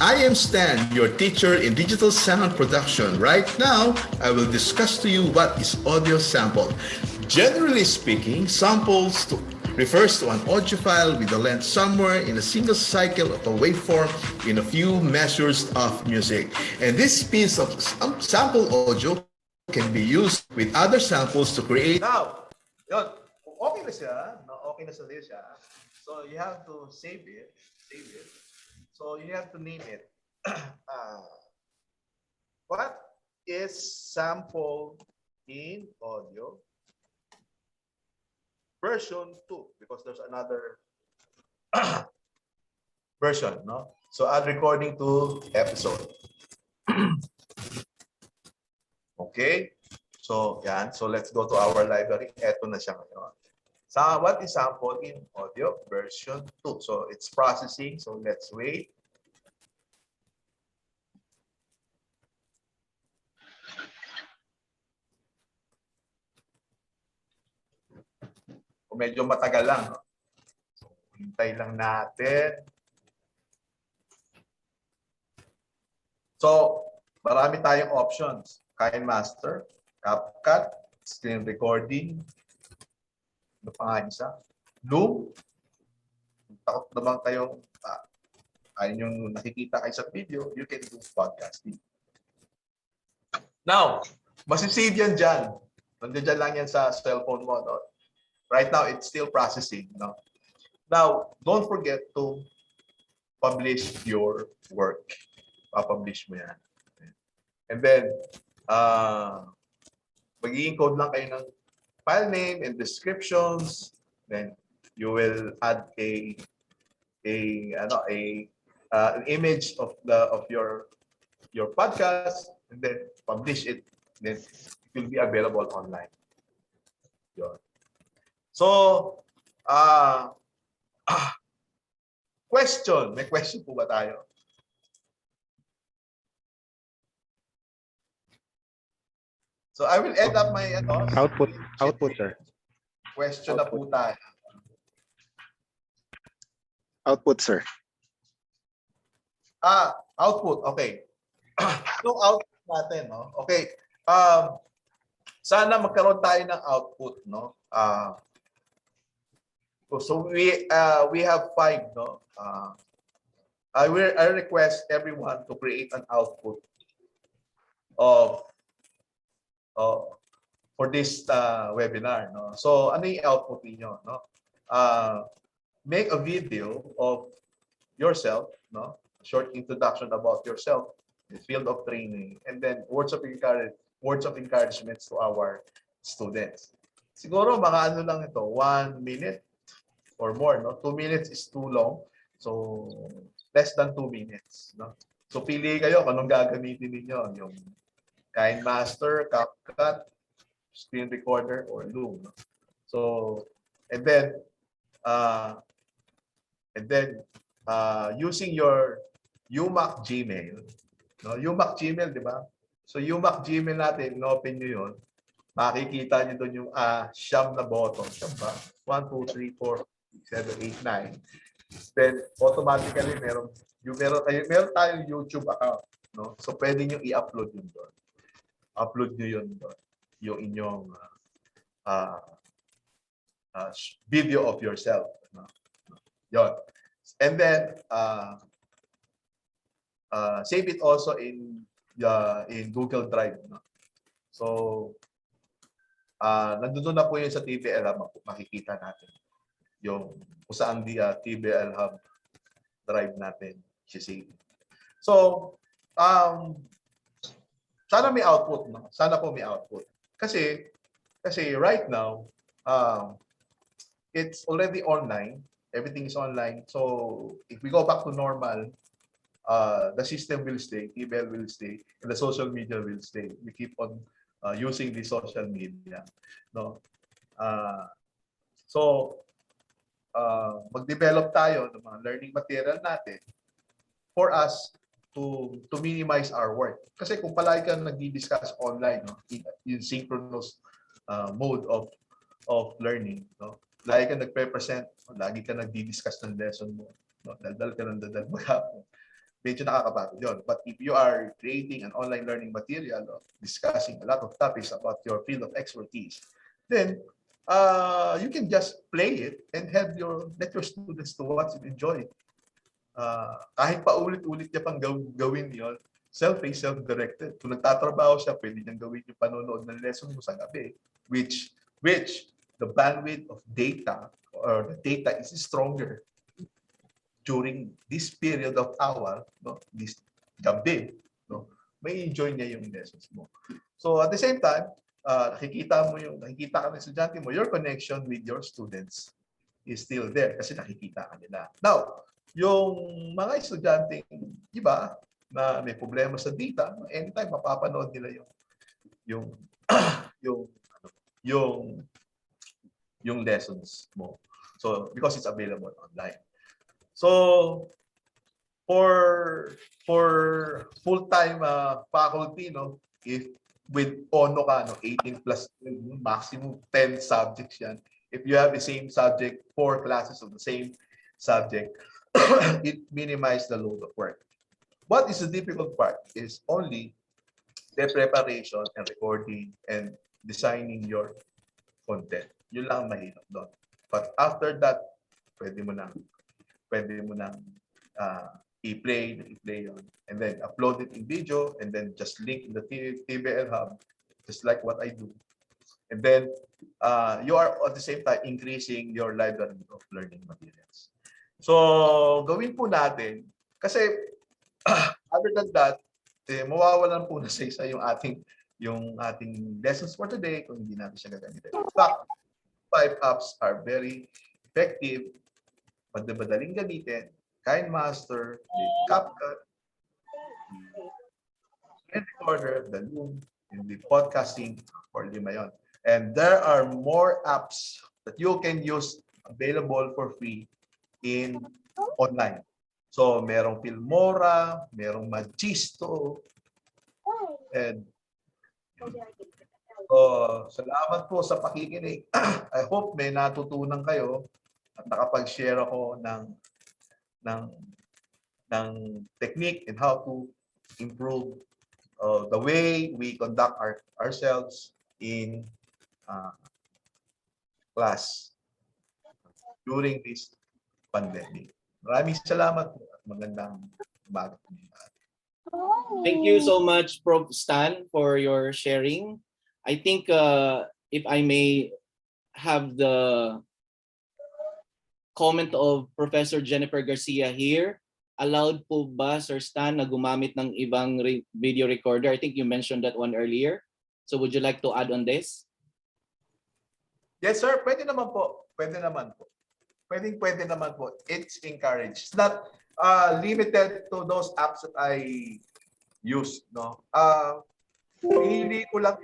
Speaker 14: I am Stan, your teacher in digital sound production. Right now, I will discuss to you what is audio sample. Generally speaking, refers to an audio file with a length somewhere in a single cycle of a waveform in a few measures of music. And this piece of sample audio can be used with other samples to create.
Speaker 8: Now, yun, okay na siya, no? Okay na siya. So you have to save it. So you have to name it. What is sample in audio? Version 2, because there's another version, no? So add recording to episode. Okay? So, yan. So let's go to our library. Eto na siya ngayon. So what is sample in audio? Version 2. So it's processing. So let's wait. O medyo matagal lang. No? So, hintay lang natin. So, marami tayong options. Kinemaster, CapCut, screen recording, ano pa nga isa? Loom. Takot naman kayong ayun yung nakikita kayo sa video, you can do podcasting. Now, masisave yan dyan. Nandiyan lang yan sa cellphone mo. No? Right now, it's still processing. No? Now, don't forget to publish your work. Papublish mo yan. And then, magiging code lang kayo ng file name and descriptions. Then, you will add an image of your podcast, and then publish it. Then it will be available online. Yun. So, question. May question po ba tayo? So I will end up my
Speaker 2: Output, sir.
Speaker 8: Question na po tayo.
Speaker 2: Output, sir.
Speaker 8: Output. Okay. So output natin, no? Okay. Sana magkaroon tayo ng output, no? So we have 5, no? I request everyone to create an output of for this webinar, no? So ano yung output niyo, no? Make a video of yourself, no? A short introduction about yourself, the field of training, and then words of encouragement to our students. Siguro mga ano lang ito, 1 minute or more, no? 2 minutes is too long. So less than 2 minutes, no? So pili kayo kung anong gagamitin niyo, yung Kinemaster, CapCut, screen recorder, or Loom. No? So, and then using your UMac Gmail, no? UMac Gmail, di ba? So UMac Gmail natin, in-open nyo yun, makikita nyo doon yung siyam na button. Siyam ba? 1, 2, 3, 4, 6, 7, 8, 9. Then automatically meron tayong YouTube account, no? So pwede nyo i-upload yun doon. Upload nyo yun doon, yung inyong video of yourself, no? Yun. And then save it also in Google Drive, no? So nandun na po yun sa TBL Hub, makikita natin yung kung saan TBL Hub drive natin si. So sana may output, no? Sana po may output. Kasi right now it's already online. Everything is online. So if we go back to normal, the system will stay, TBL will stay, and the social media will stay. We keep on using the social media, no? So mag-develop tayo ng mga learning material natin for us to minimize our work. Kasi kung palagi ka nagdi-discuss online, no, in synchronous mode of learning, no, lagi ka nagpe-present, lagi ka nagdi-discuss ng lesson mo, no, daldal ka ng daldal maghapon. medyo nakakapagod yun. But if you are creating an online learning material or discussing a lot of topics about your field of expertise, then you can just play it and let your students to watch and enjoy. Kahit pa ulit-ulit niya pang gawin yun, self-paced, self-directed. Kung nagtatrabaho siya, pwede niyang gawin yung panonood ng lesson mo sa gabi, which the bandwidth of data or the data is stronger during this period of hour, no, this gabi, no, may enjoy niya yung lessons mo. So at the same time, nakikita ka ng estudyante mo, your connection with your students is still there kasi nakikita ka nila. Now, yung mga estudyante iba na may problema sa data, anytime mapapanood nila yung yung lessons mo. So because it's available online. So for full-time faculty, no, if with ONO ka, no, 18 plus maximum 10 subjects yan. If you have the same subject, 4 classes of the same subject, it minimizes the load of work. What is the difficult part is only the preparation and recording and designing your content. Yun lang ang mahirap doon. But after that, pwede mo nang i-play yun, and then upload it in video, and then just link in the TBL Hub, just like what I do. And then you are at the same time increasing your library of learning materials. So gawin po natin, kasi other than that, mawawalan po na sa isa yung ating lessons for today kung hindi natin siya gagamitin. In fact, 5 apps are very effective, madaling gamitin. Kinemaster, the CapCut, the recorder, the Loom, and the podcasting for 5 yon. And there are more apps that you can use available for free in online. So merong Filmora, merong Magisto, and salamat po sa pakikinig. I hope may natutunan kayo at nakapag-share ako ng technique and how to improve the way we conduct ourselves in class during this pandemic. Maraming salamat po at magandang umaga.
Speaker 1: Thank you so much, Prof. Stan, for your sharing. I think if I may have the comment of Professor Jennifer Garcia here, allowed po ba, Sir Stan, na gumamit ng ibang video recorder? I think you mentioned that one earlier. So would you like to add on this?
Speaker 8: Yes, sir. Pwede naman po. Pwede naman po. Pwede naman po. It's encouraged. It's not limited to those apps that I use, no? Pinili ko lang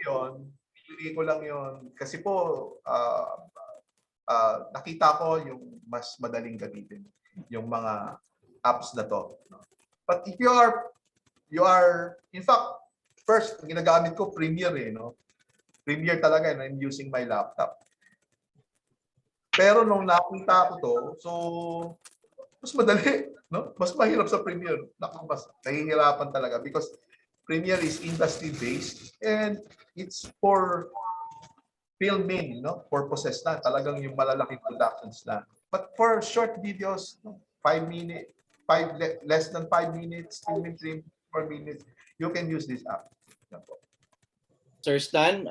Speaker 8: yon kasi po nakita ko yung mas madaling gamitin yung mga apps na to, no? But if you are in fact, first ginagamit ko Premiere, no? Premiere talaga, and I'm using my laptop. Pero nung nakita ko to, so mas madali, no? Mas mahirap sa Premiere. Mas nahihirapan talaga because Premiere is industry-based and it's for filming, no, purposes na. Talagang yung malalaking productions na. But for short videos, 5 minutes, less than 5 minutes, 2 minutes, 4 minutes, you can use this app.
Speaker 1: Sir Stan,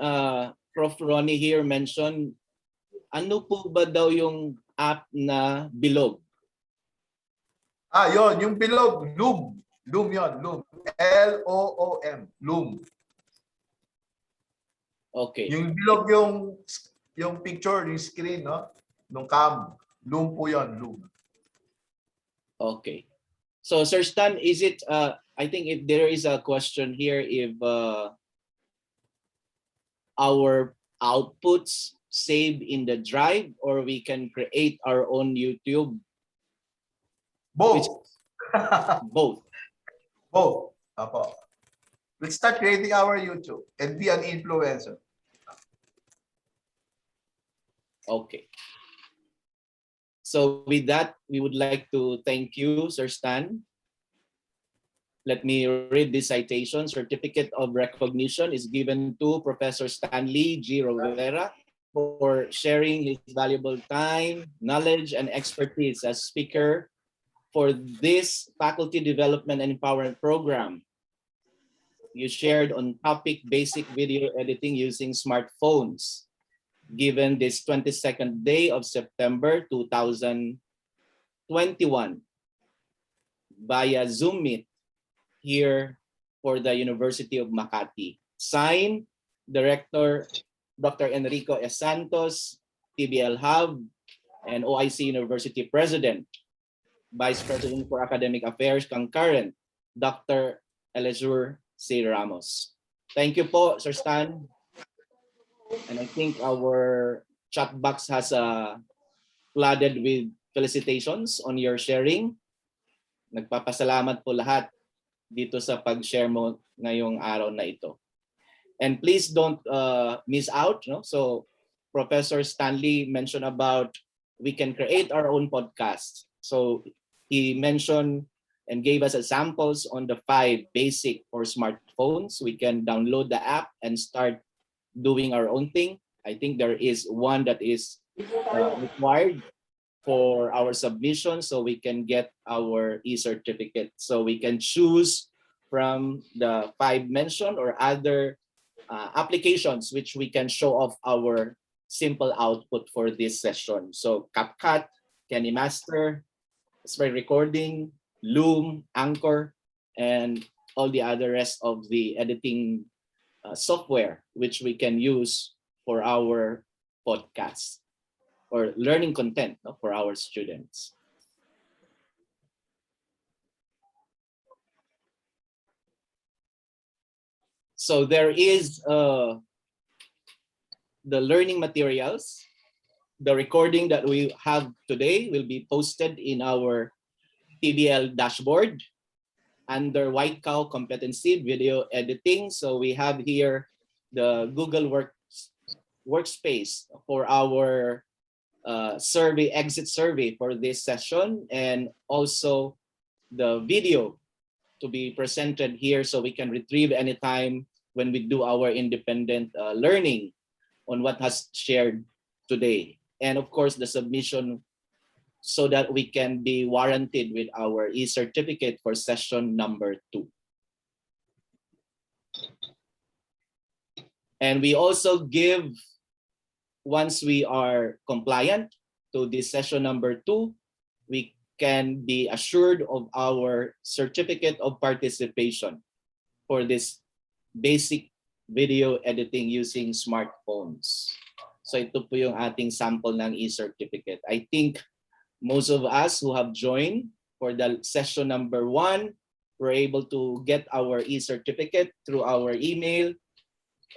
Speaker 1: Prof. Ronnie here mentioned, ano po ba daw yung app na Bilog?
Speaker 8: Yon, yung Bilog, Loom. Loom yon, Loom. L-O-O-M, Loom.
Speaker 1: Okay.
Speaker 8: Yung Bilog yung picture, yung screen, no? Nung cam. Loom po yon, Loom.
Speaker 1: Okay. So Sir Stan, is it, I think if there is a question here, if our outputs save in the drive or we can create our own YouTube?
Speaker 8: Both.
Speaker 1: Both.
Speaker 8: Both. Apo. Let's start creating our YouTube and be an influencer.
Speaker 1: Okay. So with that, we would like to thank you, Sir Stan. Let me read this citation. Certificate of recognition is given to Professor Stanley G. Rovera for sharing his valuable time, knowledge, and expertise as speaker for this faculty development and empowerment program. You shared on topic basic video editing using smartphones, given this 22nd day of September 2021 via Zoom Meet here for the University of Makati. Signed, Director Dr. Enrico S. Santos, TBL Hub, and OIC University President, Vice President for Academic Affairs, concurrent, Dr. Elizur C. Ramos. Thank you po, Sir Stan. And I think our chat box has flooded with felicitations on your sharing. Nagpapasalamat po lahat dito sa pag-share mo ngayong araw na ito. And please don't miss out. No? So Professor Stanley mentioned about we can create our own podcast. So he mentioned and gave us examples on the 5 basic for smartphones. We can download the app and start doing our own thing. I think there is one that is required for our submission so we can get our e-certificate. So we can choose from the 5 mentioned or other applications which we can show off our simple output for this session. So CapCut, Kinemaster, Spray Recording, Loom, Anchor, and all the other rest of the editing software which we can use for our podcast or learning content, no, for our students. So there is the learning materials. The recording that we have today will be posted in our TBL dashboard under White Cow Competency Video Editing. So we have here the Google Workspace for our exit survey for this session, and also the video to be presented here so we can retrieve anytime when we do our independent learning on what has shared today. And of course, the submission so that we can be warranted with our e-certificate for session number 2. And we also give, once we are compliant to this session number 2, we can be assured of our certificate of participation for this basic video editing using smartphones. So ito po yung ating sample ng e-certificate. I think most of us who have joined for the session number 1 were able to get our e-certificate through our email.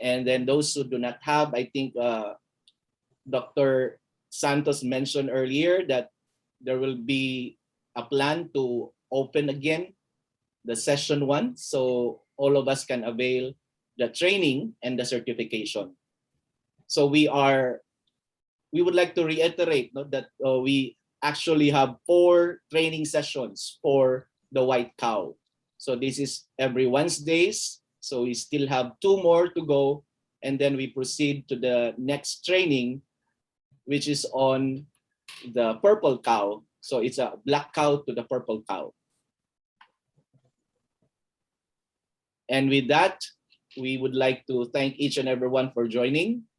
Speaker 1: And then those who do not have, I think Dr. Santos mentioned earlier that there will be a plan to open again the session 1 so all of us can avail the training and the certification. So we would like to reiterate, no, that we actually have 4 training sessions for the White Cow. So this is every Wednesdays. So we still have 2 more to go, and then we proceed to the next training, which is on the Purple Cow. So it's a black cow to the purple cow. And with that, we would like to thank each and everyone for joining.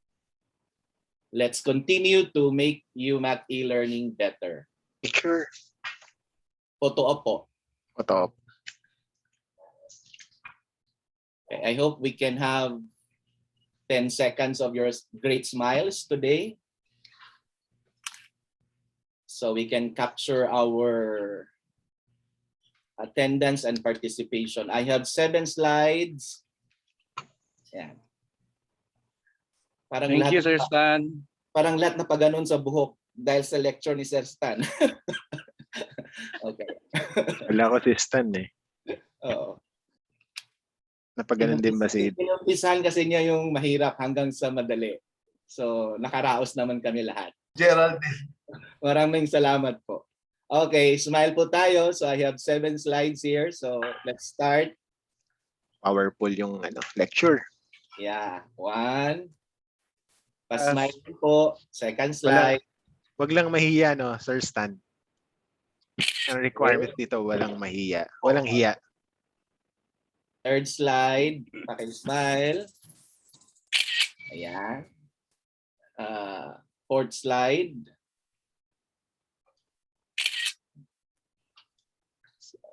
Speaker 1: Let's continue to make UMath e-learning better.
Speaker 2: Sure.
Speaker 1: Photo op po.
Speaker 2: Photo op.
Speaker 1: Okay, I hope we can have 10 seconds of your great smiles today, so we can capture our attendance and participation. I have 7 slides. Yan. Parang
Speaker 16: Thank you, Sir Stan.
Speaker 1: Parang lahat na paganon sa buhok dahil sa lecture ni Sir Stan. Okay.
Speaker 2: Wala ko si Stan eh.
Speaker 1: Oo.
Speaker 2: Napaganon din ba si...
Speaker 1: Pinumpisahan kasi niya yung mahirap hanggang sa madali. So nakaraos naman kami lahat.
Speaker 8: Geraldine.
Speaker 1: Maraming salamat po. Okay, smile po tayo. So I have 7 slides here. So let's start.
Speaker 2: Powerful yung lecture.
Speaker 1: Yeah, 1. Pa-smile po. Second
Speaker 2: Wala,
Speaker 1: slide.
Speaker 2: wag lang mahiya, no, Sir Stan. Ang requirements dito, walang mahiya. Walang hiya.
Speaker 1: Third slide. Paki-smile. Ayan. Fourth slide.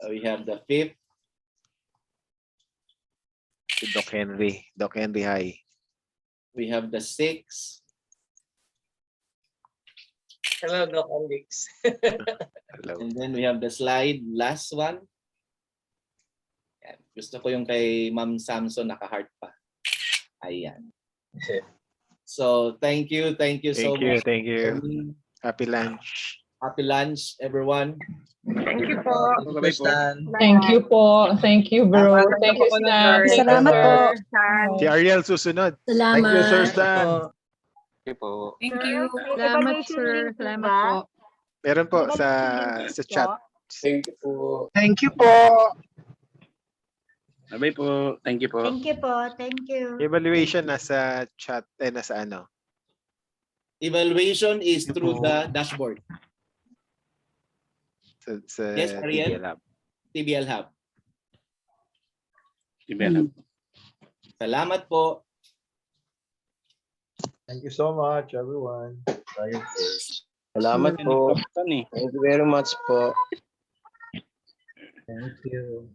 Speaker 1: We have the 5th.
Speaker 2: Si Doc Henry. Doc Henry, hi.
Speaker 1: We have the 6th.
Speaker 6: Hello, Doc Alex.
Speaker 2: Hello.
Speaker 1: And then we have the slide, last one. Ayan. Gusto ko yung kay Ma'am Samson naka-heart pa. Ayan. So, thank you so much.
Speaker 2: Thank you. Happy lunch.
Speaker 1: Happy lunch, everyone.
Speaker 6: Thank you po.
Speaker 7: Bye-bye po.
Speaker 21: Thank you po. Thank you, bro. Thank you, Stan. Thank you,
Speaker 20: Salamat po.
Speaker 2: Si Ariel susunod.
Speaker 20: Salamat.
Speaker 7: Thank you, Sir Stan.
Speaker 2: Okay po.
Speaker 4: Thank you.
Speaker 21: Salamat, sir. Salamat po.
Speaker 2: Meron po sa chat.
Speaker 11: Thank you po.
Speaker 13: Thank you po.
Speaker 16: Bye po. Thank you po.
Speaker 5: Thank you po. Thank you.
Speaker 2: Evaluation nasa chat, nasa ano.
Speaker 1: Evaluation is through the dashboard.
Speaker 2: Sa
Speaker 1: Yes, Ariel?
Speaker 2: TBL Hub.
Speaker 1: TBL Hub. Salamat po.
Speaker 7: Thank you so much, everyone.
Speaker 16: Salamat po. Thank you very much po.
Speaker 7: Thank you.